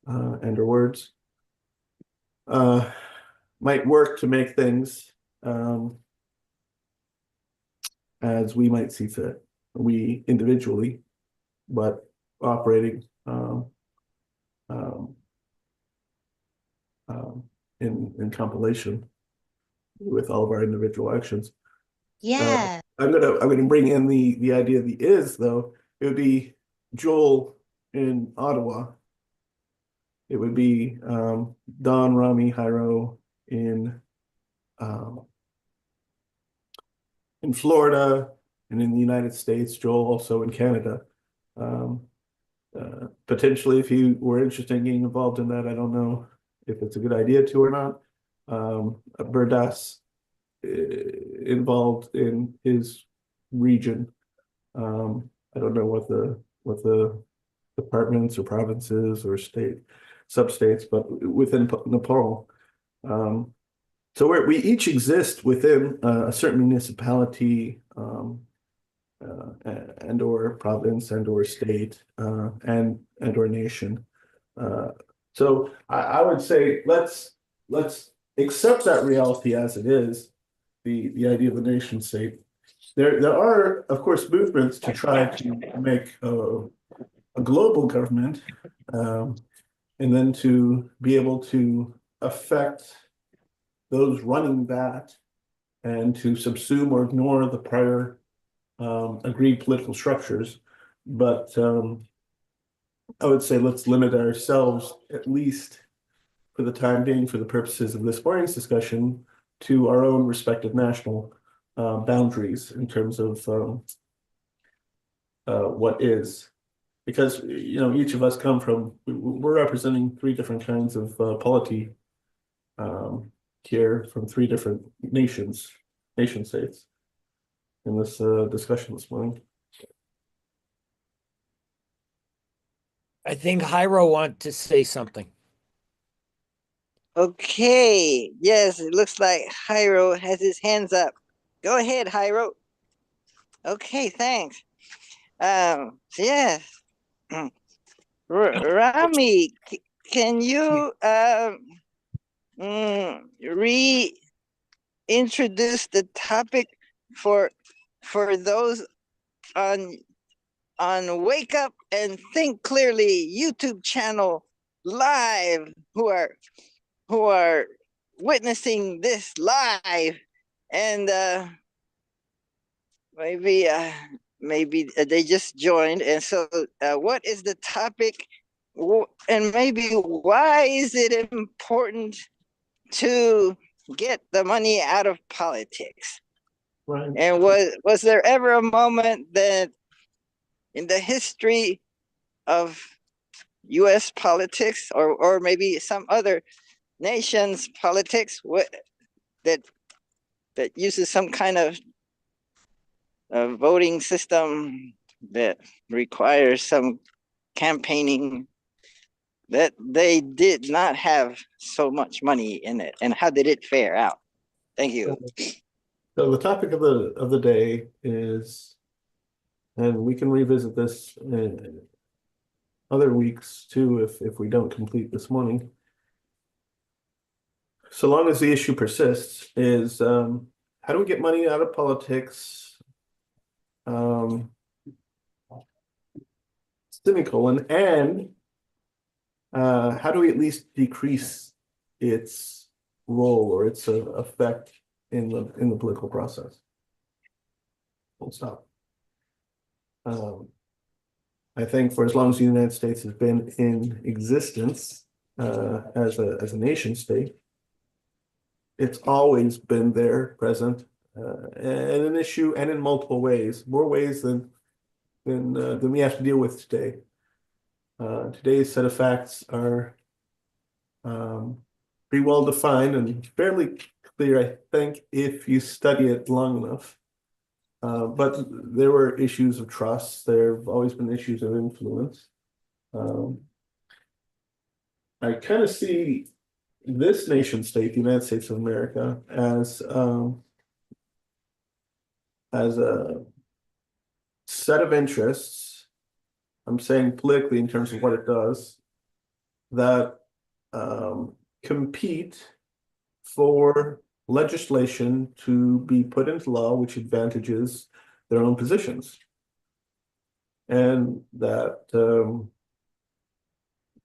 and our words might work to make things as we might see fit, we individually, but operating in compilation with all of our individual actions. Yeah. I'm gonna bring in the idea of the is though. It would be Joel in Ottawa. It would be Don, Rami, Jairo in Florida and in the United States, Joel also in Canada. Potentially, if you were interested in getting involved in that, I don't know if it's a good idea to or not. Berdas involved in his region. I don't know what the departments or provinces or sub-states, but within Nepal. So we each exist within a certain municipality and or province and or state and or nation. So I would say let's accept that reality as it is, the idea of the nation state. There are, of course, movements to try to make a global government and then to be able to affect those running that and to subsume or ignore the prior agreed political structures. But I would say let's limit ourselves, at least for the time being, for the purposes of this morning's discussion, to our own respective national boundaries in terms of what is. Because, you know, each of us we're representing three different kinds of polity here from three different nation states in this discussion this morning. I think Jairo want to say something. Okay, yes, it looks like Jairo has his hands up. Go ahead, Jairo. Okay, thanks. Yes. Rami, can you reintroduce the topic for those on Wake Up and Think Clearly YouTube channel live who are witnessing this live, and maybe they just joined, and so what is the topic, and maybe why is it important to get the money out of politics? Right. And was there ever a moment that in the history of US politics or maybe some other nation's politics that uses some kind of voting system that requires some campaigning, that they did not have so much money in it, and how did it fare out? Thank you. So the topic of the day is, and we can revisit this in other weeks too if we don't complete this morning. So long as the issue persists, is how do we get money out of politics? Semicolon, and how do we at least decrease its role or its effect in the political process? Full stop. I think for as long as the United States has been in existence as a nation state, it's always been there, present, and an issue, and in multiple ways, more ways than we have to deal with today. Today's set of facts are pretty well defined and fairly clear, I think, if you study it long enough. But there were issues of trust. There have always been issues of influence. I kind of see this nation state, the United States of America, as a set of interests. I'm saying politically in terms of what it does, that compete for legislation to be put into law which advantages their own positions. And that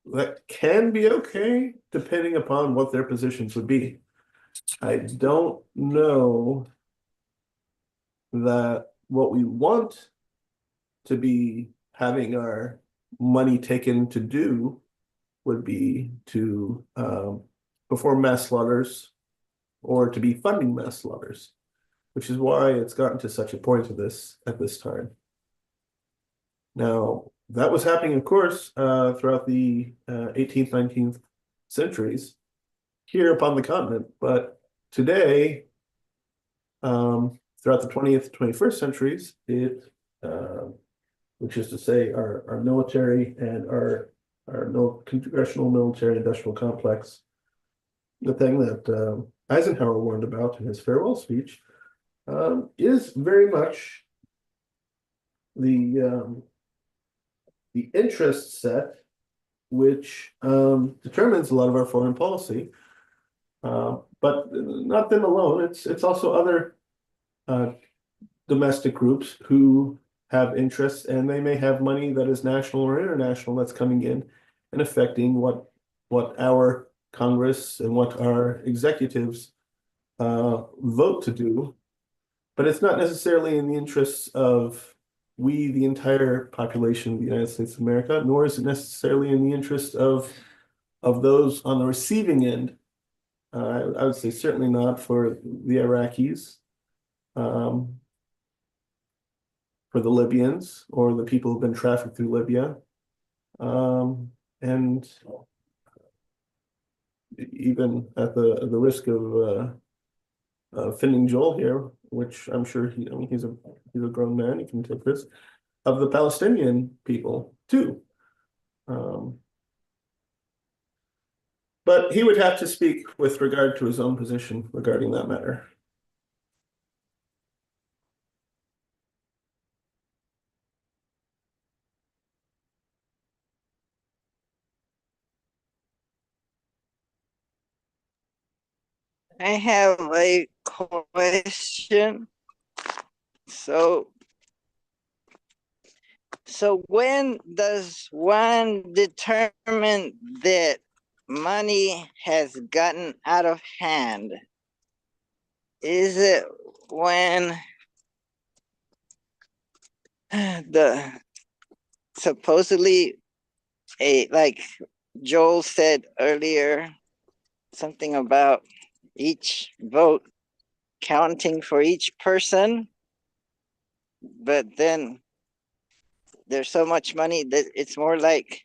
that can be okay depending upon what their positions would be. I don't know that what we want to be having our money taken to do would be to perform mass slaughters or to be funding mass slaughters, which is why it's gotten to such a point of this at this time. Now, that was happening, of course, throughout the 18th, 19th centuries here upon the continent, but today, throughout the 20th, 21st centuries, which is to say our military and our congressional military industrial complex, the thing that Eisenhower warned about in his farewell speech, is very much the interest set which determines a lot of our foreign policy. But not them alone. It's also other domestic groups who have interests, and they may have money that is national or international that's coming in and affecting what our Congress and what our executives vote to do. But it's not necessarily in the interests of we, the entire population of the United States of America, nor is it necessarily in the interest of those on the receiving end. I would say certainly not for the Iraqis, for the Libyans or the people who've been trafficked through Libya, and even at the risk of offending Joel here, which I'm sure he's a grown man, he can take this, of the Palestinian people too. But he would have to speak with regard to his own position regarding that matter. I have a question. So when does one determine that money has gotten out of hand? Is it when the supposedly like Joel said earlier, something about each vote counting for each person, but then there's so much money that it's more like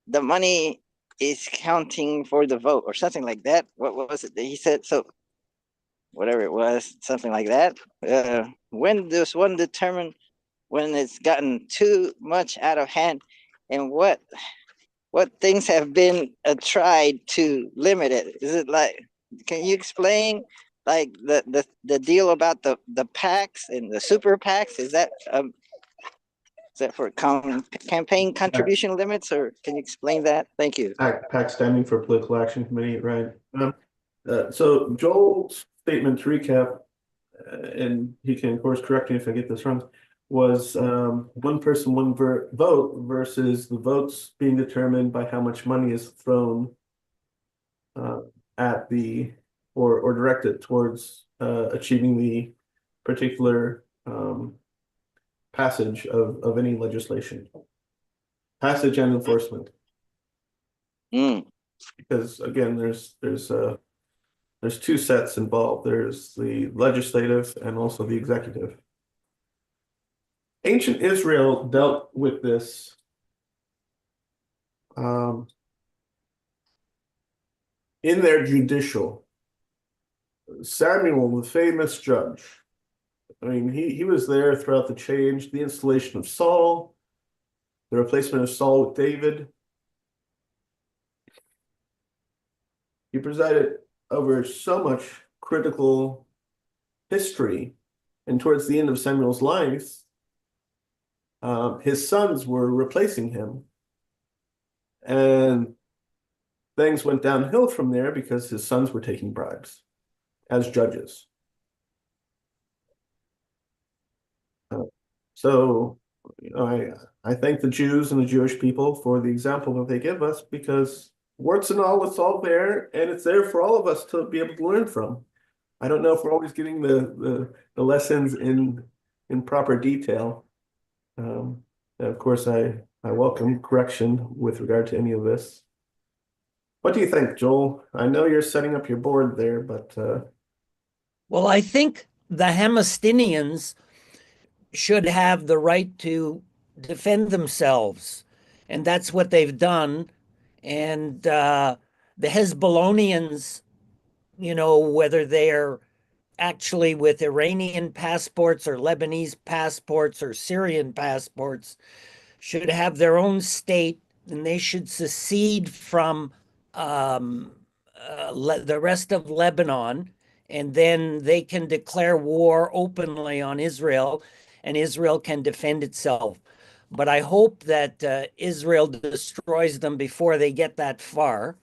the money is counting for the vote or something like that. What was it that he said? So whatever it was, something like that. When does one determine when it's gotten too much out of hand, and what things have been tried to limit it? Is it like, can you explain like the deal about the PACs and the super PACs? Is that for campaign contribution limits, or can you explain that? Thank you. PAC standing for Political Action Committee, right? So Joel's statement, to recap, and he can of course correct me if I get this wrong, was one person, one vote versus the votes being determined by how much money is thrown at the or directed towards achieving the particular passage of any legislation. Passage and enforcement. Because again, there's two sets involved. There's the legislative and also the executive. Ancient Israel dealt with this in their judicial. Samuel, the famous judge, I mean, he was there throughout the change, the installation of Saul, the replacement of Saul with David. He presided over so much critical history, and towards the end of Samuel's life, his sons were replacing him, and things went downhill from there because his sons were taking bribes. as judges. So, you know, I thank the Jews and the Jewish people for the example that they give us, because warts and all, it's all there, and it's there for all of us to be able to learn from. I don't know if we're always getting the lessons in proper detail. And of course, I welcome correction with regard to any of this. What do you think, Joel? I know you're setting up your board there, but Well, I think the Hamastinians should have the right to defend themselves, and that's what they've done. And the Hezbollahnians, you know, whether they're actually with Iranian passports or Lebanese passports or Syrian passports, should have their own state, and they should secede from the rest of Lebanon, and then they can declare war openly on Israel, and Israel can defend itself. But I hope that Israel destroys them before they get that far.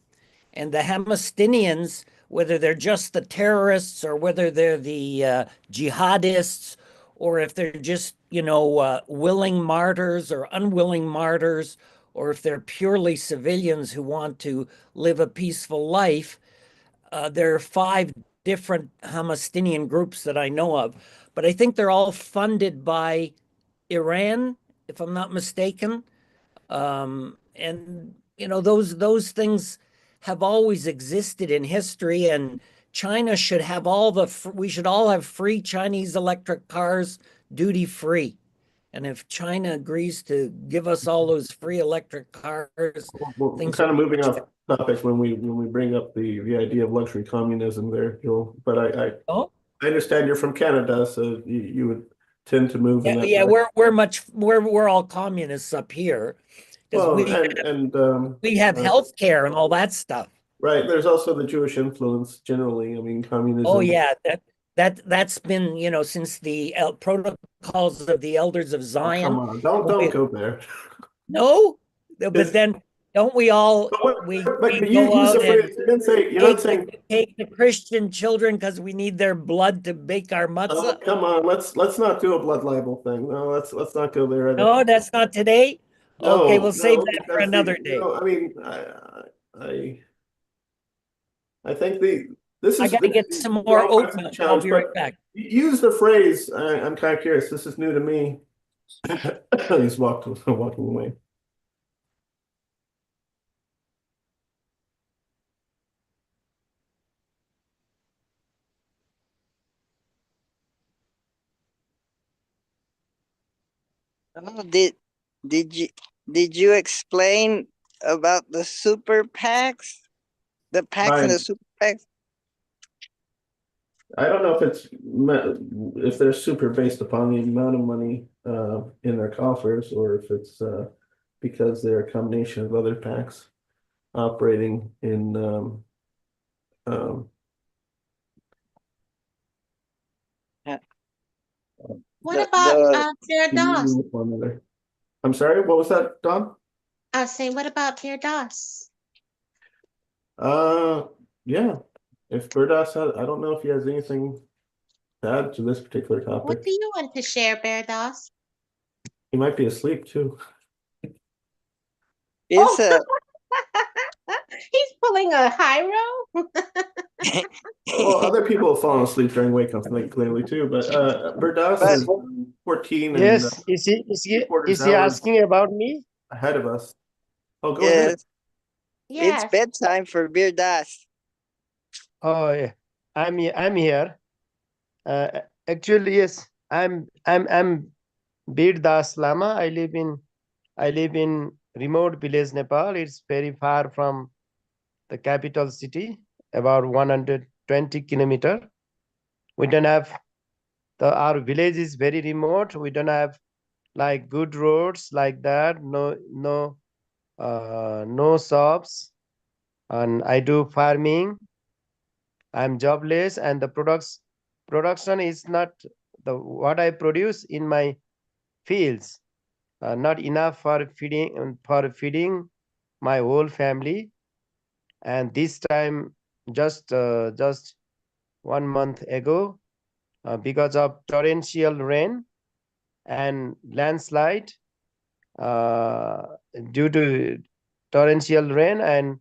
And the Hamastinians, whether they're just the terrorists or whether they're the jihadists, or if they're just, you know, willing martyrs or unwilling martyrs, or if they're purely civilians who want to live a peaceful life, there are 5 different Hamastinian groups that I know of, but I think they're all funded by Iran, if I'm not mistaken. And you know, those things have always existed in history, and China should have we should all have free Chinese electric cars, duty free. And if China agrees to give us all those free electric cars, we're things kind of are moving off topic when we bring up the idea of luxury communism there, Joel. But I Oh, understand you're from Canada, so you would tend to move in yeah, that yeah, direction. we're all communists up here because Well, and we have health care and all that stuff. right, there's also the Jewish influence generally. I mean, communism. Oh yeah, that's been, you know, since the protocols of the elders of Oh, Zion. come on, don't go there. No, but then don't we all But we you go use the out phrase. and You're not saying. take the Christian children because we need their blood to bake our Oh, matzah? come on, let's not do a blood libel thing. No, let's not go there. No, that's not today. Okay, we'll save that for because another day. I mean, I think this I is. got to get some more oatmeal. I'll be right back. Use the phrase. I'm kind of curious. This is new to me. He's walking away. Oh, did you explain about the super PACs? The PACs and the super PACs? I don't know if they're super based upon the amount of money in their coffers, or if it's because they're a combination of other PACs operating in What about Peer in DOS? union with one another. I'm sorry, what was that, Don? I was saying, what about Peer DOS? Yeah. If Birdas had, I don't know if he has anything to add to this particular What topic. do you want to share, Bear DOS? He might be asleep too. It's a He's pulling a Hyro. Well, other people have fallen asleep during wake up clearly too, but Birdas But- is 14 and Yes, is he Quarters is he hours. asking about me? ahead of us. Oh, go ahead. yes, it's bedtime for Beer Das. Oh, yeah. I'm here. Actually, yes, I'm Bir Das Lama. I live in remote village, Nepal. It's very far from the capital city, about 120 kilometer. We don't have our village is very remote. We don't have like good roads like that. No shops, and I do farming. I'm jobless, and the production is not what I produce in my fields, not enough for feeding my whole family. And this time, just 1 month ago because of torrential rain and landslide. Due to torrential rain and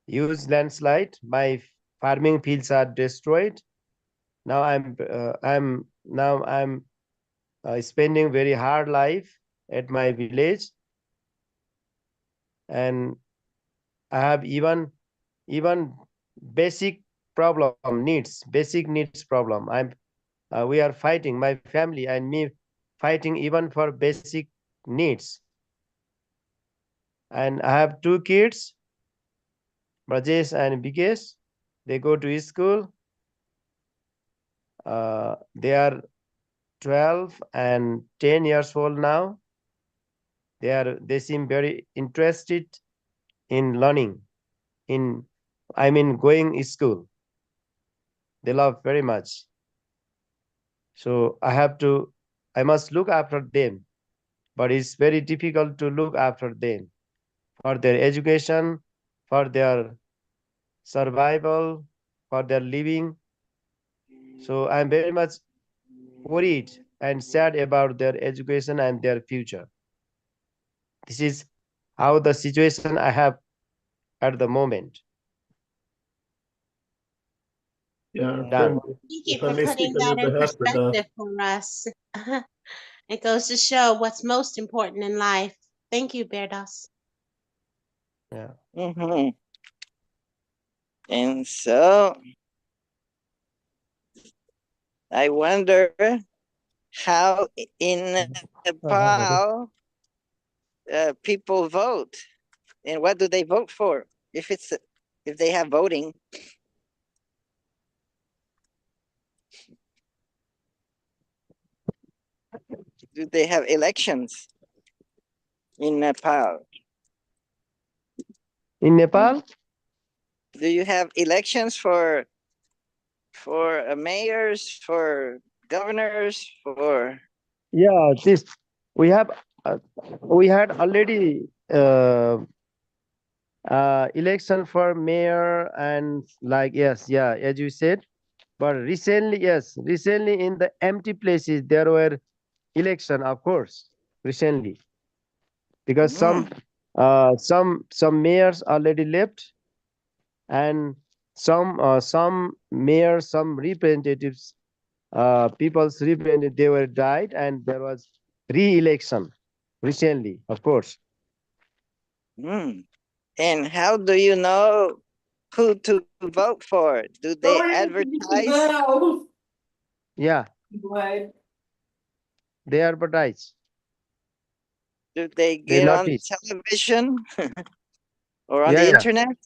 huge landslide, my farming fields are destroyed. Now I'm spending very hard life at my village, and I have even basic basic needs problem. We are fighting, my family and me fighting even for basic needs. And I have 2 kids, Brajesh and Bikesh. They go to school. They are 12 and 10 years old now. They seem very interested in learning, going to school. They love very much. So I must look after them, but it's very difficult to look after them for their education, for their survival, for their living. So I'm very much worried and sad about their education and their future. This is how the situation I have at the moment. Yeah, Done. Thank you if I for may putting speak on that your in behalf, perspective for us. It goes to show what's most important in life. Thank you, Berdas. Yeah. Mhm. And so I wonder how in Nepal people vote, and what do they vote for? If they have voting. Do they have elections in Nepal? In Nepal, Do you have elections for mayors, for governors, for yeah, this we have we had already election for mayor and yes, yeah, as you said. But recently, yes, recently in the empty places there were election, of course, recently, because some mayors already left, and some mayors, some representatives, people's representatives, they were died, and there was re-election recently, of course. And how do you know who to vote for? Do they advertise? Yeah, they advertise. Do they They get on notice. television or on Yeah, the yeah. internet?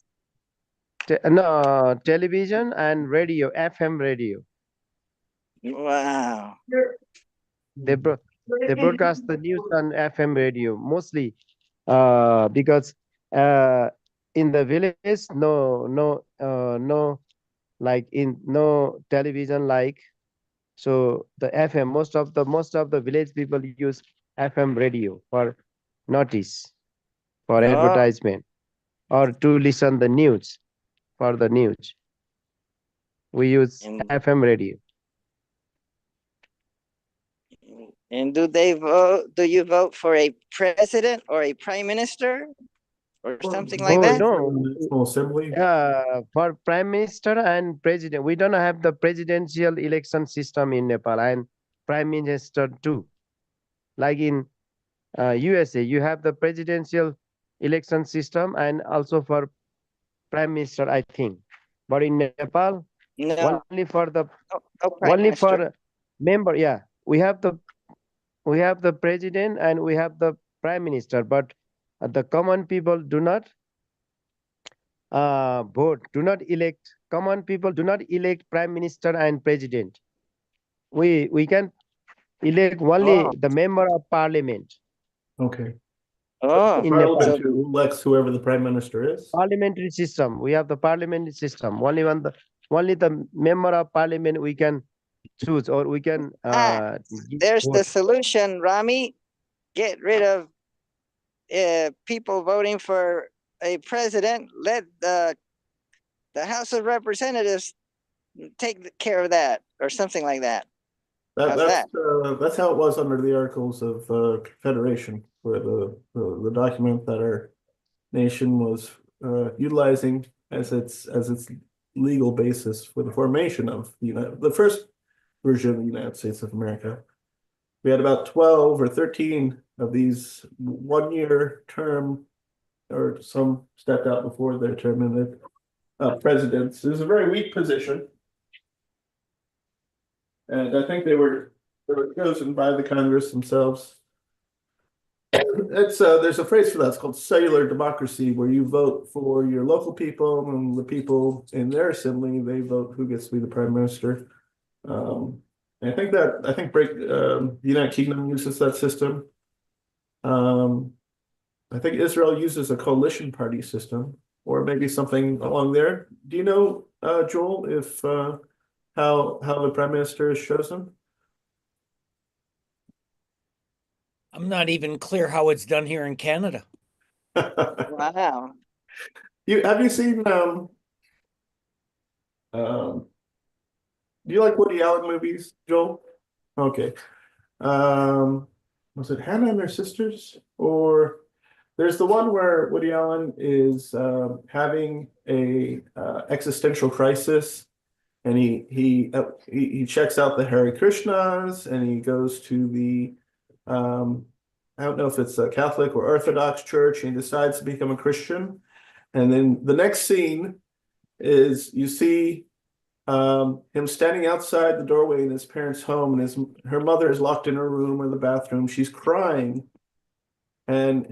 No, television and radio, FM radio. Wow. They broadcast the news on FM radio mostly, because in the village no no television so the FM, most of the village people use FM radio for notice, for Oh, advertisement, or to listen the news, for the news. We use and FM radio. do they vote? Do you vote for a president or a prime minister or something like Oh that? no, National Assembly. for prime minister and president, we don't have the presidential election system in Nepal, and prime minister too. Like in USA, you have the presidential election system, and also for prime minister, I think. But in Nepal, No, no prime only minister. for member. Yeah, we have the president and we have the prime minister, but the common people do not vote, do not elect. Common people do not elect prime minister and president. We can elect only Oh, the member of parliament Okay. oh. in Nepal. Parliament So, who elects whoever the prime minister is. Parliamentary system. We have the parliamentary system. Only the member of parliament we can choose, or we can give there's the vote. solution, Rami. Get rid of people voting for a president. Let the House of Representatives take care of that, or something like that. How's That's how it was under the Articles of Confederation, where the document that our nation was utilizing as its legal basis for the formation of the first version of the United States of America. We had about 12 or 13 of these 1-year term, or some stepped out before their term, and presidents. It was a very weak position. And I think they were chosen by the Congress themselves. There's a phrase for that. It's called cellular democracy, where you vote for your local people, and the people in their assembly, they vote who gets to be the prime minister. I think the United Kingdom uses that system. I think Israel uses a coalition party system, or maybe something along there. Do you know, Joel, if how the prime minister is chosen? I'm not even clear how it's done here in Canada. Wow. Have you seen do you like Woody Allen movies, Joel? Okay. Was it Hannah and Her Sisters? Or there's the one where Woody Allen is having a existential crisis, and he checks out the Hare Krishnas, and he goes to the I don't know if it's a Catholic or Orthodox church, and he decides to become a Christian. And then the next scene is you see him standing outside the doorway in his parents' home, and her mother is locked in her room or the bathroom. She's crying, and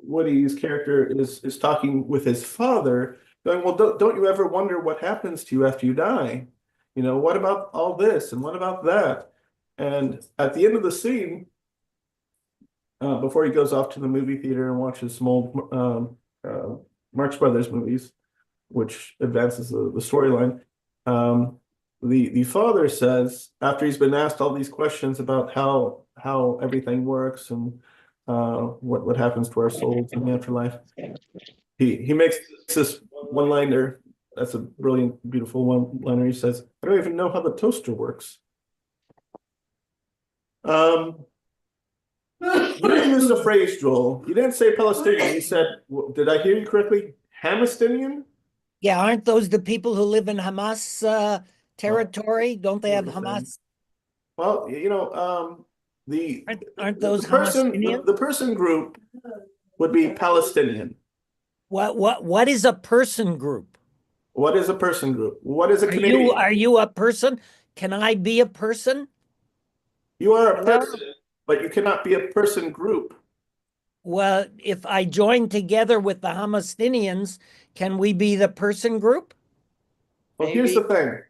Woody's character is talking with his father, going, "Well, don't you ever wonder what happens to you after you die? You know, what about all this and what about that?" And at the end of the scene, before he goes off to the movie theater and watches some old Marx Brothers movies, which advances the storyline, the father says, after he's been asked all these questions about how everything works and what happens to our souls in the afterlife, he makes this one-liner. That's a brilliant, beautiful one-liner. He says, "I don't even know how the toaster works." You used the phrase, Joel. You didn't say Palestinian. You said, did I hear you correctly? Hamastinian? Yeah, aren't those the people who live in Hamas territory? Don't they have Hamas? Well, Aren't those Hamastinian? the person group would be Palestinian. What is a person group? What is a person group? What is a Canadian? Are you a person? Can I be a person? You are a person, but you cannot be a person group. Well, if I join together with the Hamastinians, can we be the person group? Well, here's the thing.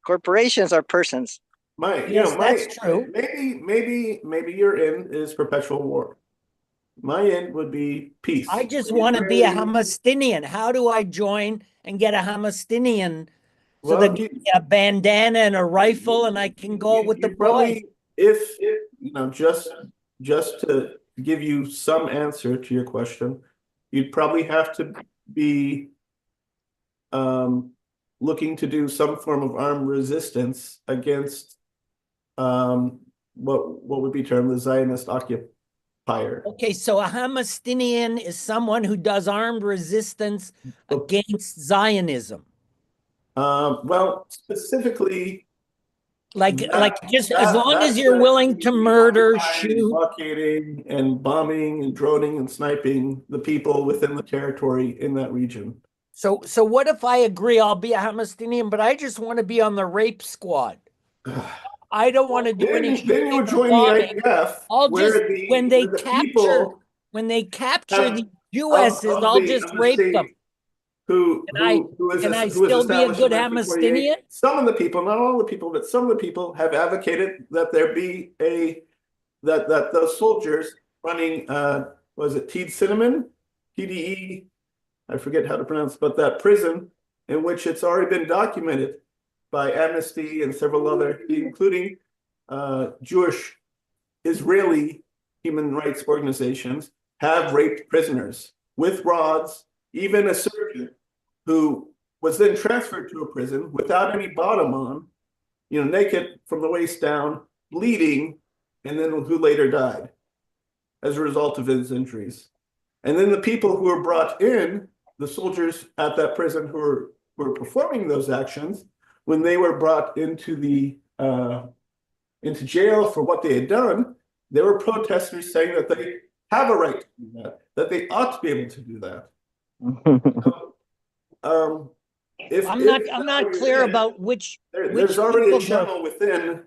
Corporations are persons. That's true. Maybe your end is perpetual war. My end would be peace. I just want to be a Hamastinian. How do I join and get a Hamastinian? So that a bandana and a rifle, and I can go with the boys. If just to give you some answer to your question, you'd probably have to be looking to do some form of armed resistance against what would be termed the Zionist occupier. Okay, so a Hamastinian is someone who does armed resistance against Zionism. Well, specifically, just as long as you're willing to murder, shoot, blockading and bombing and droning and sniping the people within the territory in that region. So what if I agree I'll be a Hamastinian, but I just want to be on the rape squad? I don't want to do any. Then you would join the IDF. When they capture the USs, I'll just rape them. Can I still be a good Hamastinian? Some of the people, not all the people, but some of the people have advocated that there be that those soldiers running was it Teed Cinnamon, TDE, I forget how to pronounce, but that prison in which it's already been documented by Amnesty and several other, including Jewish Israeli human rights organizations, have raped prisoners with rods. Even a surgeon who was then transferred to a prison without any bottom on, naked from the waist down, bleeding, and then who later died as a result of his injuries. And then the people who were brought in, the soldiers at that prison who were performing those actions, when they were brought into jail for what they had done, there were protesters saying that they have a right to do that they ought to be able to do that. I'm not clear about which there's already a people channel within.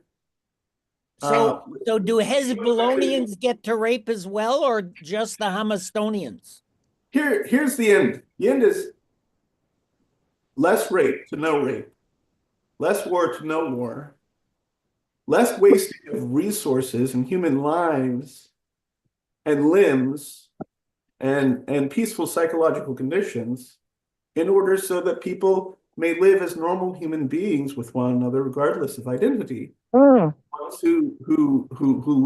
So do Hezbollahs get to rape as well, or just the Hamastonians? Here's the end. The end is less rape to no rape, less war to no war, less wasting of resources and human lives and limbs and peaceful psychological conditions, in order so that people may live as normal human beings with one another, regardless of identity. Ones who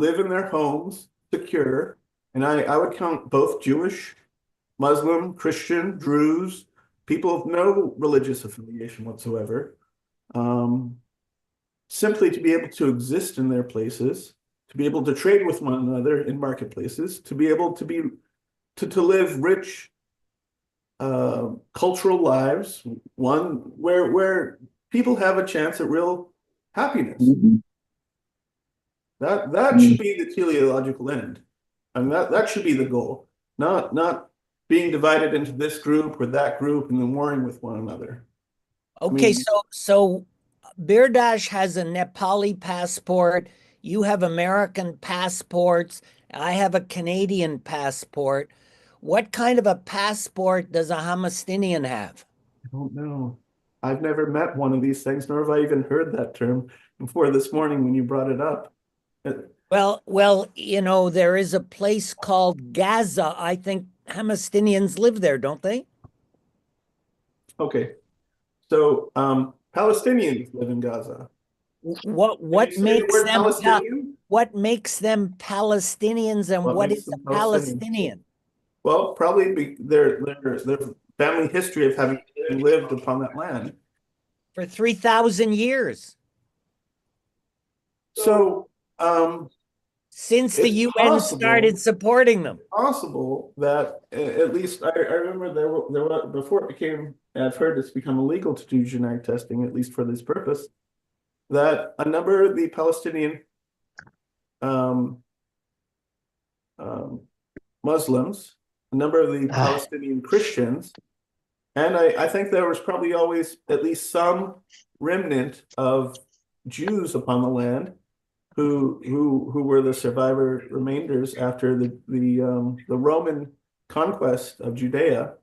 live in their homes secure, and I would count both Jewish, Muslim, Christian, Druze, people of no religious affiliation whatsoever, simply to be able to exist in their places, to be able to trade with one another in marketplaces, to be able to live rich cultural lives, one where people have a chance at real happiness. That should be the teleological end. I mean, that should be the goal, not being divided into this group or that group and then warring with one another. Okay, so Birdash has a Nepali passport. You have American passports. I have a Canadian passport. What kind of a passport does a Hamastinian have? I don't know. I've never met one of these things, nor have I even heard that term before this morning when you brought it up. Well, there is a place called Gaza. I think Hamastinians live there, don't they? Okay. So Palestinians live in Gaza. What makes them Palestinians, and what is a Palestinian? Well, probably their family history of having lived upon that land for 3,000 years. So since the UN started supporting them. Possible that at least I remember there were before it became, I've heard it's become illegal to do genetic testing, at least for this purpose, that a number of the Palestinian Muslims, a number of the Palestinian Christians, and I think there was probably always at least some remnant of Jews upon the land who were the survivor remainders after the Roman conquest of Judea.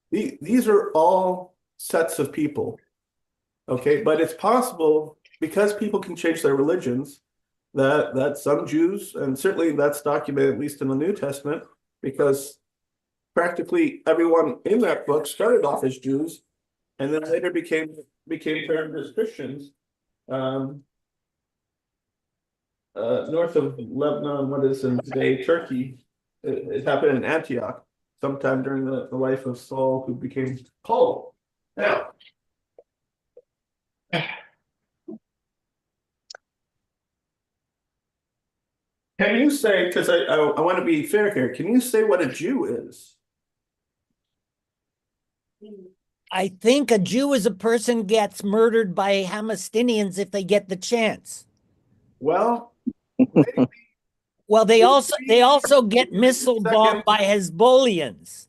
These are all sets of people, okay? But it's possible, because people can change their religions, that some Jews, and certainly that's documented at least in the New Testament, because practically everyone in that book started off as Jews and then later became termed as Christians. North of Lebanon, what is in today Turkey, it happened in Antioch sometime during the life of Saul, who became Paul. Now, can you say, because I want to be fair here, can you say what a Jew is? I think a Jew is a person gets murdered by Hamastinians if they get the chance. Well, well, they also get missile bombed by Hezbollahs.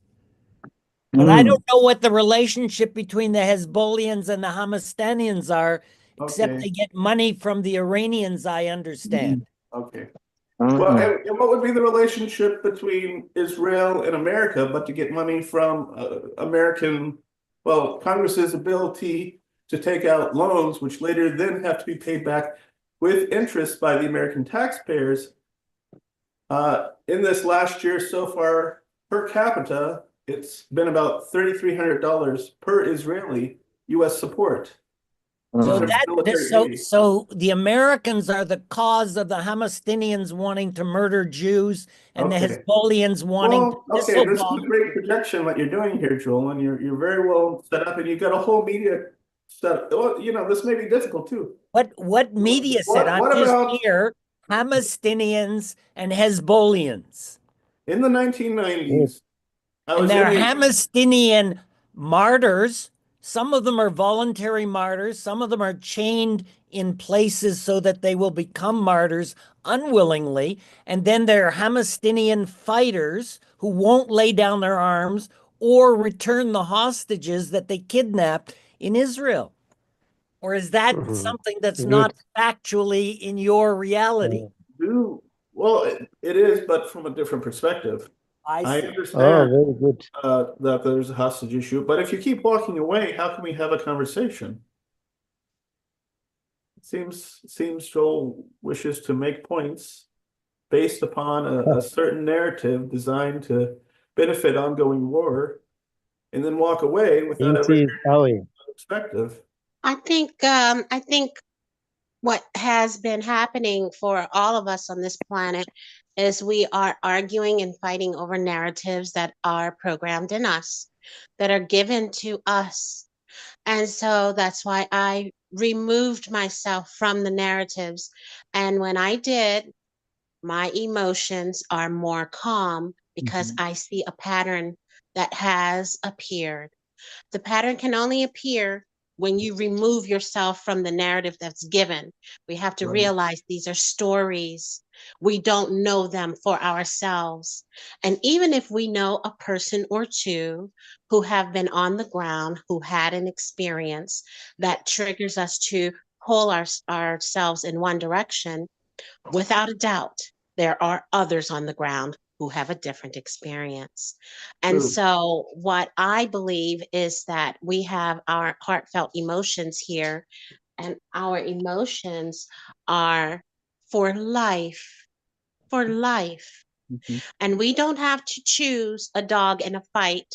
But I don't know what the relationship between the Hezbollahs and the Hamastanians are, except they get money from the Iranians, I understand. Okay. Well, and what would be the relationship between Israel and America, but to get money from Congress's ability to take out loans, which later then have to be paid back with interest by the American taxpayers. In this last year so far, per capita, it's been about $3,300 per Israeli U.S. support. So There's that military so duty. so the Americans are the cause of the Palestinians wanting to murder Jews and the Okay. Hezbollians wanting to Well, okay, missile this is bomb. a great projection what you're doing here, Joel, and you're very well set up, and you've got a whole media set. Well, this may be difficult too. What media said? I'm What just about here, Palestinians and Hezbollians. in the 1990s? I And was they're in the Palestinian martyrs. Some of them are voluntary martyrs. Some of them are chained in places so that they will become martyrs unwillingly. And then there are Palestinian fighters who won't lay down their arms or return the hostages that they kidnapped in Israel. Or is that something that's Good. not factually in your reality? do well. It is, but from a different perspective. I I see. Oh, understand very good. that there's a hostage issue, but if you keep walking away, how can we have a conversation? Seems Joel wishes to make points based upon a certain narrative designed to benefit ongoing war, and then walk away without ever It is Howie. perspective. I think what has been happening for all of us on this planet is we are arguing and fighting over narratives that are programmed in us, that are given to us. And so that's why I removed myself from the narratives. And when I did, my emotions are more calm because I see a pattern that has appeared. The pattern can only appear when you remove yourself from the narrative that's given. We have to Right. realize these are stories. We don't know them for ourselves. And even if we know a person or two who have been on the ground, who had an experience that triggers us to pull ourselves in one direction, without a doubt, there are others on the ground who have a different experience. And True. so, what I believe is that we have our heartfelt emotions here, and our emotions are for life, for life. Mhm. And we don't have to choose a dog in a fight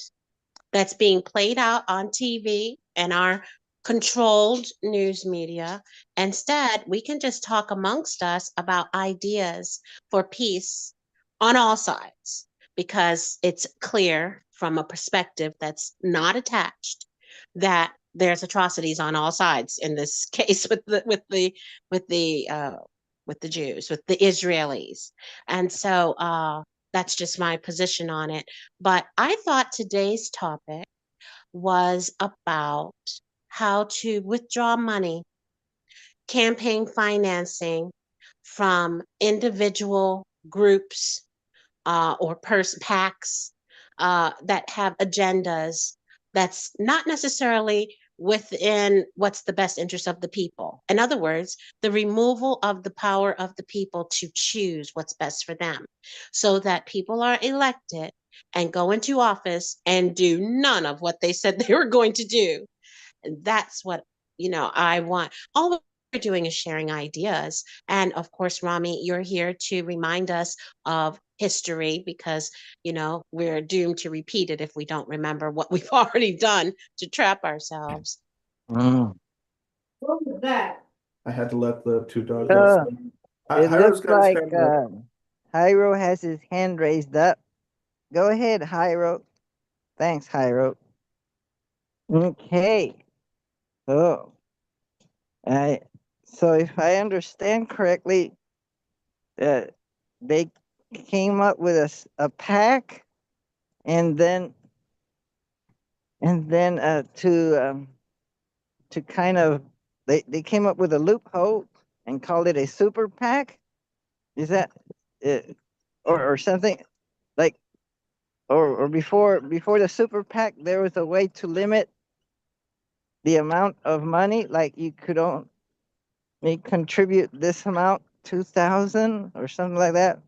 that's being played out on TV and our controlled news media. Instead, we can just talk amongst us about ideas for peace on all sides because it's clear from a perspective that's not attached that there's atrocities on all sides in this case with the Jews, with the Israelis. And so that's just my position on it. But I thought today's topic was about how to withdraw money, campaign financing from individual groups or PACs that have agendas that's not necessarily within what's the best interest of the people. In other words, the removal of the power of the people to choose what's best for them so that people are elected and go into office and do none of what they said they were going to do. And that's what, I want. All we're doing is sharing ideas. And of course, Rami, you're here to remind us of history because, we're doomed to repeat it if we don't remember what we've already done to trap ourselves. Mm. What was that? I had to let the two dogs Uh, out. It Hiram's looks got his like hand up. Hyro has his hand raised up. Go ahead, Hyro. Thanks, Hyro. Okay. Oh, so if I understand correctly, they came up with a pack, and then to kind of they came up with a loophole and called it a super PAC. Is that it, or something like or before the super PAC there was a way to limit the amount of money, like you could only contribute this amount, 2,000 or something like that,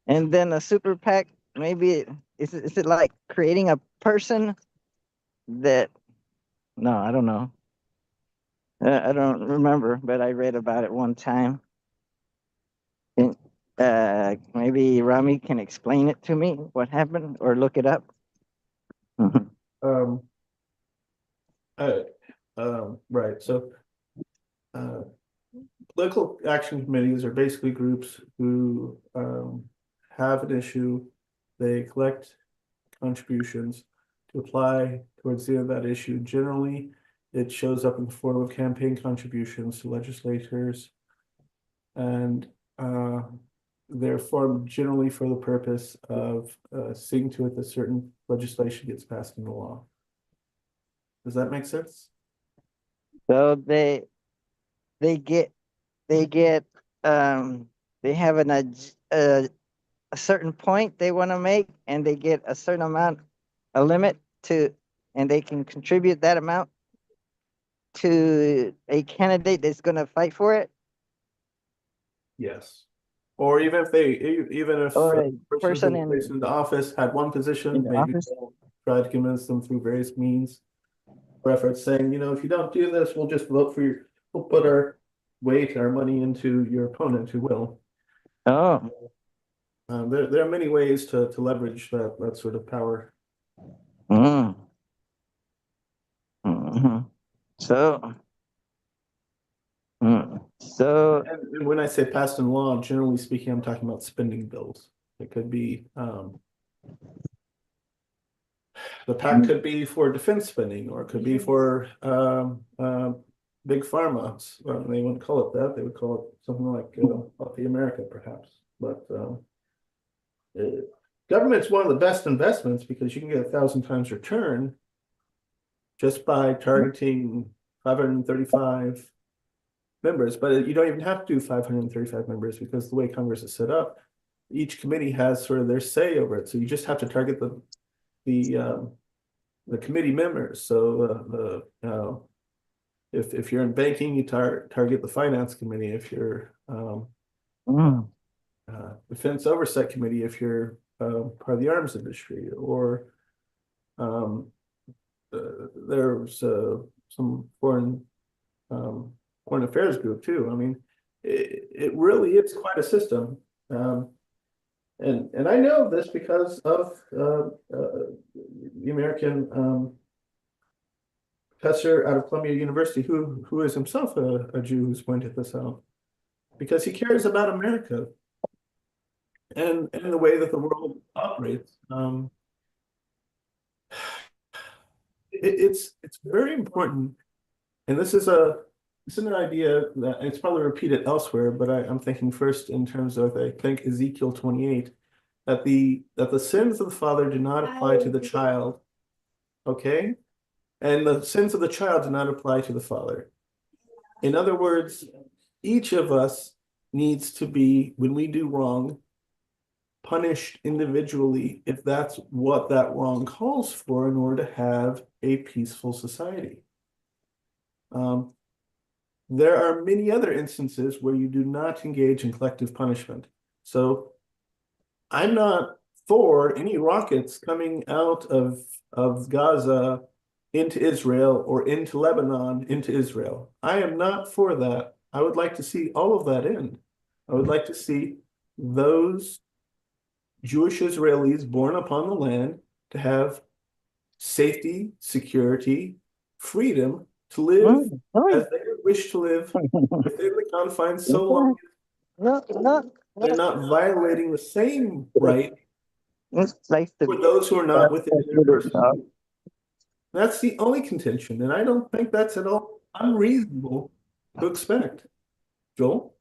and then a super PAC maybe is it like creating a person that no, I don't know. I don't remember, but I read about it one time. And, maybe Rami can explain it to me, what happened, or look it up. Right. So political action committees are basically groups who have an issue. They collect contributions to apply towards the end of that issue. Generally, it shows up in the form of campaign contributions to legislators, and they're formed generally for the purpose of seeing to it that certain legislation gets passed into law. Does that make sense? So they get they have a certain point they want to make, and they get a certain amount, a limit to, and they can contribute that amount to a candidate that's going to fight for it. Yes. Or even if Or a a person person who's placed into office had one in position, the maybe office. they'll try to convince them through various means or efforts, saying, if you don't do this, we'll just we'll put our weight, our money into your opponent who will. Oh, There are many ways to leverage that sort of power. mm. Mhm. So, so And when I say passed in law, generally speaking, I'm talking about spending bills. It could be the PAC could be for defense spending, or it could be for big pharma. They wouldn't call it that. They would call it something like Healthy America, perhaps. But government's one of the best investments because you can get 1,000 times return just by targeting 535 members. But you don't even have to do 535 members, because the way Congress is set up, each committee has sort of their say over it. So you just have to target the committee members. So if you're in banking, you target the finance committee. If you're defense oversight committee, if you're part of the arms industry, or there's some foreign affairs group too. I mean, it really is quite a system. And I know this because of the American professor out of Columbia University, who is himself a Jew, who's pointed this out, because he cares about America and the way that the world operates. It's very important, and this is an idea that it's probably repeated elsewhere, but I'm thinking first in terms of, I think, Ezekiel 28, that the sins of the father do not apply to the child, okay? And the sins of the child do not apply to the father. In other words, each of us needs to be, when we do wrong, punished individually if that's what that wrong calls for, in order to have a peaceful society. There are many other instances where you do not engage in collective punishment. So I'm not for any rockets coming out of Gaza into Israel, or into Lebanon into Israel. I am not for that. I would like to see all of that end. I would like to see those Jewish Israelis born upon the land to have safety, security, freedom to live as they wish to live within the confines, so long as they're not violating the same right for those who are not within their person. That's the only contention, and I don't think that's at all unreasonable to expect. Joel?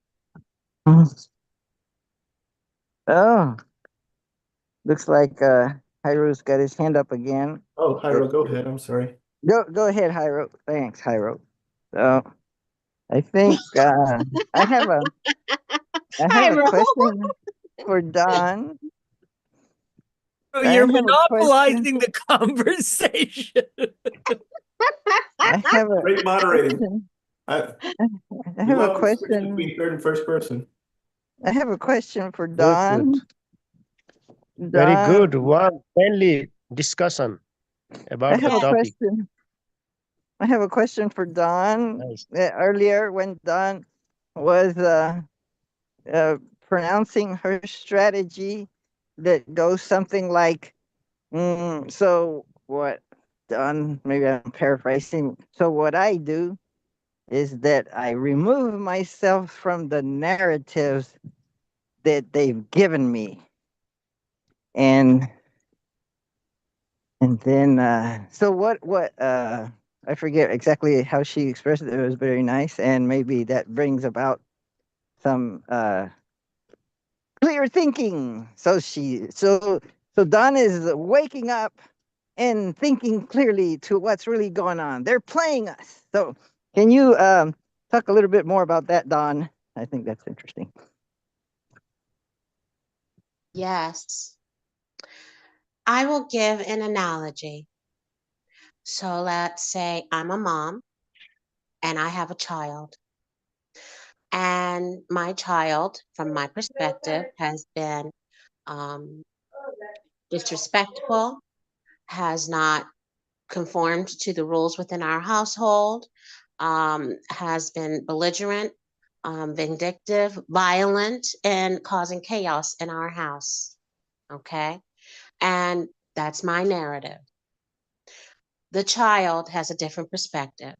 Oh, looks like Hyro's got his hand up again. Oh, Hyro, go ahead. I'm sorry. Go ahead, Hyro. Thanks, Hyro. So I think I have a question for Don. You're monopolizing the conversation. I have a great moderating. I have a question between third and first person. I have a question for Don. Very good. One friendly discussion about the topic. I have a question for Don. Nice. Earlier, when Don was pronouncing her strategy, that goes something like, so what, Don, maybe I'm paraphrasing. So what I do is that I remove myself from the narratives that they've given me. And then so what I forget exactly how she expressed it. It was very nice, and maybe that brings about some clear thinking. So Don is waking up and thinking clearly to what's really going on. They're playing us. So can you talk a little bit more about that, Don? I think that's interesting. Yes. I will give an analogy. So let's say I'm a mom and I have a child. And my child, from my perspective, has been disrespectful, has not conformed to the rules within our household, has been belligerent, vindictive, violent, and causing chaos in our house. Okay. And that's my narrative. The child has a different perspective.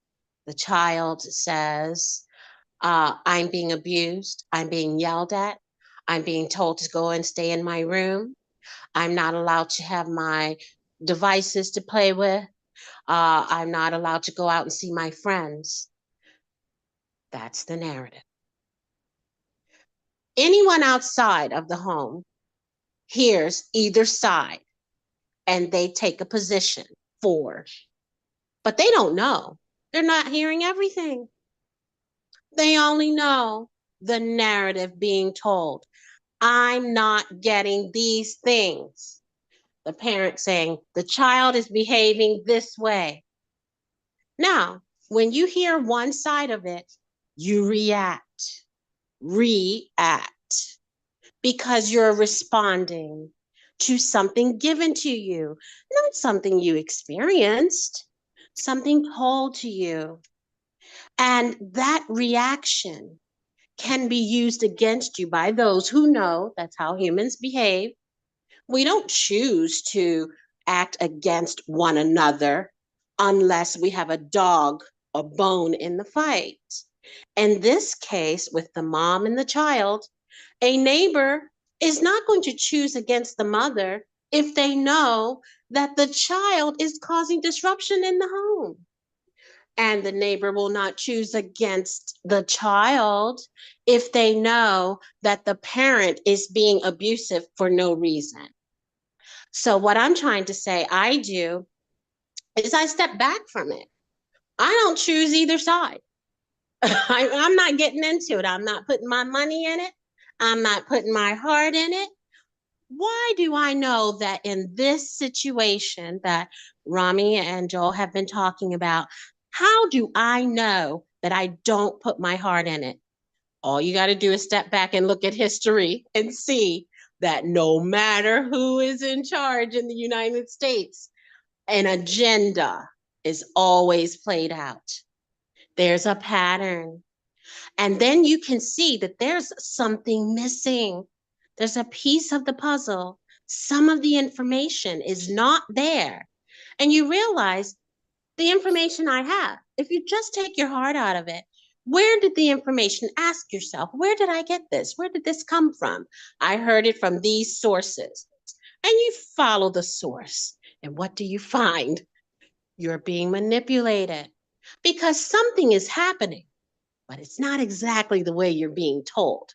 The child says, I'm being abused, I'm being yelled at, I'm being told to go and stay in my room, I'm not allowed to have my devices to play with, I'm not allowed to go out and see my friends. That's the narrative. Anyone outside of the home hears either side and they take a position for, but they don't know. They're not hearing everything. They only know the narrative being told. I'm not getting these things. The parent saying, the child is behaving this way. Now, when you hear one side of it, you react, because you're responding to something given to you, not something you experienced, something told to you. And that reaction can be used against you by those who know that's how humans behave. We don't choose to act against one another unless we have a dog, a bone in the fight. In this case, with the mom and the child, a neighbor is not going to choose against the mother if they know that the child is causing disruption in the home. And the neighbor will not choose against the child if they know that the parent is being abusive for no reason. So, what I'm trying to say I do is I step back from it. I don't choose either side. I'm not getting into it. I'm not putting my money in it. I'm not putting my heart in it. Why do I know that in this situation that Rami and Joel have been talking about, how do I know that I don't put my heart in it? All you got to do is step back and look at history and see that no matter who is in charge in the United States, an agenda is always played out. There's a pattern. And then you can see that there's something missing. There's a piece of the puzzle. Some of the information is not there. And you realize the information I have, if you just take your heart out of it, where did the information, ask yourself, where did I get this? Where did this come from? I heard it from these sources. And you follow the source. And what do you find? You're being manipulated because something is happening, but it's not exactly the way you're being told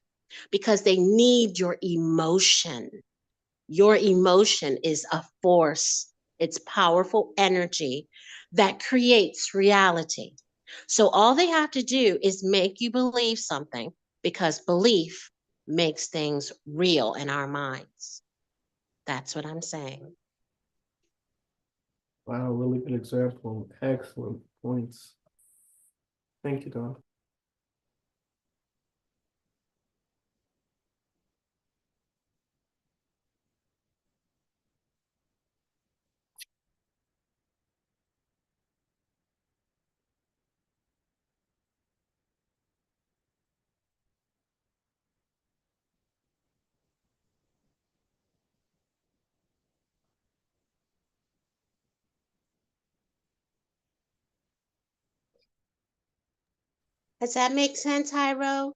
because they need your emotion. Your emotion is a force, it's powerful energy that creates reality. So all they have to do is make you believe something because belief makes things real in our minds. That's what I'm saying. Wow, really good example. Excellent points. Thank you, Don. Does that make sense, Hyro?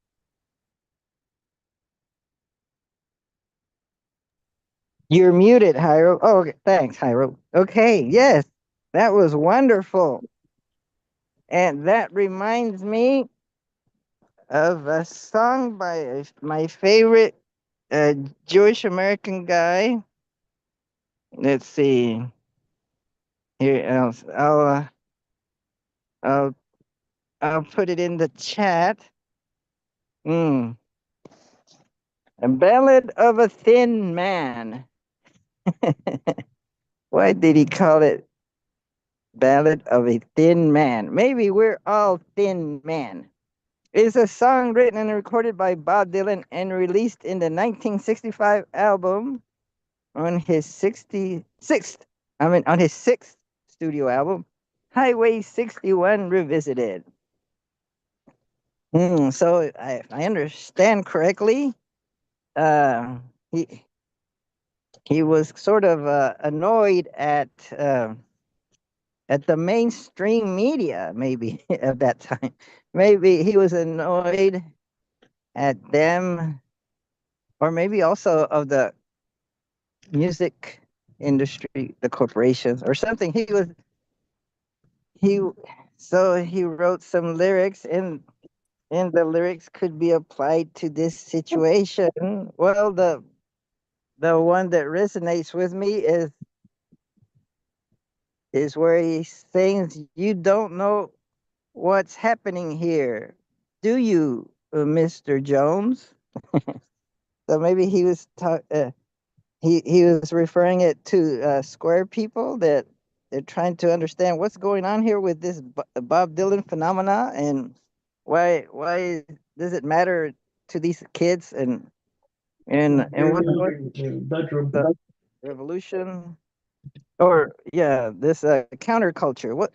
You're muted, Hyro. Oh, okay. Thanks, Hyro. Okay, yes, that was wonderful. And that reminds me of a song by my favorite Jewish American guy. Let's see. Here, I'll I'll put it in the chat. A Ballad of a Thin Man. Why did he call it Ballad of a Thin Man? Maybe we're all thin men. It's a song written and recorded by Bob Dylan and released in the 1965 album on his 6th studio album, Highway 61 Revisited. So if I understand correctly, he was sort of annoyed at the mainstream media, maybe at that time. Maybe he was annoyed at them, or maybe also of the music industry, the corporations, or something. He wrote some lyrics, and the lyrics could be applied to this situation. Well, the one that resonates with me is where he sings, "You don't know what's happening here, do you, Mr. Jones?" So maybe he was he was referring it to square people that they're trying to understand what's going on here with this Bob Dylan phenomena, and why does it matter to these kids, and what's going the revolution, or this counterculture, what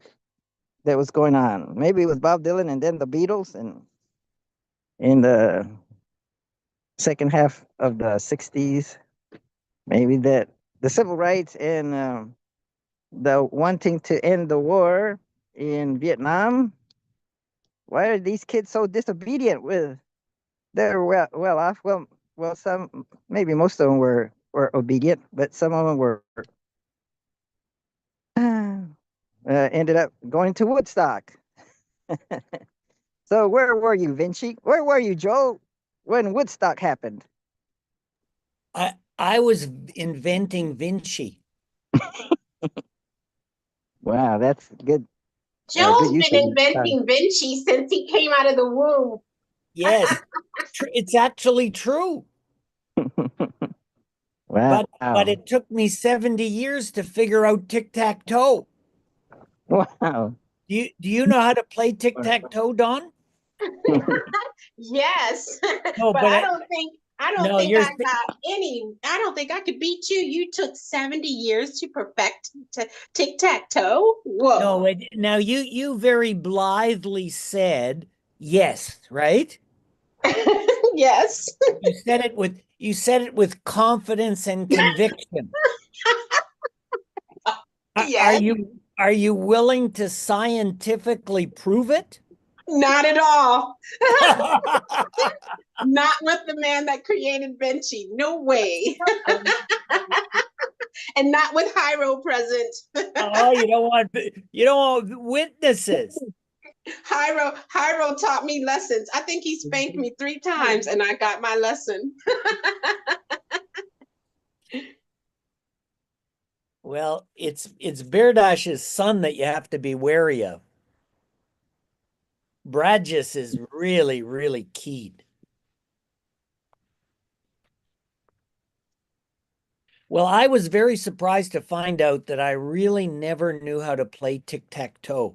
that was going on. Maybe it was Bob Dylan and then the Beatles, and in the second half of the 60s, maybe that the civil rights and the wanting to end the war in Vietnam. Why are these kids so disobedient? They're well off. Well, some, maybe most of them were obedient, but some of them were ended up going to Woodstock. So where were you, Vinci? Where were you, Joe, when Woodstock happened? I was inventing Vinci. Wow, that's good. Joe's use been of your time. inventing Vinci since he came out of the womb. Yes, it's actually true. Wow. But it took me 70 years to figure out tic-tac-toe. Wow. Do you know how to play tic-tac-toe, Don? Yes, No, but I don't think I don't think I could beat you. You took 70 years to perfect tic-tac-toe. Whoa. No, now you very blithely said yes, right? Yes. You said it with confidence and conviction. Yes. Are you willing to scientifically prove it? Not at all. Not with the man that created Vinci. No way. And not with Hyro present. Oh, you don't want witnesses. Hyro taught me lessons. I think he spanked me 3 times and I got my lesson. Well, it's Berdash's son that you have to be wary of. Bradgis is really, really keyed. Well, I was very surprised to find out that I really never knew how to play tic-tac-toe.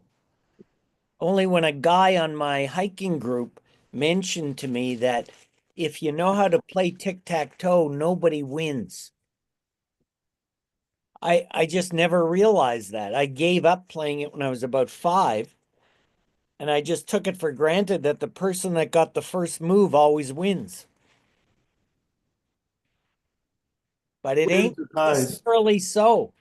Only when a guy on my hiking group mentioned to me that if you know how to play tic-tac-toe, nobody wins. I just never realized that. I gave up playing it when I was about 5, and I just took it for granted that the person that got the first move always wins. But it ain't necessarily so.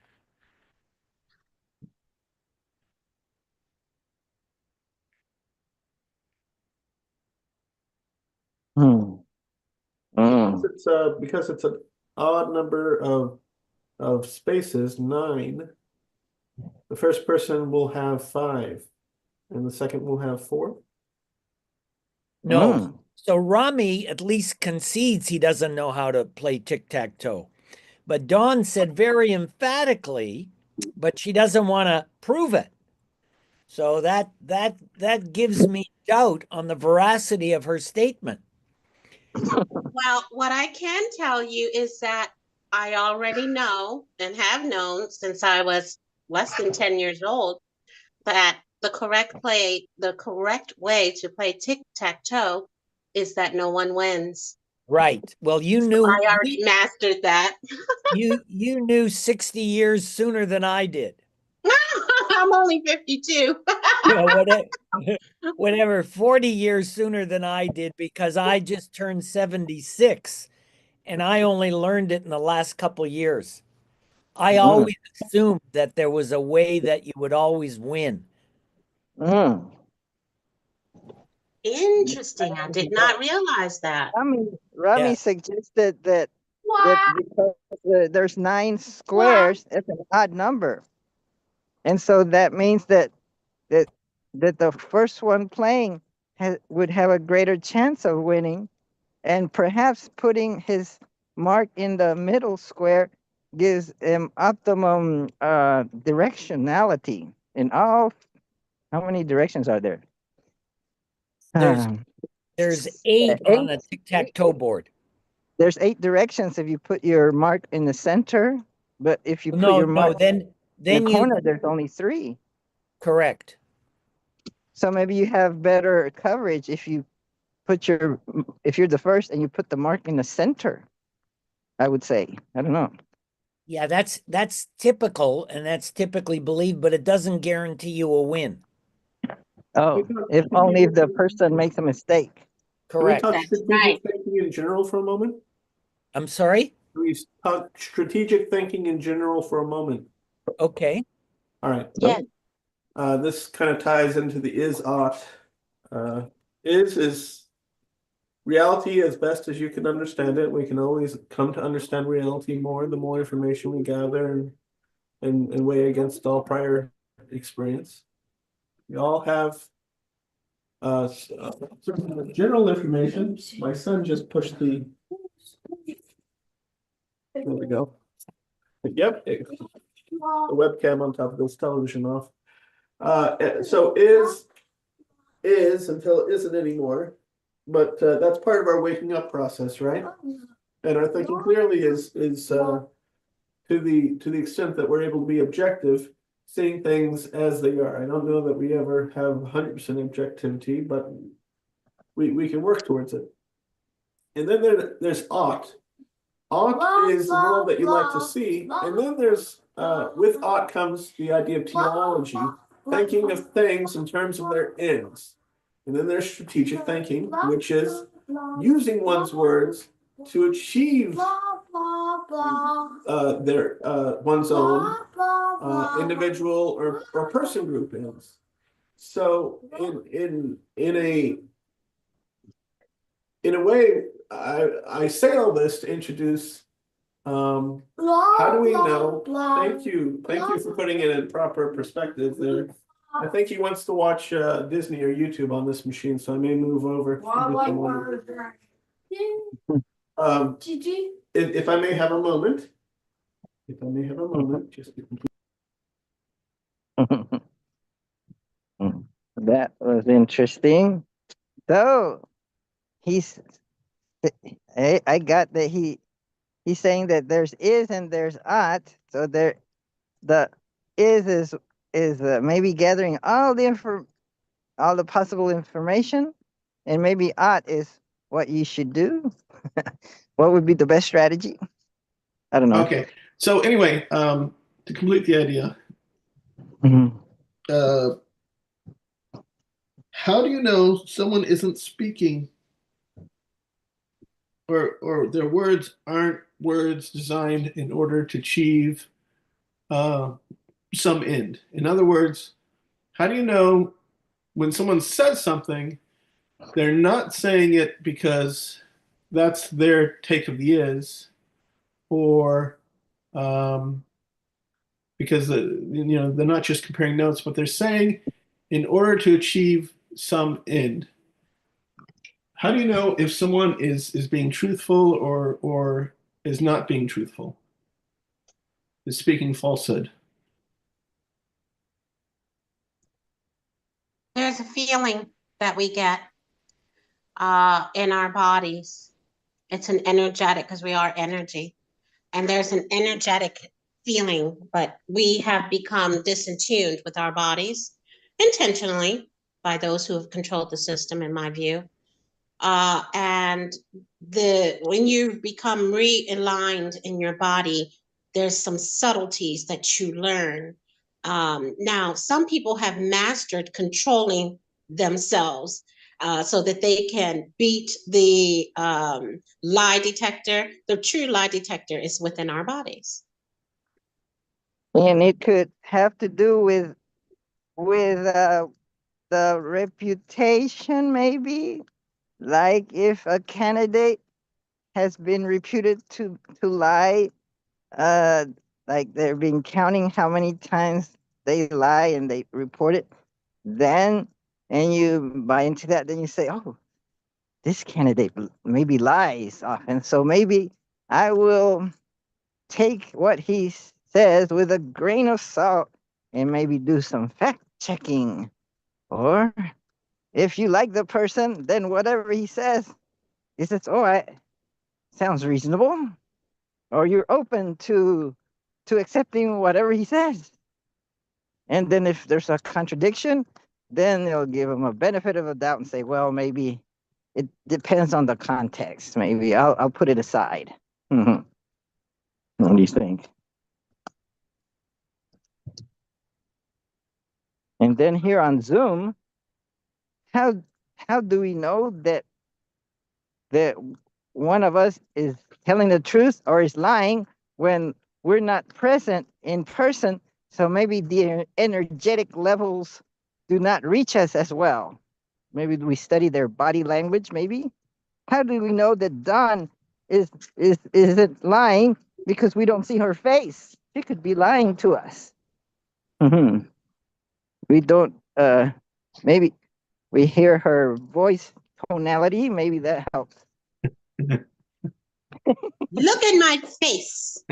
Because it's an odd number of spaces, 9, the first person will have 5, and the second will have 4. No. Mm. So Rami at least concedes he doesn't know how to play tic-tac-toe. But Dawn said very emphatically, but she doesn't want to prove it. So that gives me doubt on the veracity of her statement. Well, what I can tell you is that I already know and have known since I was less than 10 years old that the correct way to play tic-tac-toe is that no one wins. Right. Well, you knew I already mastered that. you knew 60 years sooner than I did. I'm only 52. Well, whatever, 40 years sooner than I did, because I just turned 76 and I only learned it in the last couple years. I always assumed that there was a way that you would always win. Mm. Interesting. I did not realize that. Rami Yeah. suggested that because there's 9 squares, it's an odd number, and so that means that the first one playing would have a greater chance of winning, and perhaps putting his mark in the middle square gives him optimum directionality in all. How many directions are there? There's 8 on a tic-tac-toe board. There's 8 directions if you put your mark in the center, but if you put your mark then in the you corner, there's only 3. correct. So maybe you have better coverage if you if you're the first and you put the mark in the center, I would say. I don't know. Yeah, that's typical and that's typically believed, but it doesn't guarantee you a win. Oh, if only if the person makes a mistake. Can we Correct. talk That's strategic right. thinking in general for a moment? I'm sorry? Can we talk strategic thinking in general for a moment? Okay. All right. Yeah. This kind of ties into the is-ought. Is reality as best as you can understand it. We can always come to understand reality more the more information we gather and weigh against all prior experience. We all have general information. My son just pushed the. There we go. Yep. The webcam on top of this television off. So is until it isn't anymore, but that's part of our waking up process, right? And our thinking clearly is to the extent that we're able to be objective, seeing things as they are. I don't know that we ever have 100% objectivity, but we can work towards it. And then there's ought. Ought is the world that you like to see, and then there's with ought comes the idea of teleology, thinking of things in terms of their ends. And then there's strategic thinking, which is using one's words to achieve their one's own individual or person group ends. So in a way, I say all this to introduce how do we know? Thank you for putting it in proper perspective there. I think he wants to watch Disney or YouTube on this machine, so I may move over. If I may have a moment. Just to complete. That was interesting. So I got that he's saying that there's is and there's ought. So the is maybe gathering all the possible information, and maybe ought is what you should do. What would be the best strategy? I don't know. Okay. So anyway, to complete the idea, how do you know someone isn't speaking or their words aren't words designed in order to achieve some end? In other words, how do you know when someone says something, they're not saying it because that's their take of the is, or because they're not just comparing notes, but they're saying in order to achieve some end. How do you know if someone is being truthful or is not being truthful? Is speaking falsehood? There's a feeling that we get in our bodies. It's an energetic, because we are energy. And there's an energetic feeling, but we have become disentuned with our bodies intentionally by those who have controlled the system, in my view. And when you become realigned in your body, there's some subtleties that you learn. Now, some people have mastered controlling themselves so that they can beat the lie detector. The true lie detector is within our bodies. And it could have to do with the reputation, maybe. Like if a candidate has been reputed to lie, like they're being counting how many times they lie and they report it, then and you buy into that, then you say, oh, this candidate maybe lies often, so maybe I will take what he says with a grain of salt and maybe do some fact checking. Or if you like the person, then whatever he says, he says, oh, sounds reasonable. Or you're open to accepting whatever he says. And then if there's a contradiction, then they'll give him a benefit of a doubt and say, well, maybe it depends on the context. Maybe I'll put it aside. What do you think? And then here on Zoom, how do we know that one of us is telling the truth or is lying when we're not present in person? So maybe the energetic levels do not reach us as well. Maybe we study their body language, maybe. How do we know that Dawn isn't lying because we don't see her face? She could be lying to us. We don't maybe we hear her voice tonality, maybe that helps. Look at my face.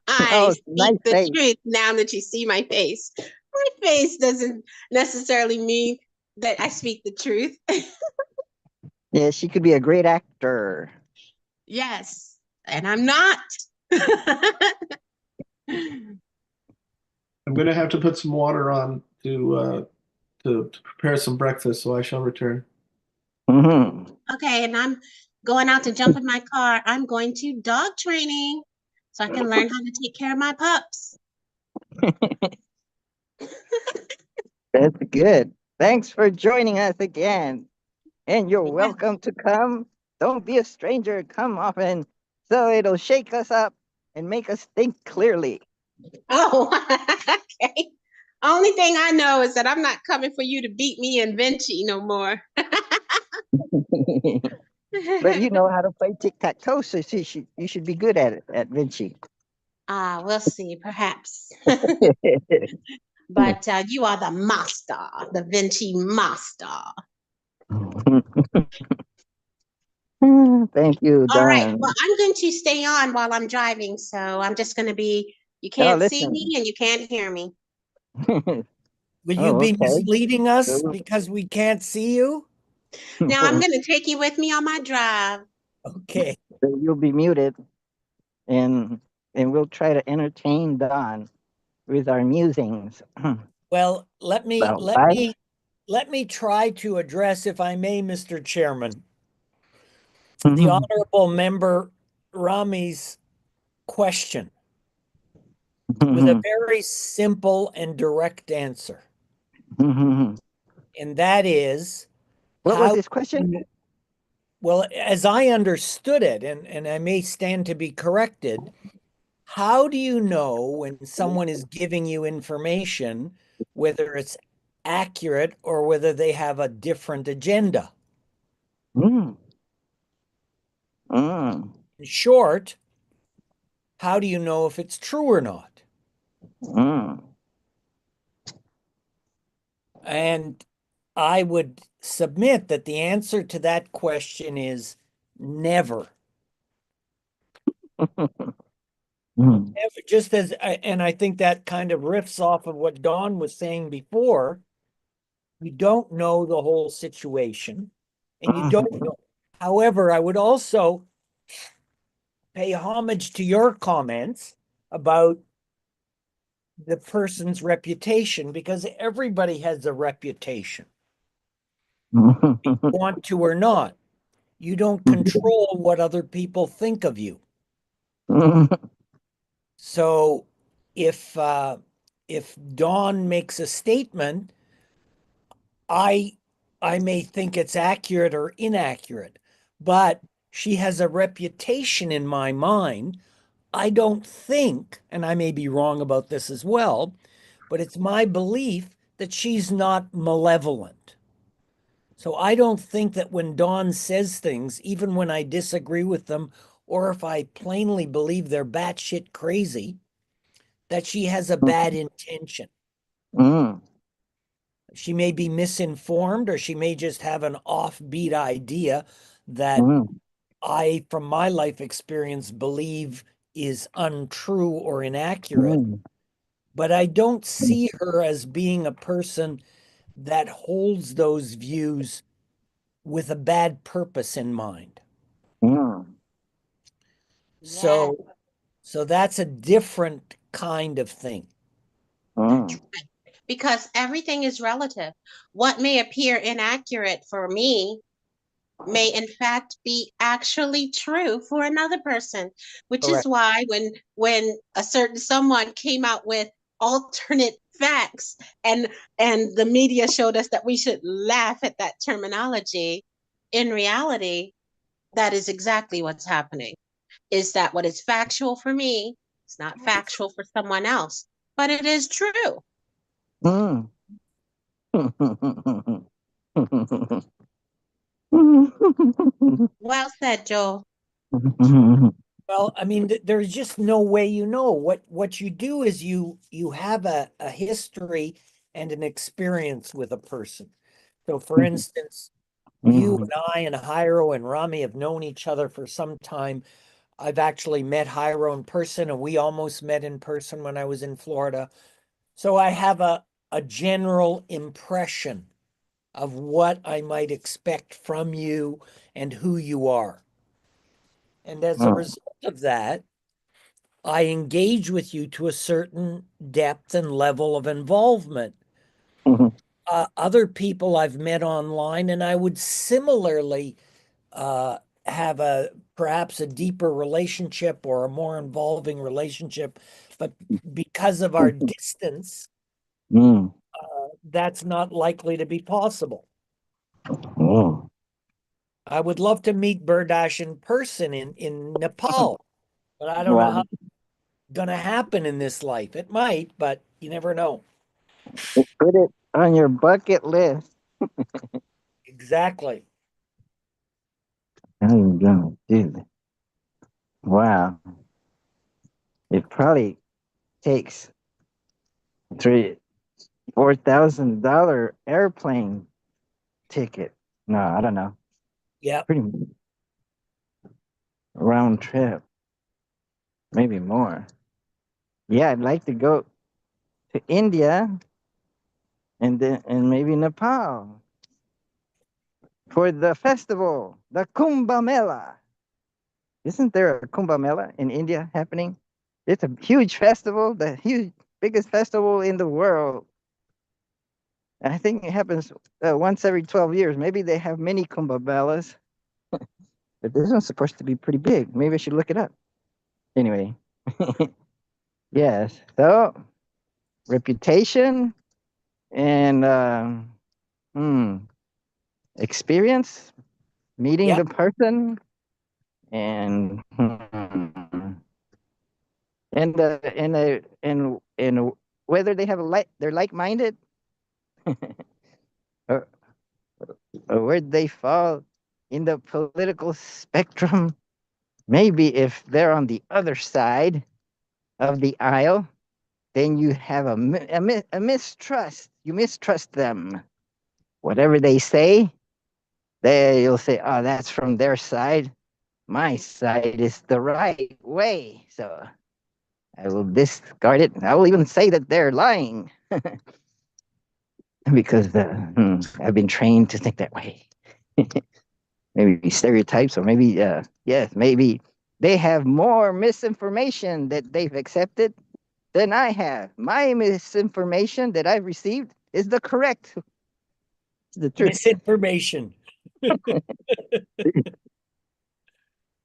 I speak nice the face. truth now that you see my face. My face doesn't necessarily mean that I speak the truth. Yeah, she could be a great actor. Yes, and I'm not. I'm going to have to put some water on to prepare some breakfast, so I shall return. Okay, and I'm going out to jump in my car. I'm going to dog training so I can learn how to take care of my pups. That's good. Thanks for joining us again. And you're welcome to come. Don't be a stranger. Come often so it'll shake us up and make us think clearly. Oh, okay. Only thing I know is that I'm not coming for you to beat me in Vinci no more. But you know how to play tic-tac-toe, so you should be good at it, at Vinci. We'll see, perhaps. But you are the master, the Vinci master. Thank you, Dawn. All right, well, I'm going to stay on while I'm driving, so I'm just going to be, you can't see me and you can't hear me. Will you be misleading us because we can't see you? Now I'm going to take you with me on my drive. Okay. So you'll be muted, and we'll try to entertain Dawn with our musings. Well, let me try to address, if I may, Mr. Chairman, the honorable member Rami's question with a very simple and direct answer. And that is, what was his question? Well, as I understood it, and I may stand to be corrected, how do you know when someone is giving you information, whether it's accurate or whether they have a different agenda? Mm. Mm. In short, how do you know if it's true or not? Mm. And I would submit that the answer to that question is never. Mm. Just as, and I think that kind of riffs off of what Dawn was saying before. You don't know the whole situation, and you don't know. However, I would also pay homage to your comments about the person's reputation, because everybody has a reputation, want to or not. You don't control what other people think of you. So if Dawn makes a statement, I may think it's accurate or inaccurate, but she has a reputation in my mind. I don't think, and I may be wrong about this as well, but it's my belief that she's not malevolent. So I don't think that when Dawn says things, even when I disagree with them, or if I plainly believe they're batshit crazy, that she has a bad intention. Mm. She may be misinformed, or she may just have an offbeat idea that Mm. I, from my life experience, believe is untrue or inaccurate. Mm. But I don't see her as being a person that holds those views with a bad purpose in mind. Mm. So, so that's a different kind of thing. That's Mm. right. Because everything is relative. What may appear inaccurate for me may in fact be actually true for another person, which is Correct. why when a certain someone came out with alternate facts and the media showed us that we should laugh at that terminology, in reality, that is exactly what's happening. Is that what is factual for me? It's not factual for someone else, but it is true. Mm. Well said, Joel. Well, I mean, there's just no way you know. What you do is you have a history and an experience with a person. So for instance, you and I and Jairo and Rami have known each other for some time. I've actually met Jairo in person, and we almost met in person when I was in Florida. So I have a general impression of what I might expect from you and who you are. And as a result of that, I engage with you to a certain depth and level of involvement. Other people I've met online, and I would similarly have perhaps a deeper relationship or a more involving relationship, but because of our distance, Mm. that's not likely to be possible. Oh. I would love to meet Burdash in person in Nepal, but I don't know how Wow. it's going to happen in this life. It might, but you never know. Put it on your bucket list. Exactly. How you gonna do that? Wow. It probably takes $4,000 airplane ticket. No, I don't know. Yeah. Pretty round trip, maybe more. Yeah, I'd like to go to India and maybe Nepal for the festival, the Kumbh Mela. Isn't there a Kumbh Mela in India happening? It's a huge festival, the biggest festival in the world. I think it happens once every 12 years. Maybe they have many Kumbh Melas, but this one's supposed to be pretty big. Maybe I should look it up. Anyway, yes. So, reputation and experience, meeting Yeah. the person, and and whether they have they're like-minded, or, or where they fall in the political spectrum, maybe if they're on the other side of the aisle, then you have a mistrust. You mistrust them. Whatever they say, you'll say, oh, that's from their side. My side is the right way. So I will discard it. I will even say that they're lying because I've been trained to think that way. Maybe stereotypes, or maybe, yes, maybe they have more misinformation that they've accepted than I have. My misinformation that I've received is the correct, the truth. Misinformation.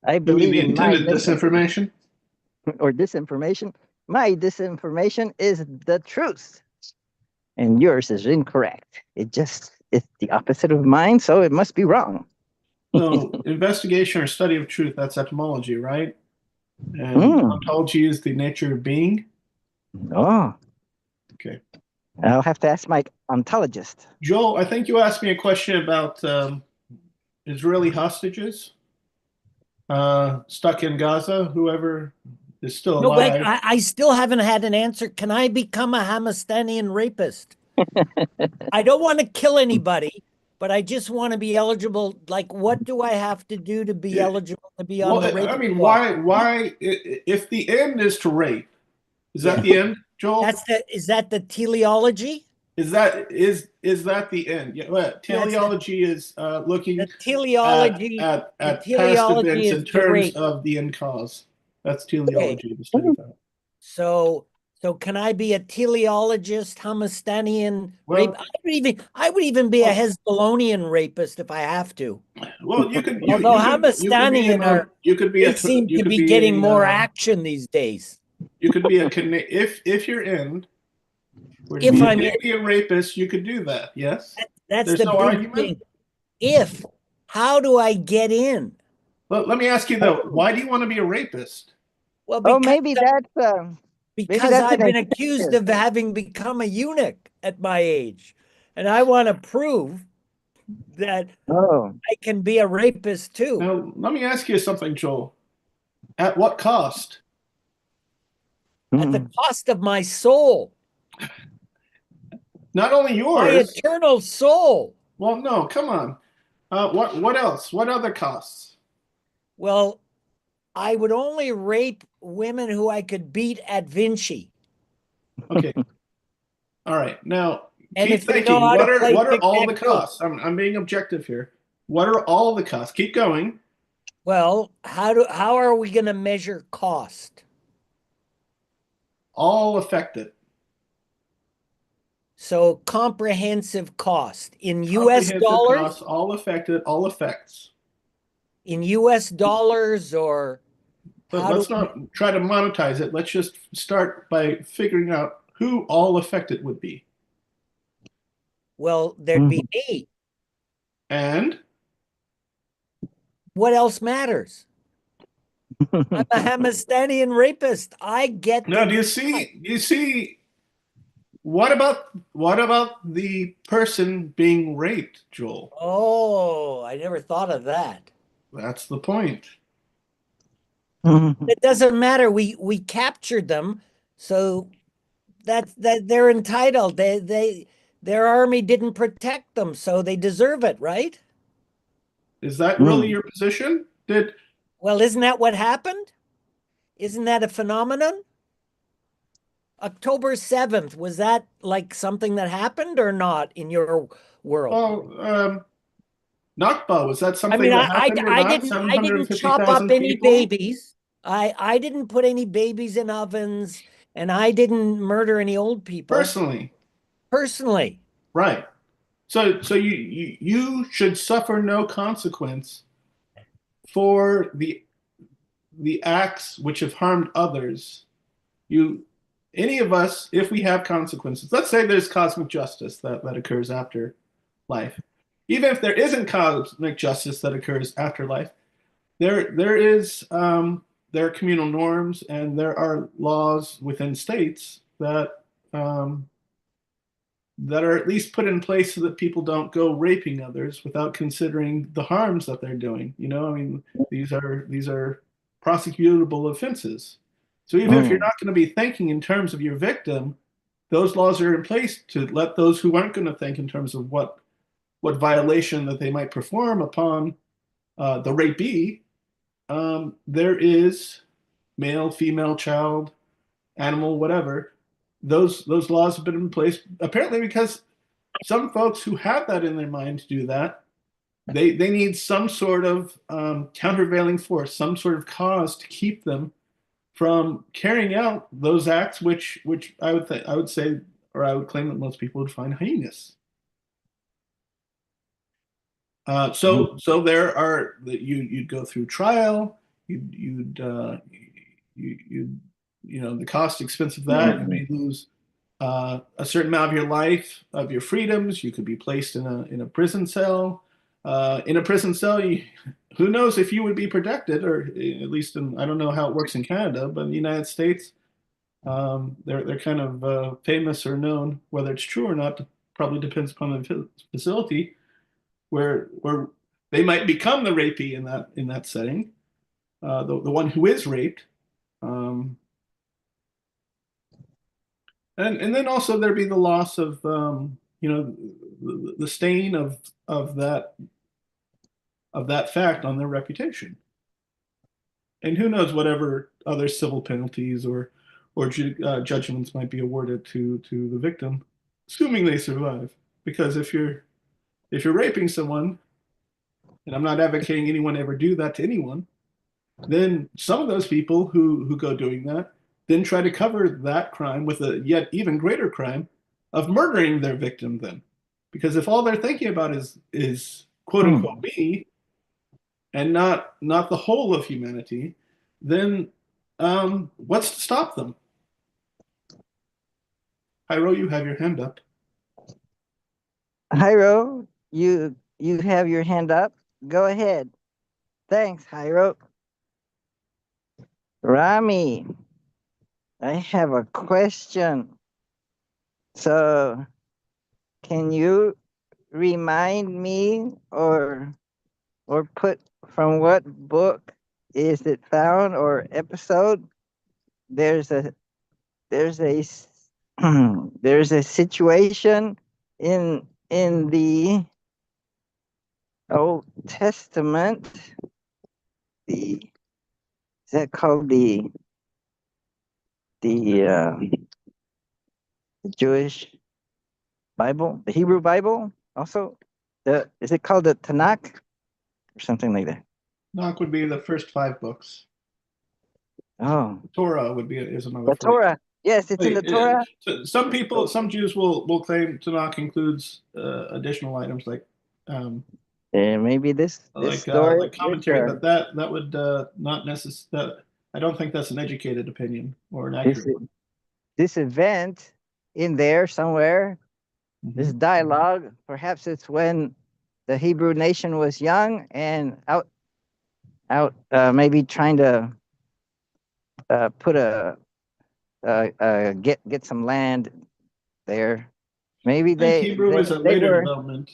I You mean believe the in my intended disinformation? or disinformation. My disinformation is the truth, and yours is incorrect. It's the opposite of mine, so it must be wrong. So investigation or study of truth, that's etymology, right? And Mm. ontology is the nature of being. Oh, Okay. I'll have to ask my ontologist. Joel, I think you asked me a question about Israeli hostages stuck in Gaza, whoever is still No, wait, alive. I still haven't had an answer. Can I become a Hamastanian rapist? I don't want to kill anybody, but I just want to be eligible. Like, what do I have to do to be eligible to be on the rape I mean, squad? if the end is to rape, is that Yeah. the end, Joel? Is that the teleology? Is that the end? Yeah, well, teleology is looking The teleology. at the past teleology events is in the terms rape. of the end cause. That's teleology, the study of that. So can I be a teleologist, Hamastanian Well- rape? I would even be a Hezbollonian rapist if I have to. Well, you could. Although Hamastanian they seem to be getting more action these days. You could be if you're in. If I'm to be a rapist, you could do that. Yes. That's There's the no big argument? thing. How do I get in? Well, let me ask you though, why do you want to be a rapist? Well, Oh, maybe that's because that's I've an been idea. accused of having become a eunuch at my age, and I want to prove that Oh, I can be a rapist too. Now, let me ask you something, Joel. At what cost? At the cost of my soul, Not only my yours. eternal soul. Well, no, come on. What else? What other costs? Well, I would only rape women who I could beat at Vinci. Okay. All right. Now, And keep if they thinking. know how to play What are all the tic-tac-toe. costs? I'm being objective here. What are all the costs? Keep going. Well, how are we going to measure cost? All affected. So comprehensive cost in US Comprehensive dollars, costs, all affected, all effects. in US dollars, or But how let's do not try to monetize it. Let's just start by figuring out who all affected would be. well, there'd be me. And What else matters? I'm a Hamastanian rapist. I get now, the do you see what about the person being raped, Joel? Oh, I never thought of that. That's the point. It doesn't matter. We captured them, so that they're entitled. Their army didn't protect them, so they deserve it, right? Is that really your position? Well, isn't that what happened? Isn't that a phenomenon? October 7th, was that like something that happened or not in your world? Well, Nakba, was that something I mean, that happened or I not? didn't chop up 750,000 any people? babies. I didn't put any babies in ovens, and I didn't murder any old people. Personally. Right. So you should suffer no consequence for the acts which have harmed others. Any of us, if we have consequences, let's say there's cosmic justice that occurs after life. Even if there isn't cosmic justice that occurs after life, there are communal norms and there are laws within states that that are at least put in place so that people don't go raping others without considering the harms that they're doing. You know, I mean, these are prosecutable offenses. So even if you're not going to be thinking in terms of your victim, those laws are in place to let those who aren't going to think in terms of what violation that they might perform upon the rapee. There is male, female, child, animal, whatever. Those laws have been in place apparently because some folks who have that in their mind to do that, they need some sort of countervailing force, some sort of cause to keep them from carrying out those acts, which I would say, or I would claim that most people would find heinous. So there are you'd go through trial, you'd you know, the cost expense of that, you may lose a certain amount of your life, of your freedoms. You could be placed in a prison cell. In a prison cell, who knows if you would be protected, or at least I don't know how it works in Canada, but in the United States, they're kind of famous or known. Whether it's true or not probably depends upon the facility, where they might become the rapee in that setting, the one who is raped. And then also there'd be the loss of you know, the stain of that fact on their reputation. And who knows whatever other civil penalties or judgments might be awarded to the victim, assuming they survive. Because if you're raping someone, and I'm not advocating anyone ever do that to anyone, then some of those people who go doing that then try to cover that crime with a yet even greater crime of murdering their victim then. Because if all they're thinking about is quote unquote me and not the whole of humanity, then what's to stop them? Jairo, you have your hand up. Jairo, you have your hand up. Go ahead. Thanks, Jairo. Rami, I have a question. So, can you remind me or put from what book is it found or episode? There's a there's a situation in the Old Testament. Is that called the Jewish Bible, the Hebrew Bible? Also, is it called the Tanakh or something like that? Tanakh would be the first 5 books. Oh, Torah is another. the Torah. Yes, it's in the Torah. Some Jews will claim Tanakh includes additional items like Maybe this story, like commentary, but that would not necessarily. I don't think that's an educated opinion or an accurate one. This event in there somewhere, this dialogue, perhaps it's when the Hebrew nation was young and out maybe trying to put get some land there. Maybe Hebrew is a later development.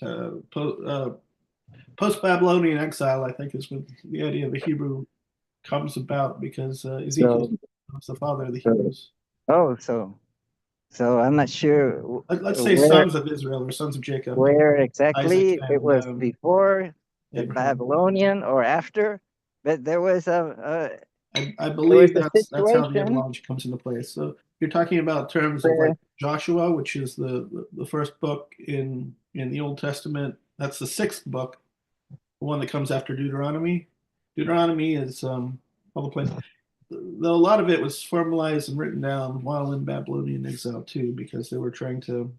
Post-Babylonian exile, I think, is when the idea of the Hebrew comes about, because Ezekiel was the father of the Hebrews. Oh, so I'm not sure. Let's say sons of Israel or sons of Jacob. Where exactly Isaac it was before the Abraham. Babylonian or after, but there was I believe that's how the etymology comes into place. So you're talking about terms of like Joshua, which is the first book in the Old Testament. That's the 6th book, the one that comes after Deuteronomy. Deuteronomy is all the place. Though a lot of it was formalized and written down while in Babylonian exile too, because they were trying to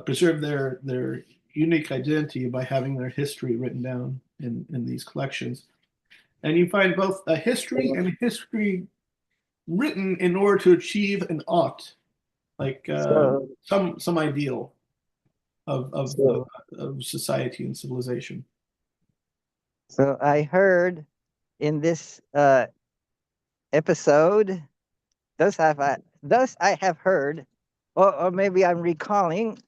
preserve their unique identity by having their history written down in these collections. And you find both a history and a history written in order to achieve an ought, like some ideal of society and civilization. So I heard in this episode, thus I have heard, or maybe I'm recalling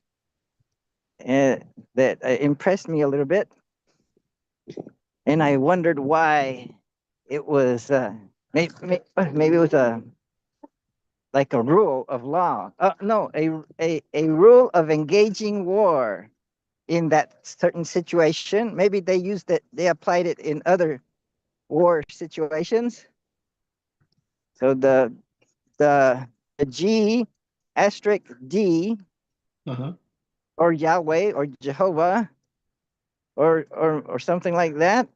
that impressed me a little bit, and I wondered why it was. Maybe it was like a rule of law. No, a rule of engaging war in that certain situation. Maybe they used it. They applied it in other war situations. So the G asterisk D Uh-huh. or Yahweh or Jehovah or something like that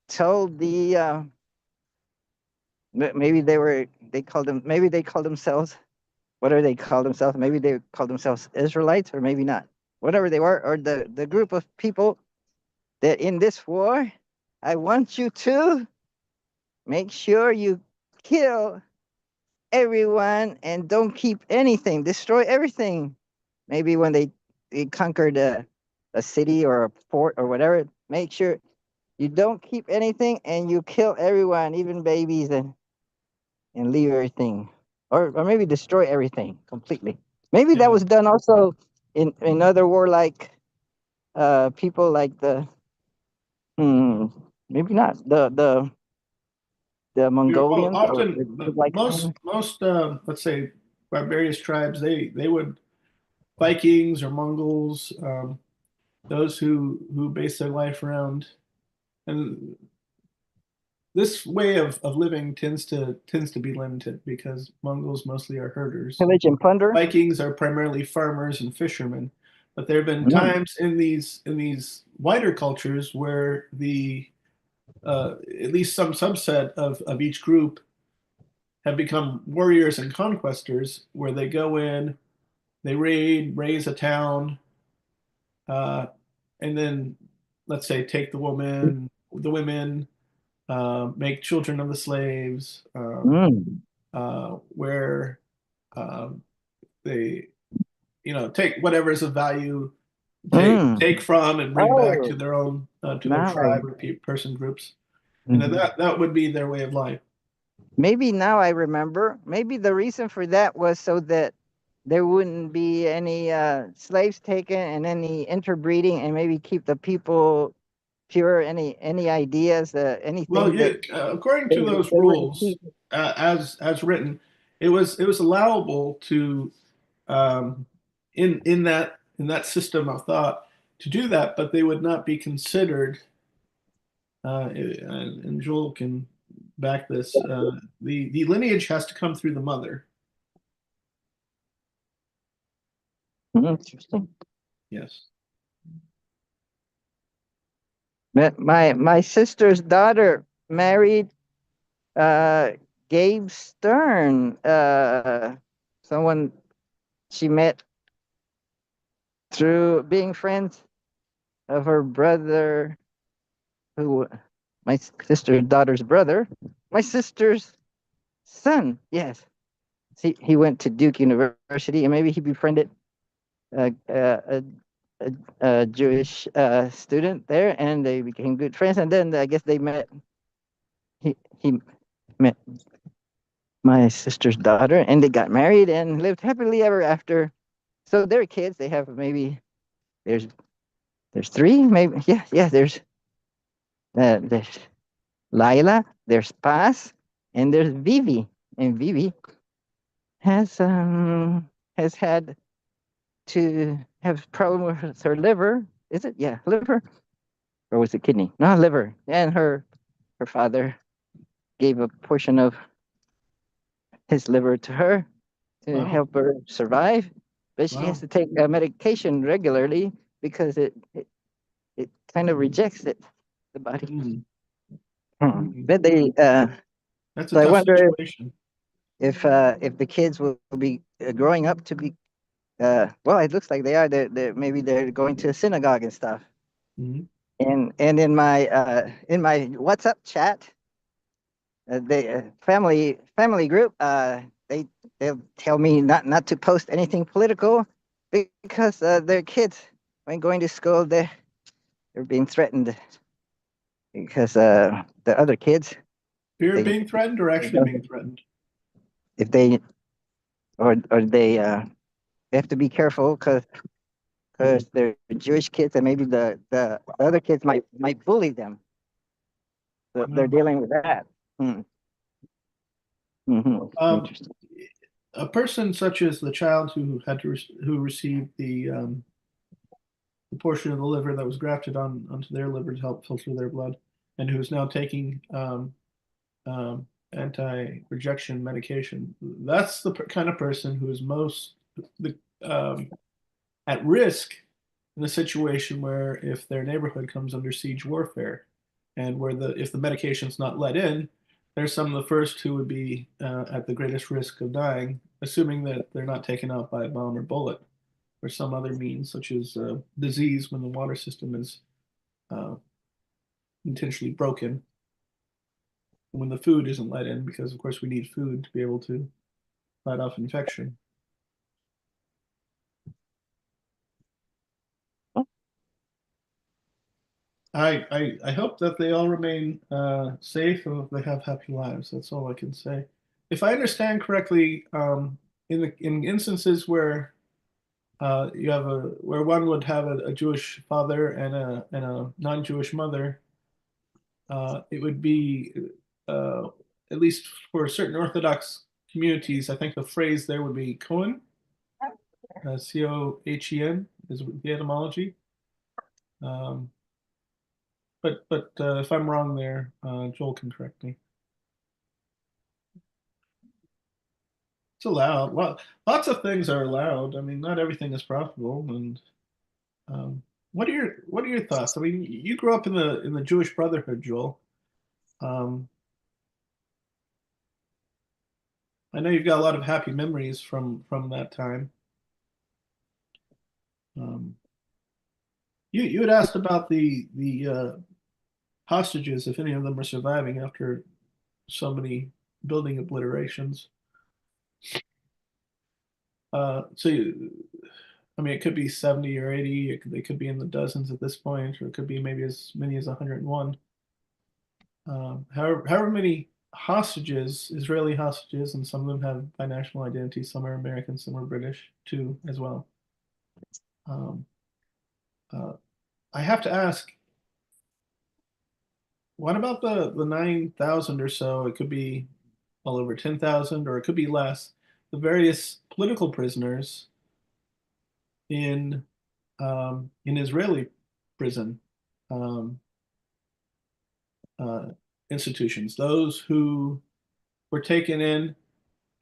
told the maybe they called themselves, what do they call themselves? Maybe they called themselves Israelites, or maybe not. Whatever they were, or the group of people that in this war, I want you to make sure you kill everyone and don't keep anything, destroy everything. Maybe when they conquered a city or a fort or whatever, make sure you don't keep anything and you kill everyone, even babies, and leave everything. Or maybe destroy everything completely. Maybe Yeah. that was done also in other warlike people like maybe not the Well, Mongolians or often like most let's say barbarous tribes, they would Vikings or Mongols, those who base their life around, and this way of living tends to be limited because Mongols mostly are herders. pillage and plunder. Vikings are primarily farmers and fishermen, but there have been Mm. times in these wider cultures where the at least some subset of each group have become warriors and conquestors, where they go in, they raise a town, and then let's say take the women, make children of the slaves, Mm. where they take whatever's of value, Mm. take from and bring back Oh, to their own to their now tribe or person groups, and then that would be their way of life. maybe now I remember. Maybe the reason for that was so that there wouldn't be any slaves taken and any interbreeding, and maybe keep the people pure. Any ideas, Well, anything yeah, that according they, to those they wouldn't rules, keep. as written, it was allowable to in that system of thought to do that, but they would not be considered. And Joel can back this. The lineage has to come through the mother. Interesting. Yes. My sister's daughter married Gabe Stern, someone she met through being friends of her brother, who my sister's daughter's brother, my sister's son. Yes, he went to Duke University, and maybe he befriended a, a, a, a Jewish student there, and they became good friends. And then I guess they met. He met my sister's daughter, and they got married and lived happily ever after. So their kids, they have maybe there's three, maybe yeah. There's Lila, there's Paz, and there's Vivi, and Vivi has had to have problem with her liver. Is it? Yeah, liver, or was it kidney? No, liver. And her father gave a portion of his liver to her to Wow. help her survive, but she Wow. has to take medication regularly because it kind of rejects it, the body. Mhm. But they That's a so I tough wonder situation. if the kids will be growing up to be well, it looks like they are. Maybe they're going to a synagogue and stuff. Mhm. And in my WhatsApp chat, the family group, they'll tell me not to post anything political because their kids, when going to school, they're being threatened because the other kids, Fear of they being threatened or actually being threatened? if they or they have to be careful because they're Jewish kids and maybe the other kids might bully them. So they're dealing with that. Interesting. A person such as the child who who received the portion of the liver that was grafted onto their liver to help filter their blood, and who is now taking anti-rejection medication. That's the kind of person who is most at risk in a situation where if their neighborhood comes under siege warfare, and where if the medication's not let in, they're some of the first who would be at the greatest risk of dying, assuming that they're not taken out by a bomb or bullet or some other means, such as disease when the water system is intentionally broken, when the food isn't let in, because of course we need food to be able to fight off infection. I hope that they all remain safe and they have happy lives. That's all I can say. If I understand correctly, in instances where you have where one would have a Jewish father and a non-Jewish mother, it would be at least for certain Orthodox communities, I think the phrase there would be Cohen, C-O-H-E-N is the etymology. But if I'm wrong there, Joel can correct me. It's allowed. Well, lots of things are allowed. I mean, not everything is profitable. And what are your thoughts? I mean, you grew up in the Jewish Brotherhood, Joel. I know you've got a lot of happy memories from that time. You had asked about the hostages, if any of them are surviving after so many building obliterations. I mean, it could be 70 or 80. They could be in the dozens at this point, or it could be maybe as many as 101. However many hostages, Israeli hostages, and some of them have binational identity. Some are American, some are British too, as well. I have to ask, what about the 9,000 or so? It could be well over 10,000, or it could be less. The various political prisoners in Israeli prison institutions, those who were taken in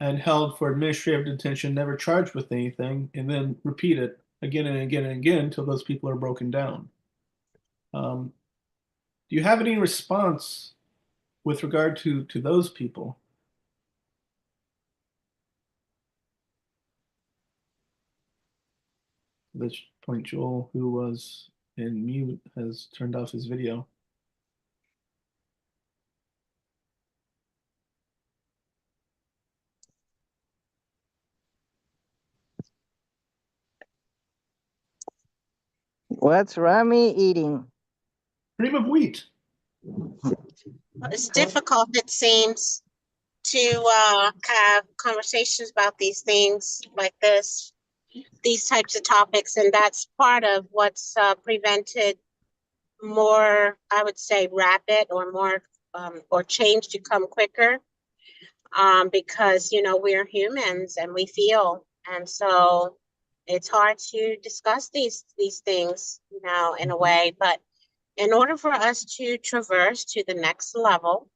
and held for administrative detention, never charged with anything, and then repeat it again and again and again until those people are broken down. Do you have any response with regard to those people? At this point, Joel, who was in mute, has turned off his video. What's Rami eating? Cream of wheat. It's difficult, it seems, to have conversations about these things like this, these types of topics, and that's part of what's prevented more, I would say, rapid or more or change to come quicker, because we're humans and we feel, and so it's hard to discuss these things in a way. But in order for us to traverse to the next level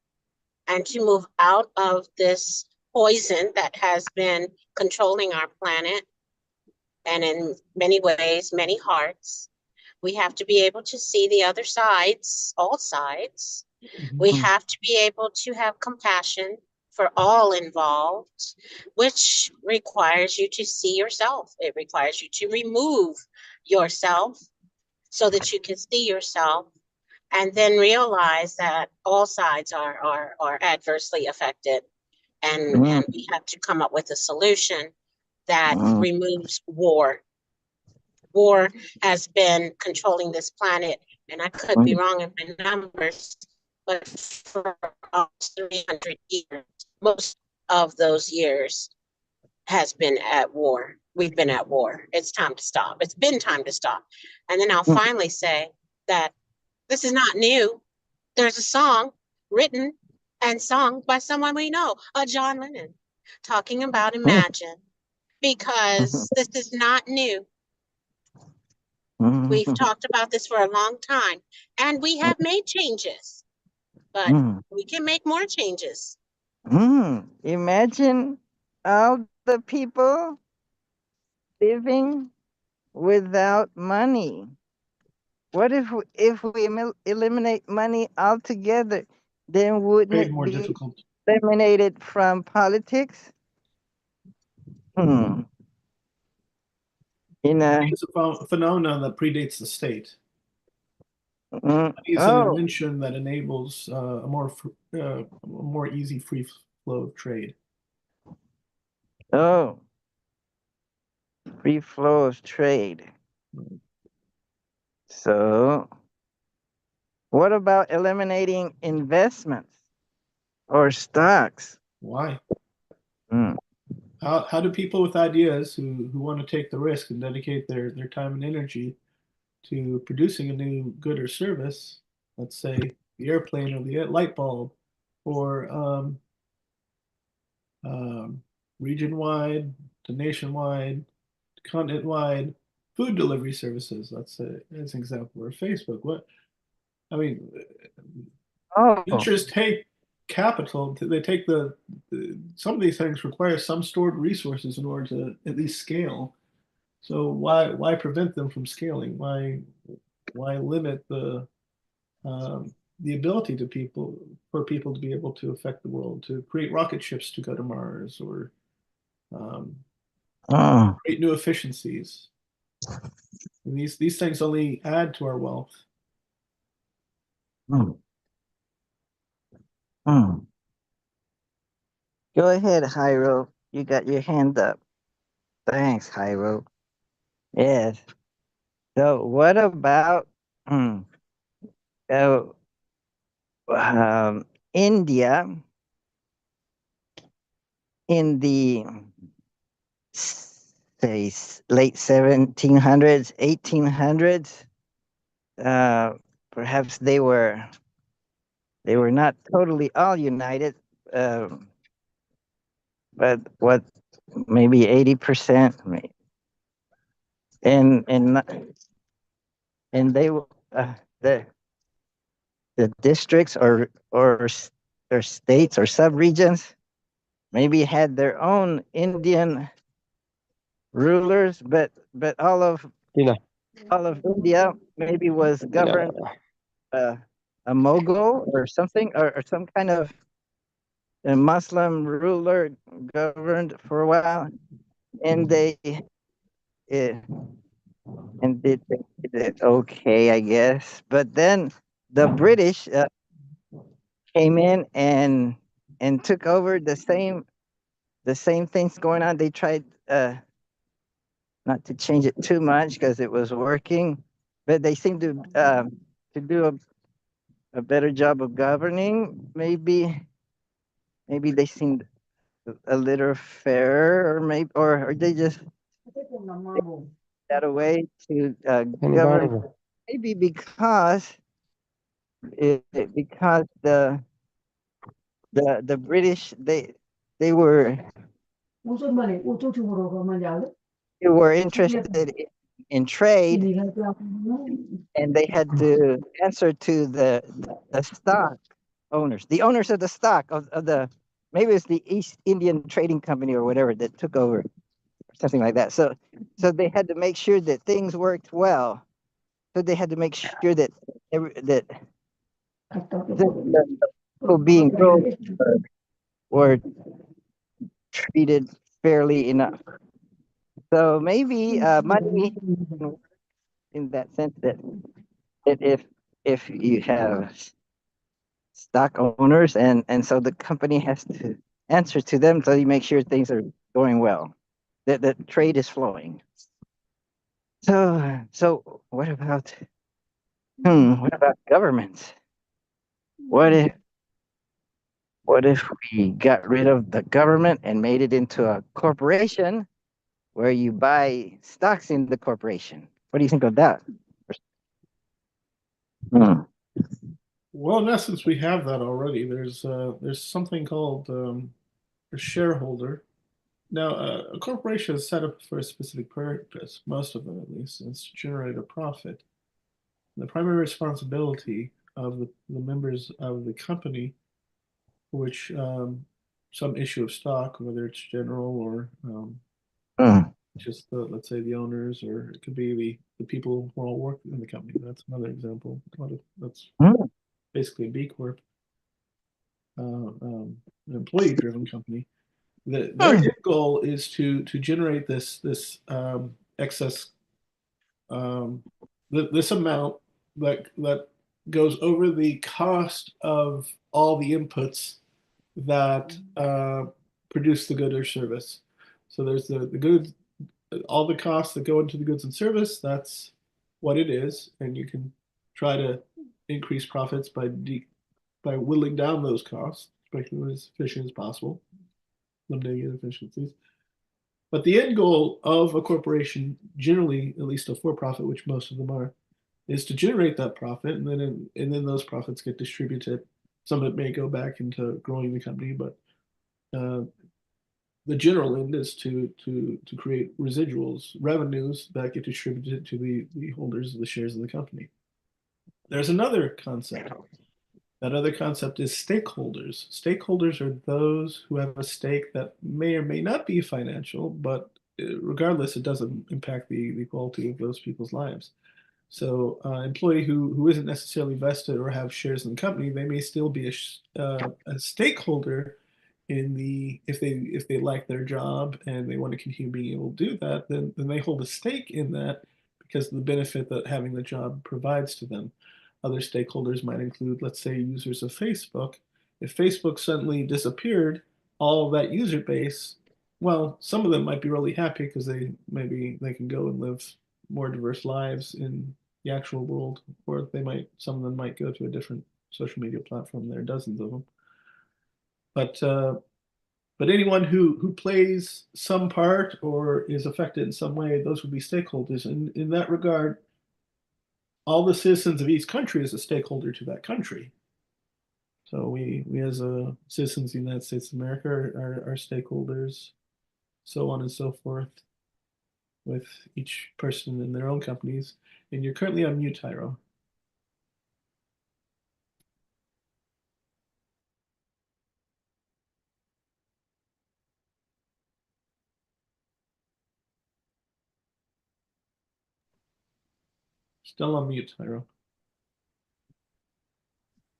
and to move out of this poison that has been controlling our planet, and in many ways, many hearts, we have to be able to see the other sides, all sides. We have to be able to have compassion for all involved, which requires you to see yourself. It requires you to remove yourself so that you can see yourself, and then realize that all sides are adversely affected. And we have to come up with a solution that removes war. War has been controlling this planet, and I could be wrong in my numbers, but for almost 300 years, most of those years has been at war. we've been at war. It's time to stop. It's been time to stop. And then I'll finally say that this is not new. There's a song written and sung by someone we know, John Lennon, talking about imagine, because this is not new. We've talked about this for a long time, and we have made changes, but we can make more changes. Imagine all the people living without money. What if we eliminate money altogether? Then wouldn't Very it more be difficult. eliminated from politics? In a It's a phenomenon that predates the state. mm, It's an oh invention that enables a more easy free flow of trade. oh free flow of trade. So what about eliminating investments or stocks? Why? Mm. How do people with ideas who want to take the risk and dedicate their time and energy to producing a new good or service, let's say the airplane or the light bulb, or region-wide to nationwide, to continent-wide food delivery services, let's say, as an example, or Facebook. I mean, Oh, ventures take capital. They take some of these things require some stored resources in order to at least scale. So why prevent them from scaling? Why limit the ability for people to be able to affect the world, to create rocket ships to go to Mars, or create new efficiencies? And these things only add to our wealth. Go ahead, Hyro. You got your hand up. Thanks, Hyro. Yes. So what about uh, India in the say late 1700s, 1800s? Perhaps they were not totally all united, but what, maybe 80%, and they the districts or states or subregions maybe had their own Indian rulers, but all of India maybe was governed a Mughal or something, or some kind of a Muslim ruler governed for a while, and they did it okay, I guess. But then the British came in and took over the same things going on. They tried not to change it too much because it was working, but they seemed to do a better job of governing. Maybe they seemed a little fairer, or maybe or they just that a way to govern. Maybe because the British, they were interested in trade, and they had to answer to the stock owners, the owners of the stock of the, maybe it's the East Indian Trading Company or whatever that took over, something like that. So they had to make sure that things worked well. So they had to make sure that the people being ruled were treated fairly enough. So maybe money, in that sense, that if you have stock owners, and so the company has to answer to them, so you make sure things are going well, that trade is flowing. So what about governments? What if we got rid of the government and made it into a corporation, where you buy stocks in the corporation. What do you think of that? Hmm. Well, in essence, we have that already. There's something called a shareholder. Now, a corporation is set up for a specific purpose, most of them at least, and it's to generate a profit. The primary responsibility of the members of the company, which some issue of stock, whether it's general or Hmm. just let's say the owners, or it could be the people who all work in the company. That's another example. That's Hmm. basically a B Corp, an employee-driven company. Their end goal is to generate this excess, this amount that goes over the cost of all the inputs that produce the good or service. So there's the goods, all the costs that go into the goods and service. That's what it is, and you can try to increase profits by whittling down those costs, making them as efficient as possible, eliminating inefficiencies. But the end goal of a corporation, generally, at least a for-profit, which most of them are, is to generate that profit, and then those profits get distributed. Some of it may go back into growing the company, but the general end is to create residuals, revenues that get distributed to the holders of the shares of the company. There's another concept. That other concept is stakeholders. Stakeholders are those who have a stake that may or may not be financial, but regardless, it doesn't impact the quality of those people's lives. So, employee who isn't necessarily vested or have shares in the company, they may still be a stakeholder in if they like their job and they want to continue being able to do that, then they hold a stake in that because of the benefit that having the job provides to them. Other stakeholders might include, let's say, users of Facebook. If Facebook suddenly disappeared, all of that user base, well, some of them might be really happy because they can go and live more diverse lives in the actual world, or some of them might go to a different social media platform. There are dozens of them. But anyone who plays some part or is affected in some way, those would be stakeholders. And in that regard, all the citizens of each country is a stakeholder to that country. So we as citizens of the United States of America are stakeholders, so on and so forth, with each person in their own companies. And you're currently on mute, Tyro. Still on mute, Tyro.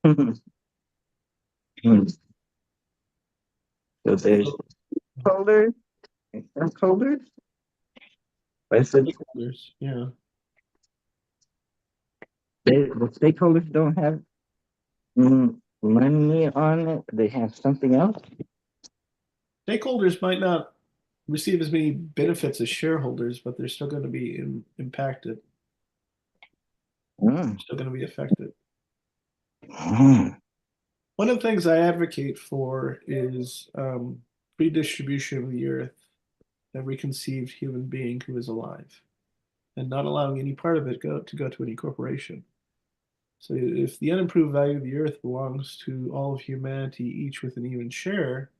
So there's holders, stakeholders. Stakeholders, yeah. The stakeholders don't have money on it. They have something else. Stakeholders might not receive as many benefits as shareholders, but they're still going to be impacted. Still going to be affected. One of the things I advocate for is redistribution of the earth, every conceived human being who is alive, and not allowing any part of it to go to any corporation. So if the unimproved value of the earth belongs to all of humanity, each with an even share,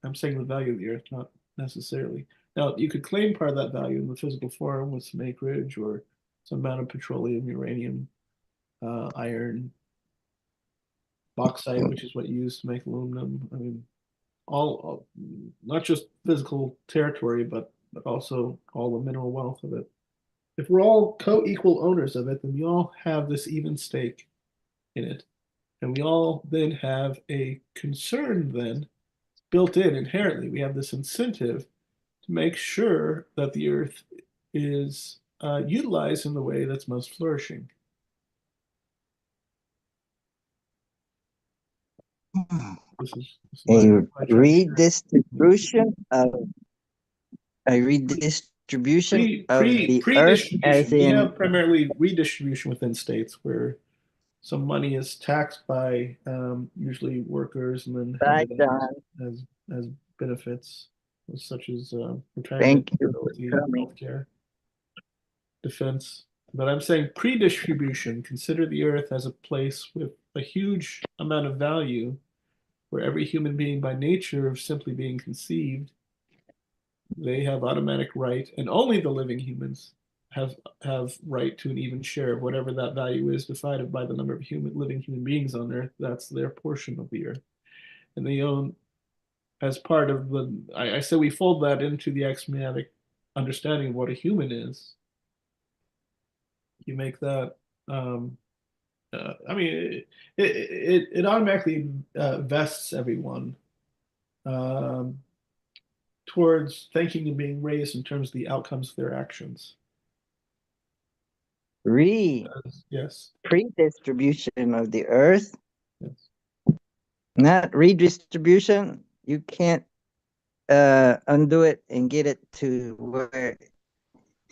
I'm saying the value of the earth, not necessarily. Now, you could claim part of that value in the physical form with some acreage or some amount of petroleum, uranium, iron, bauxite, which is what you use to make aluminum. I mean, all not just physical territory, but also all the mineral wealth of it. If we're all co-equal owners of it, then we all have this even stake in it. And we all then have a concern then built in inherently. We have this incentive to make sure that the earth is utilized in the way that's most flourishing. This is A redistribution of the earth, as we in have primarily redistribution within states where some money is taxed by usually workers and then handed out as benefits. such as retirement, Thank you disability, for coming. healthcare, defense. But I'm saying pre-distribution, consider the earth as a place with a huge amount of value where every human being by nature of simply being conceived, they have automatic right, and only the living humans have right to an even share of whatever that value is divided by the number of living human beings on earth. That's their portion of the earth. And they own, as part of the, I say we fold that into the axiomatic understanding of what a human is. You make that, I mean, it automatically vests everyone towards thinking and being raised in terms of the outcomes of their actions. Yes. Pre-distribution of the earth, Yes. not redistribution. You can't undo it and get it to where.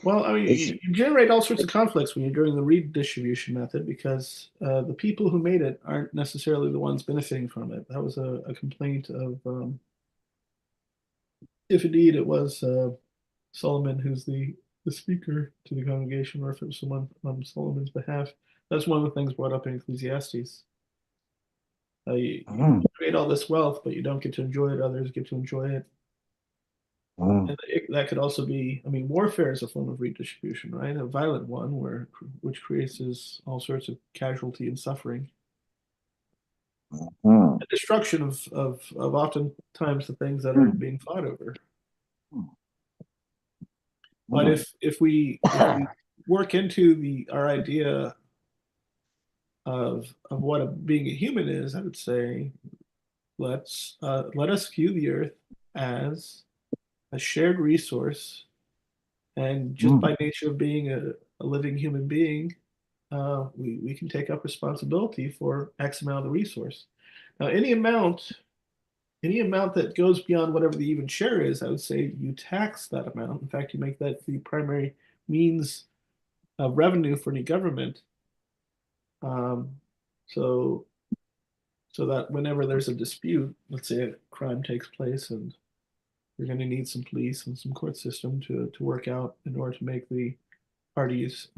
Well, I mean, It's- you generate all sorts of conflicts when you're doing the redistribution method because the people who made it aren't necessarily the ones benefiting from it. That was a complaint of, if indeed it was Solomon who's the speaker to the congregation, or if it was someone on Solomon's behalf. That's one of the things brought up in Ecclesiastes. You create all this wealth, but you don't get to enjoy it. Others get to enjoy it. And that could also be, I mean, warfare is a form of redistribution, right? A violent one which creates all sorts of casualty and suffering. And destruction of oftentimes the things that are being fought over. But if we work into our idea of what being a human is, I would say let us view the earth as a shared resource, and just by nature of being a living human being, we can take up responsibility for X amount of the resource. Now, any amount that goes beyond whatever the even share is, I would say you tax that amount. In fact, you make that the primary means of revenue for any government. So that whenever there's a dispute, let's say a crime takes place, and you're going to need some police and some court system to work out in order to make the parties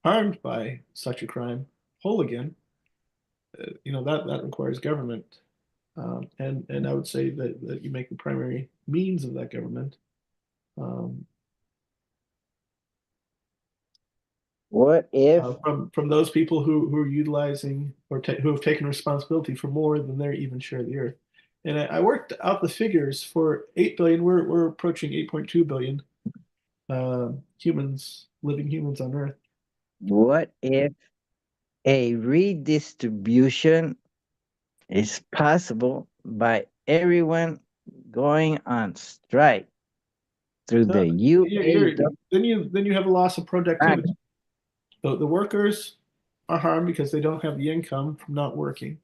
harmed by such a crime whole again. That requires government. And I would say that you make the primary means of that government. What if from those people who are utilizing or who have taken responsibility for more than their even share of the earth? And I worked out the figures for 8 billion. We're approaching 8.2 billion living humans on Earth. What if a redistribution is possible by everyone going on strike through the UAW? Then you have a loss of productivity. So the workers are harmed because they don't have the income from not working.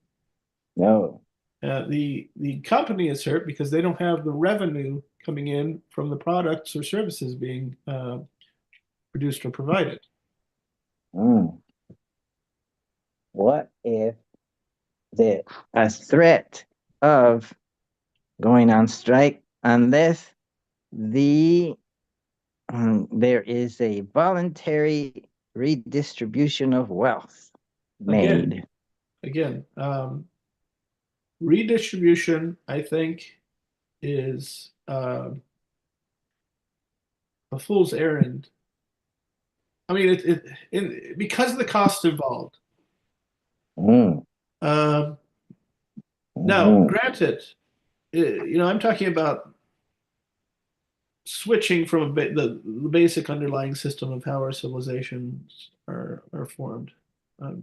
No. The company is hurt because they don't have the revenue coming in from the products or services being produced or provided. What if a threat of going on strike unless there is a voluntary redistribution of wealth made? Again, redistribution, I think, is a fool's errand. I mean, because of the cost involved. Now, granted, I'm talking about switching from the basic underlying system of how our civilizations are formed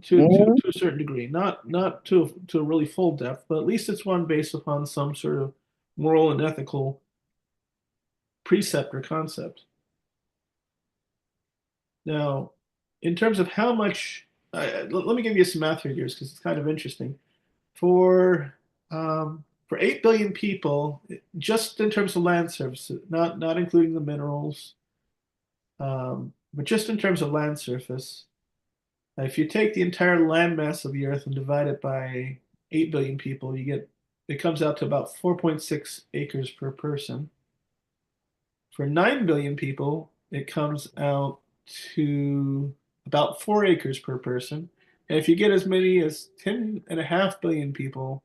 to a certain degree, not to a really full depth, but at least it's one based upon some sort of moral and ethical precept or concept. Now, in terms of how much, let me give you some math figures because it's kind of interesting. For 8 billion people, just in terms of land surface, not including the minerals, but just in terms of land surface, if you take the entire land mass of the Earth and divide it by 8 billion people, it comes out to about 4.6 acres per person. For 9 billion people, it comes out to about 4 acres per person. And if you get as many as 10.5 billion people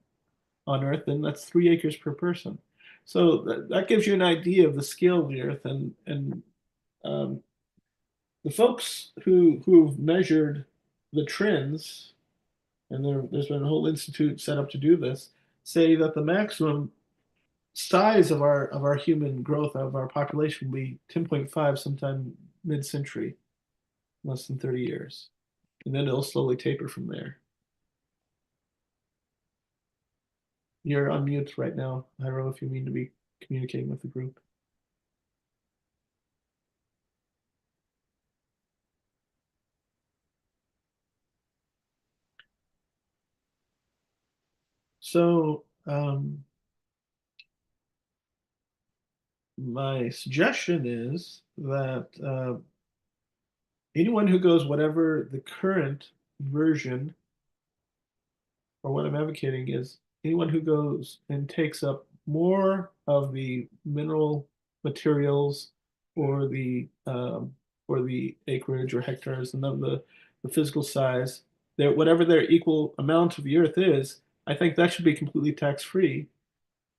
on Earth, then that's 3 acres per person. So that gives you an idea of the scale of the Earth. And the folks who've measured the trends, and there's been a whole institute set up to do this, say that the maximum size of our human growth of our population will be 10.5 sometime mid-century, less than 30 years. And then it'll slowly taper from there. You're on mute right now, Hiro, if you mean to be communicating with the group. So my suggestion is that anyone who goes whatever the current version, or what I'm advocating is anyone who goes and takes up more of the mineral materials or the acreage or hectares and of the physical size, that whatever their equal amount of the earth is, I think that should be completely tax-free,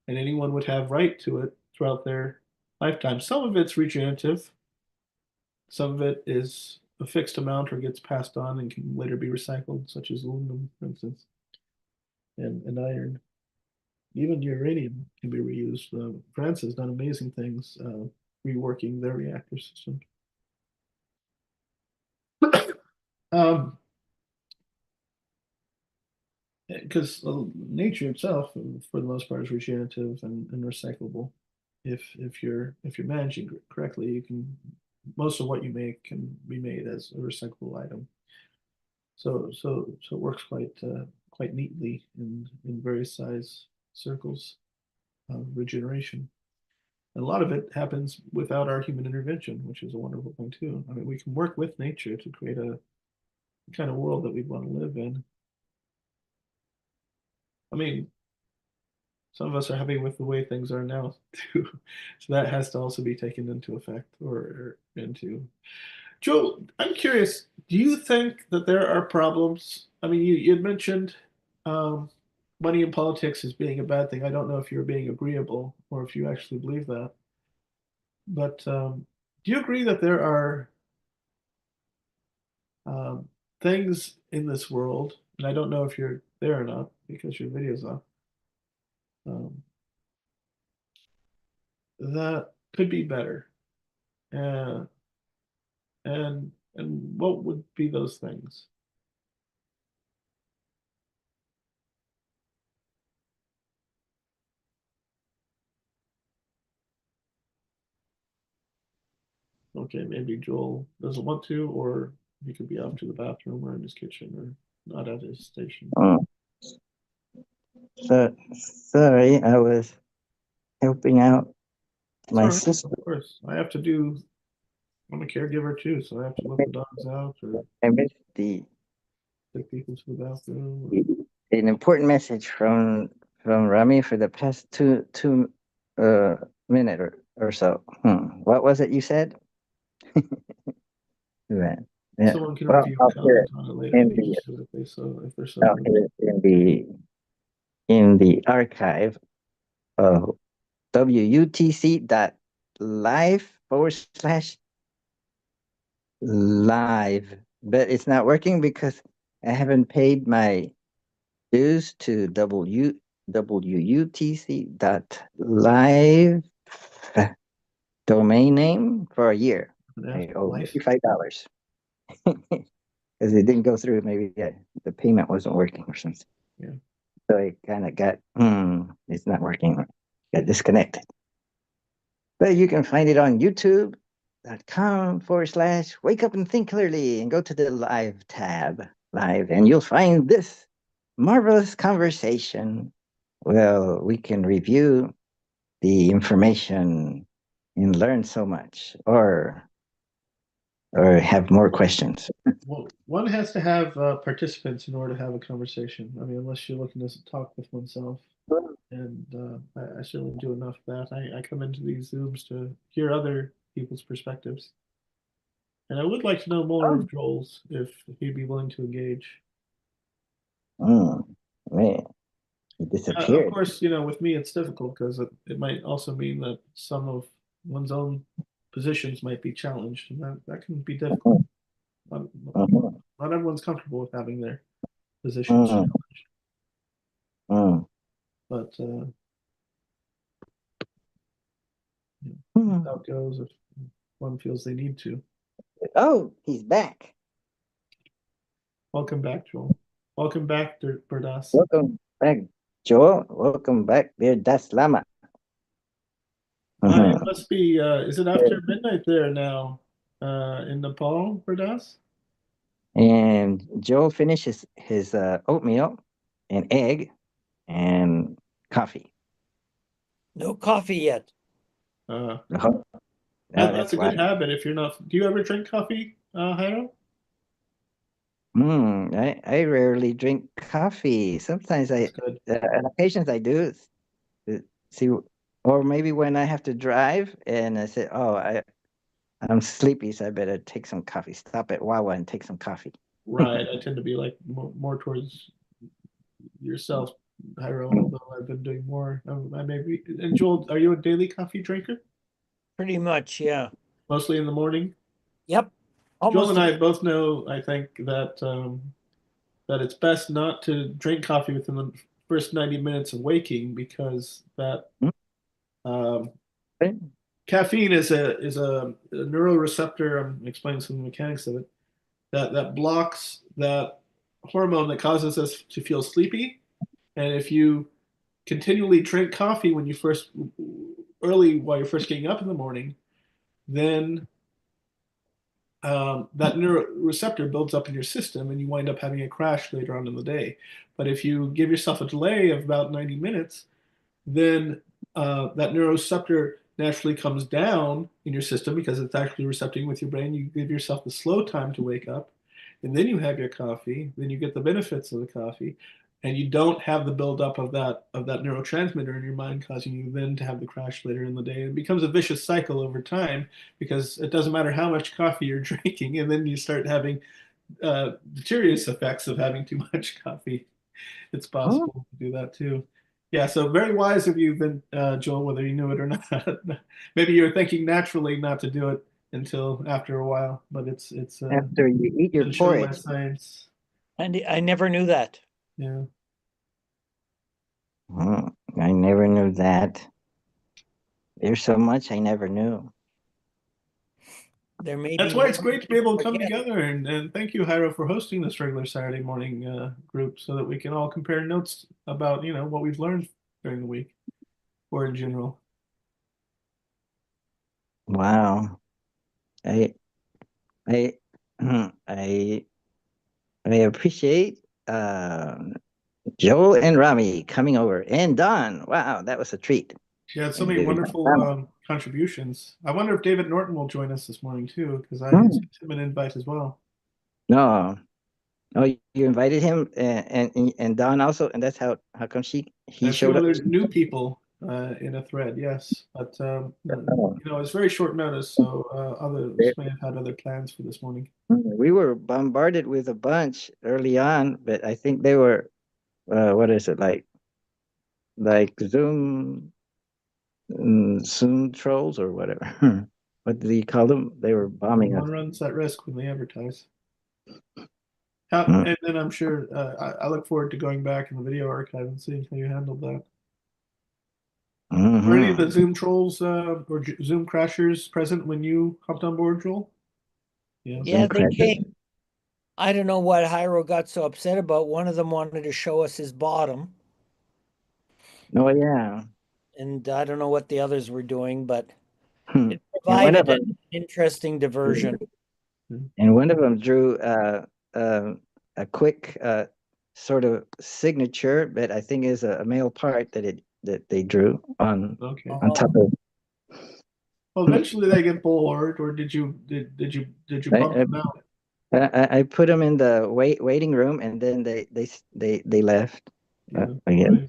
and anyone would have right to it throughout their lifetime. Some of it's regenerative, some of it is a fixed amount or gets passed on and can later be recycled, such as aluminum, for instance, and iron. Even uranium can be reused. France has done amazing things reworking their reactor system. Because nature itself, for the most part, is regenerative and recyclable. If you're managing it correctly, you can, most of what you make can be made as a recyclable item. So it works quite neatly in various size circles of regeneration. And a lot of it happens without our human intervention, which is a wonderful thing too. I mean, we can work with nature to create a kind of world that we want to live in. I mean, some of us are happy with the way things are now too. So that has to also be taken into effect or into. Joel, I'm curious, do you think that there are problems? I mean, you had mentioned money in politics as being a bad thing. I don't know if you're being agreeable or if you actually believe that. But do you agree that there are things in this world, and I don't know if you're there or not because your video's off, that could be better? And what would be those things? Okay, maybe Joel doesn't want to, or he could be off to the bathroom or in his kitchen or not at his station. Oh. So sorry, I was helping out my All right, sister. of course, I have to do. I'm a caregiver too, so I have to let the dogs out or I missed the take people to the bathroom. an important message from Rami for the past two minute or so. What was it you said? Right. Yeah. Someone can Well, review I'll hear comment on it later. in They the, just do it if they're so I'll hear it in the archive of wutc.live/live, but it's not working because I haven't paid my dues to wutc.live domain name for a year. I owe $55 because it didn't go through. Maybe the payment wasn't working or something. Yeah. So I kind of got, it's not working. Got disconnected. But you can find it on youtube.com/wake up and think clearly and go to the live tab, live, and you'll find this marvelous conversation. Well, we can review the information and learn so much or have more questions. Well, one has to have participants in order to have a conversation. I mean, unless you're looking to talk with oneself. And I certainly do enough of that. I come into these Zooms to hear other people's perspectives. And I would like to know more of Joel's if he'd be willing to engage. Man, he Of disappeared. course, with me it's difficult because it might also mean that some of one's own positions might be challenged, and that can be difficult. Not, Mhm. not everyone's comfortable with having their positions Mm. challenged, Mm. but Mm. how it goes if one feels they need to. Oh, he's back. Welcome back, Joel. Welcome back, Berdas. Welcome back, Joel. Welcome back, dear Das Lama. It Mhm. must be, is it after midnight there now in Nepal, Berdas? And Joel finishes his oatmeal and egg and coffee. No coffee yet. Uh, Oh, that's a why. good habit if you're not. Do you ever drink coffee, Jairo? I rarely drink coffee. Sometimes That's good. on occasions I do. See, or maybe when I have to drive and I say, oh, I'm sleepy, so I better take some coffee. Stop at Wawa and take some coffee. Right. I tend to be like more towards yourself, Jairo, although I've been doing more. I maybe. And Joel, are you a daily coffee drinker? Pretty much, yeah. Mostly in the morning? Yep. Joel and Almost. I both know, I think, that it's best not to drink coffee within the first 90 minutes of waking because that um, caffeine is a neuroreceptor. I'm explaining some of the mechanics of it that blocks that hormone that causes us to feel sleepy. And if you continually drink coffee when you first early while you're first getting up in the morning, then that neuroreceptor builds up in your system and you wind up having a crash later on in the day. But if you give yourself a delay of about 90 minutes, then that neuroreceptor naturally comes down in your system because it's actually recepting with your brain. You give yourself the slow time to wake up, and then you have your coffee. Then you get the benefits of the coffee, and you don't have the buildup of that neurotransmitter in your mind, causing you then to have the crash later in the day. It becomes a vicious cycle over time because it doesn't matter how much coffee you're drinking, and then you start having deleterious effects of having too much coffee. It's possible to do that too. Yeah, so very wise of you, Joel, whether you knew it or not. Maybe you're thinking naturally not to do it until after a while, but it's After you eat your been shown by porridge. science. I never knew that. Yeah. I never knew that. There's so much I never knew. There may That's be why it's more great to be able to come forget. together, and thank you, Jairo, for hosting this regular Saturday morning group so that we can all compare notes about what we've learned during the week or in general. Wow. I I I appreciate Joel and Rami coming over and Don. Wow, that was a treat. She had so And many David wonderful Montgomery. contributions. I wonder if David Norton will join us this morning too, because I Hmm. sent him an invite as well. No. Oh, you invited him and Don also, and that's how come he A few showed up. other new people in a thread, yes, but it's very short notice, so others may have had other plans for this morning. We were bombarded with a bunch early on, but I think they were what is it like Zoom trolls or whatever. What do you call them? They were bombing us. One runs that risk when they advertise. Mm. And then I'm sure I look forward to going back in the video archive and seeing how you handled that. Were any of the Zoom trolls or Zoom crashers present when you hopped on board, Joel? Yeah, they came. I don't know what Jairo got so upset about. One of them wanted to show us his bottom. Oh yeah. And I don't know what the others were doing, but it And one of provided an them, interesting diversion. and one of them drew a quick sort of signature, but I think is a male part that they drew on top of. Well, eventually they get bored, or did you bump them out? I put them in the waiting room, and then they left. Yeah, Again.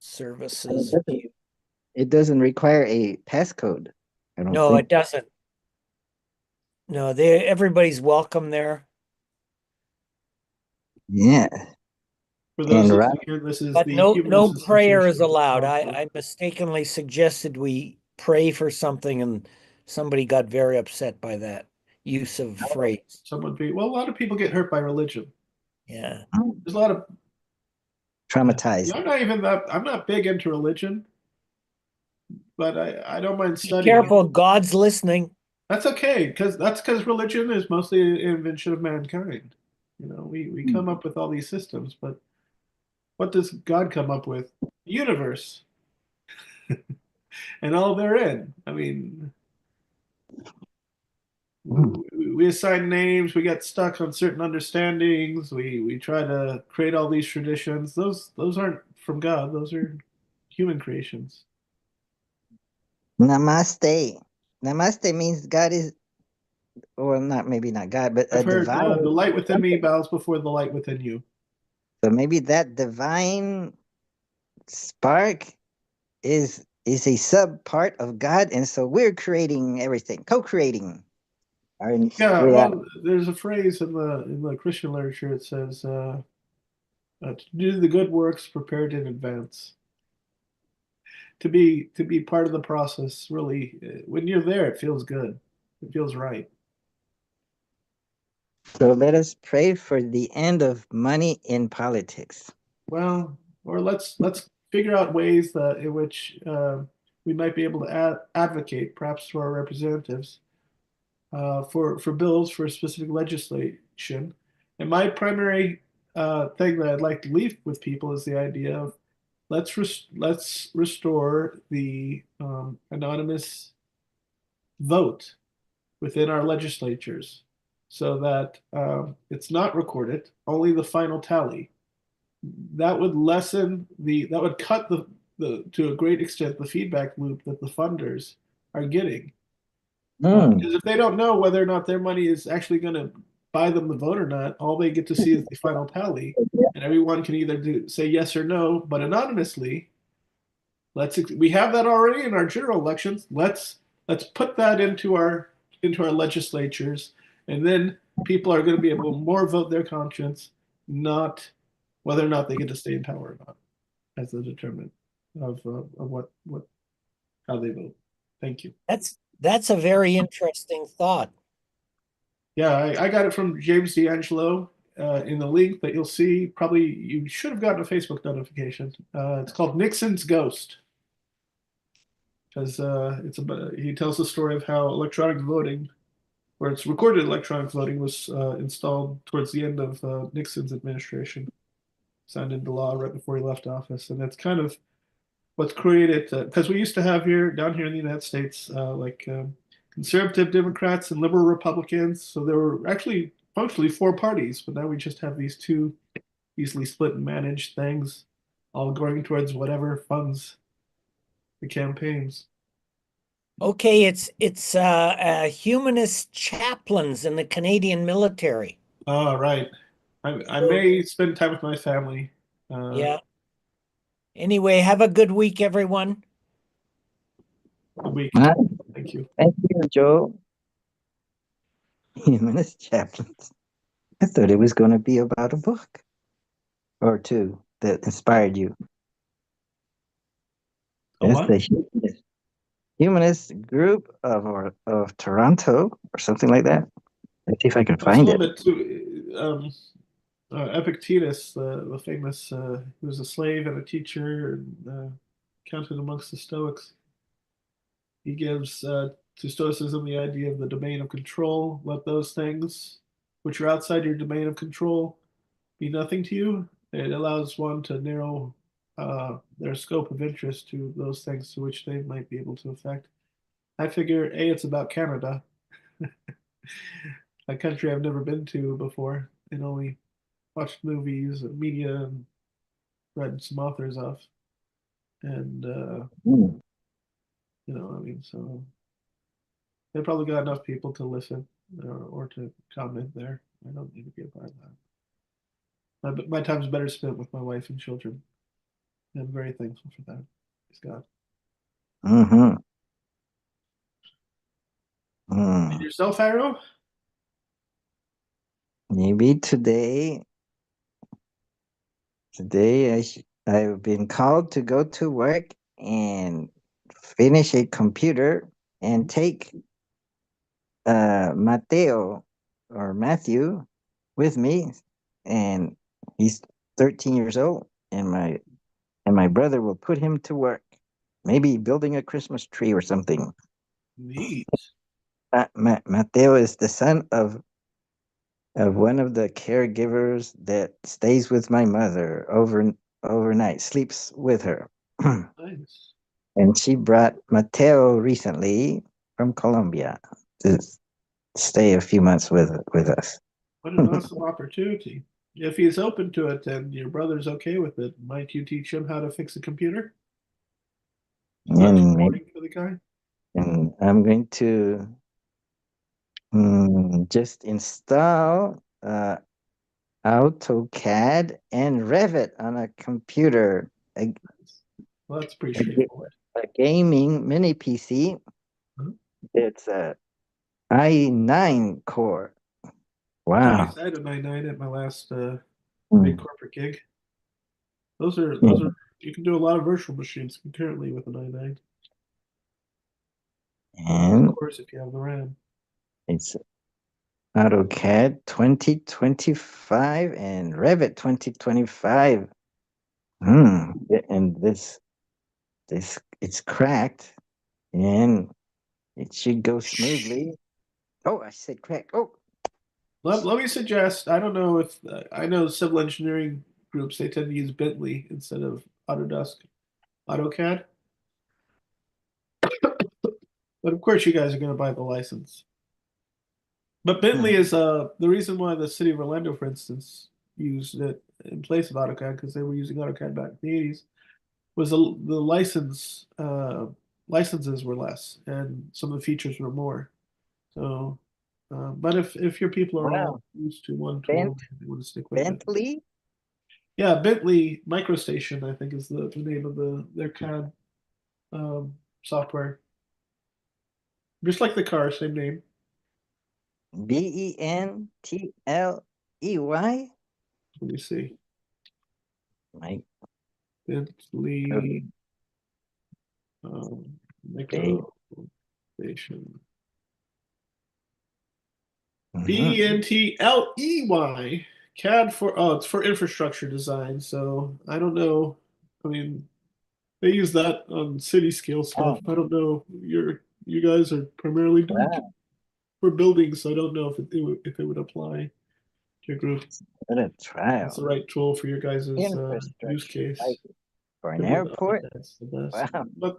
Services view. it doesn't require a passcode. I don't No, think. it doesn't. No, everybody's welcome there. Yeah. For those And of Ron, you here, this is But the no Humanist prayer is Association of allowed. Toronto. I mistakenly suggested we pray for something, and somebody got very upset by that use of phrase. Someone be well, a lot of people get hurt by religion. Yeah. There's a lot of traumatized. I'm not big into religion, but I don't mind Be studying. careful, God's listening. That's okay, because religion is mostly an invention of mankind. You know, we come up with all these systems, but what does God come up with? The universe and all therein. I mean, we assign names, we get stuck on certain understandings, we try to create all these traditions. Those aren't from God, those are human creations. Namaste. Namaste means God is, or not, maybe not God, but I've a heard divine. the light within me bows before the light within you. So maybe that divine spark is a sub part of God, and so we're creating everything, co-creating. Yeah, well, there's a phrase in the Christian literature. It says, to do the good works prepared in advance. To be part of the process, really, when you're there, it feels good. It feels right. So let us pray for the end of money in politics. Well, or let's figure out ways that in which we might be able to advocate, perhaps to our representatives, for bills for specific legislation. And my primary thing that I'd like to leave with people is the idea of let's restore the anonymous vote within our legislatures, so that it's not recorded, only the final tally. That would that would cut the to a great extent the feedback loop that the funders are getting. Because if they don't know whether or not their money is actually going to buy them the vote or not, all they get to see is the final tally, and everyone can either say yes or no, but anonymously. We have that already in our general elections. Let's put that into our legislatures, and then people are going to be able to more vote their conscience, not whether or not they get to stay in power or not, as the determinant of what how they vote. Thank you. That's a very interesting thought. Yeah, I got it from James D'Angelo in the link that you'll see. Probably you should have gotten a Facebook notification. It's called Nixon's Ghost, because he tells the story of how electronic voting, where it's recorded electronic voting, was installed towards the end of Nixon's administration, signed into law right before he left office, and that's kind of what's created, because we used to have down here in the United States, conservative Democrats and liberal Republicans. So there were actually functionally four parties, but now we just have these two easily split and managed things, all going towards whatever funds the campaigns. Okay, it's humanist chaplains in the Canadian military. Oh, right. I may spend time with my family. Yeah. Anyway, have a good week, everyone. Good week. Thank you. Thank you, Joe. Humanist chaplains. I thought it was going to be about a book or two that inspired you. That's the humanist group of Toronto or something like that. Let's see if I can find it. Bit too. Epictetus, the famous, he was a slave and a teacher, and counted amongst the Stoics. He gives to Stoicism the idea of the domain of control. Let those things which are outside your domain of control be nothing to you. It allows one to narrow their scope of interest to those things to which they might be able to affect. I figure, it's about Canada, a country I've never been to before, and only watched movies and media and read some authors of. And, I mean, so they probably got enough people to listen or to comment there. I don't need to be a part of that. My time's better spent with my wife and children. I'm very thankful for that. Praise God. Mm-hmm. And yourself, Arrow? Maybe today I've been called to go to work and finish a computer and take Mateo or Matthew with me, and he's 13 years old, and my brother will put him to work, maybe building a Christmas tree or something. Neat. Mateo is the son of one of the caregivers that stays with my mother overnight, sleeps with her. Nice. And she brought Mateo recently from Colombia to stay a few months with us. What an awesome opportunity. If he's open to it and your brother's okay with it, might you teach him how to fix a computer? Is that too And boring for the guy? and I'm going to just install AutoCAD and Revit on a computer, Well, that's pretty a straightforward. gaming mini PC. Mhm. It's a i9 core. Wow. Nice. I had an i9 at my last big Mm. corporate gig. Those are you can do a lot of virtual machines concurrently with an i9. And Of course, if you have the RAM. it's AutoCAD 2025 and Revit 2025. And this it's cracked and it should go smoothly. Oh, I said cracked. Oh, Let me suggest, I don't know if, I know civil engineering groups, they tend to use Bentley instead of Autodesk, AutoCAD. But of course, you guys are going to buy the license. But Bentley is the reason why the city of Orlando, for instance, used it in place of AutoCAD, because they were using AutoCAD back in the 80s, was the licenses were less and some of the features were more. So, but if your people are all wow. used to one tool, they want to stick with it. Bentley? Yeah, Bentley MicroStation, I think, is the name of their CAD software. Just like the car, same name. Bentley? Let me see. Mike. Bentley MicroStation. BENTLEY. CAD for it's for infrastructure design. So I don't know. I mean, they use that on city scale stuff. I don't know. You guys are primarily doing for buildings, so I don't know if it would apply to your group. What a trial. It's the right tool for your guys' use case. For an airport? That's the best. Wow. But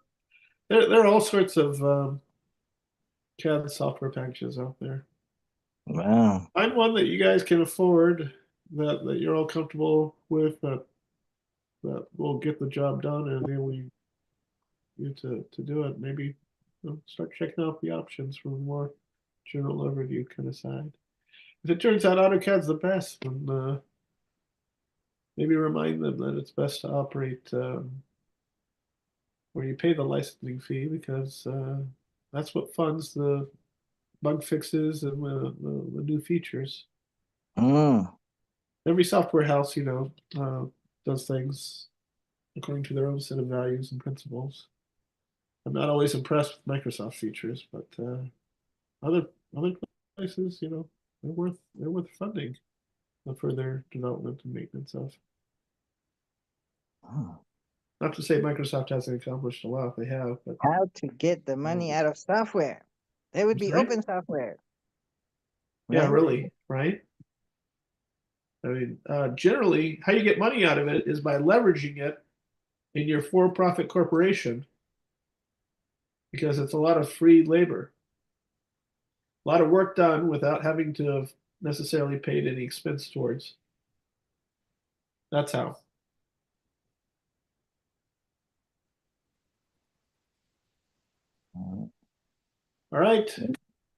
there are all sorts of CAD software packages out there. Wow. Find one that you guys can afford, that you're all comfortable with, that will get the job done and enable you to do it. Maybe start checking out the options from a more general overview kind of side. If it turns out AutoCAD's the best, then maybe remind them that it's best to operate where you pay the licensing fee, because that's what funds the bug fixes and the new features. Every software house, does things according to their own set of values and principles. I'm not always impressed with Microsoft features, but other places, they're worth funding for their development and maintenance of. Not to say Microsoft hasn't accomplished a lot, they have. But how to get the money out of software? It would be Sorry? open software. Yeah, really, right? I mean, generally, how you get money out of it is by leveraging it in your for-profit corporation, because it's a lot of free labor, a lot of work done without having to have necessarily paid any expense towards. That's how. All right.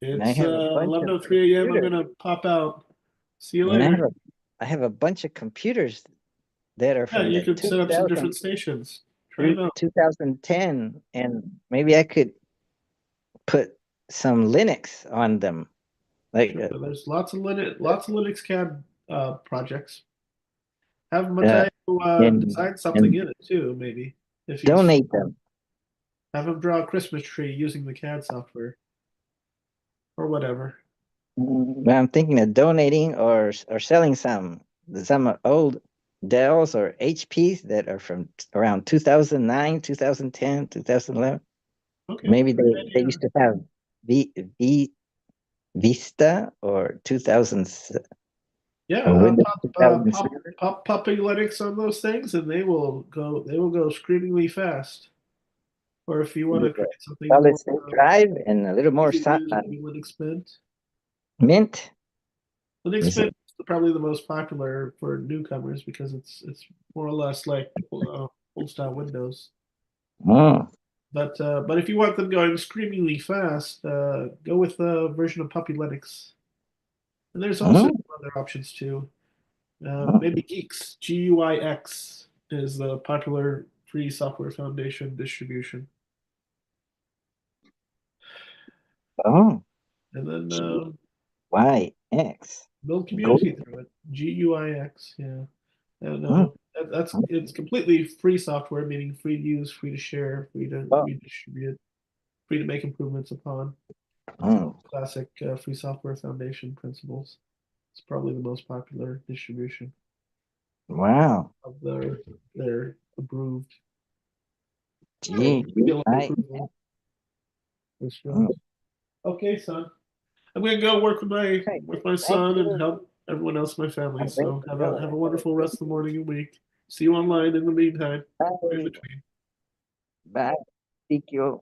It's 11:03 a.m. I'm going to pop out. See you later. I have a bunch of computers that are Yeah, from you the could set up some 2000. different stations. Try it out. 2010, and maybe I could put some Linux on them. Like, Sure, there's lots of Linux CAD projects. Have Yeah, Mateo and- design something and in it too, maybe. If he's donate them. have him draw a Christmas tree using the CAD software. Or whatever. I'm thinking of donating or selling some old Dells or HPs that are from around 2009, 2010, 2011. Okay. Maybe great they idea. used to have Vista or 2000s. Yeah, Windows pop 2007. puppy Linux on those things, and they will go screamingly fast. Or if you want to create something more Solid state drive and a little more easy to use, maybe Linux Mint. Mint. Linux Is it- Mint is probably the most popular for newcomers because it's more or less like old style Windows. Oh, But if you want them going screamingly fast, go with a version of Puppy Linux. And there's also other options too. Maybe Geeks, GUIX is the popular free software foundation distribution. oh, And then YX. build community through it. GUIX, yeah. And it's completely free software, meaning free to use, free to share, free to redistribute, free to make improvements upon. Oh, Classic free software foundation principles. It's probably the most popular distribution wow. of their approved. GUIX. Okay, son. I'm gonna go work with my son and help everyone else in my family. So have a wonderful rest of the morning and week. See you online in the meantime. In between. Bye. Thank you.